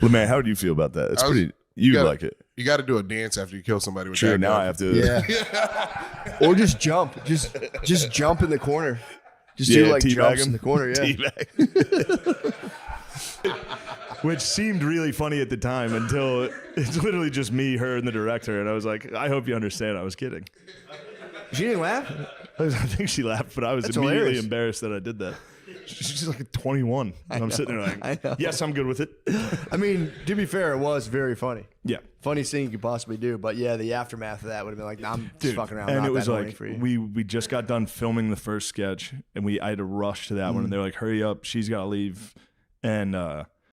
Well, man, how do you feel about that? It's pretty. You gotta- like it? You got to do a dance after you kill somebody with Sure. that Now gun. I have to. Yeah. Or just jump. Just jump in the corner. Just Yeah, do like teabag jumps him. in the corner. Yeah. Teabag. Which seemed really funny at the time until it's literally just me, her, and the director, and I was like, I hope you understand. I was kidding. She didn't laugh. I think she laughed, but I was That's immediately hilarious. embarrassed that I did that. She's like 21, and I'm sitting there I like, know. yes, I'm good with it. I mean, to be fair, it was very funny. Yeah. Funniest thing you could possibly do. But yeah, the aftermath of that would have been like, nah, I'm just Dude, fucking around. and not it was that horny like for you. we just got done filming the first sketch, and I had to rush to that one, and they're like, "Hurry up, she's got to leave," and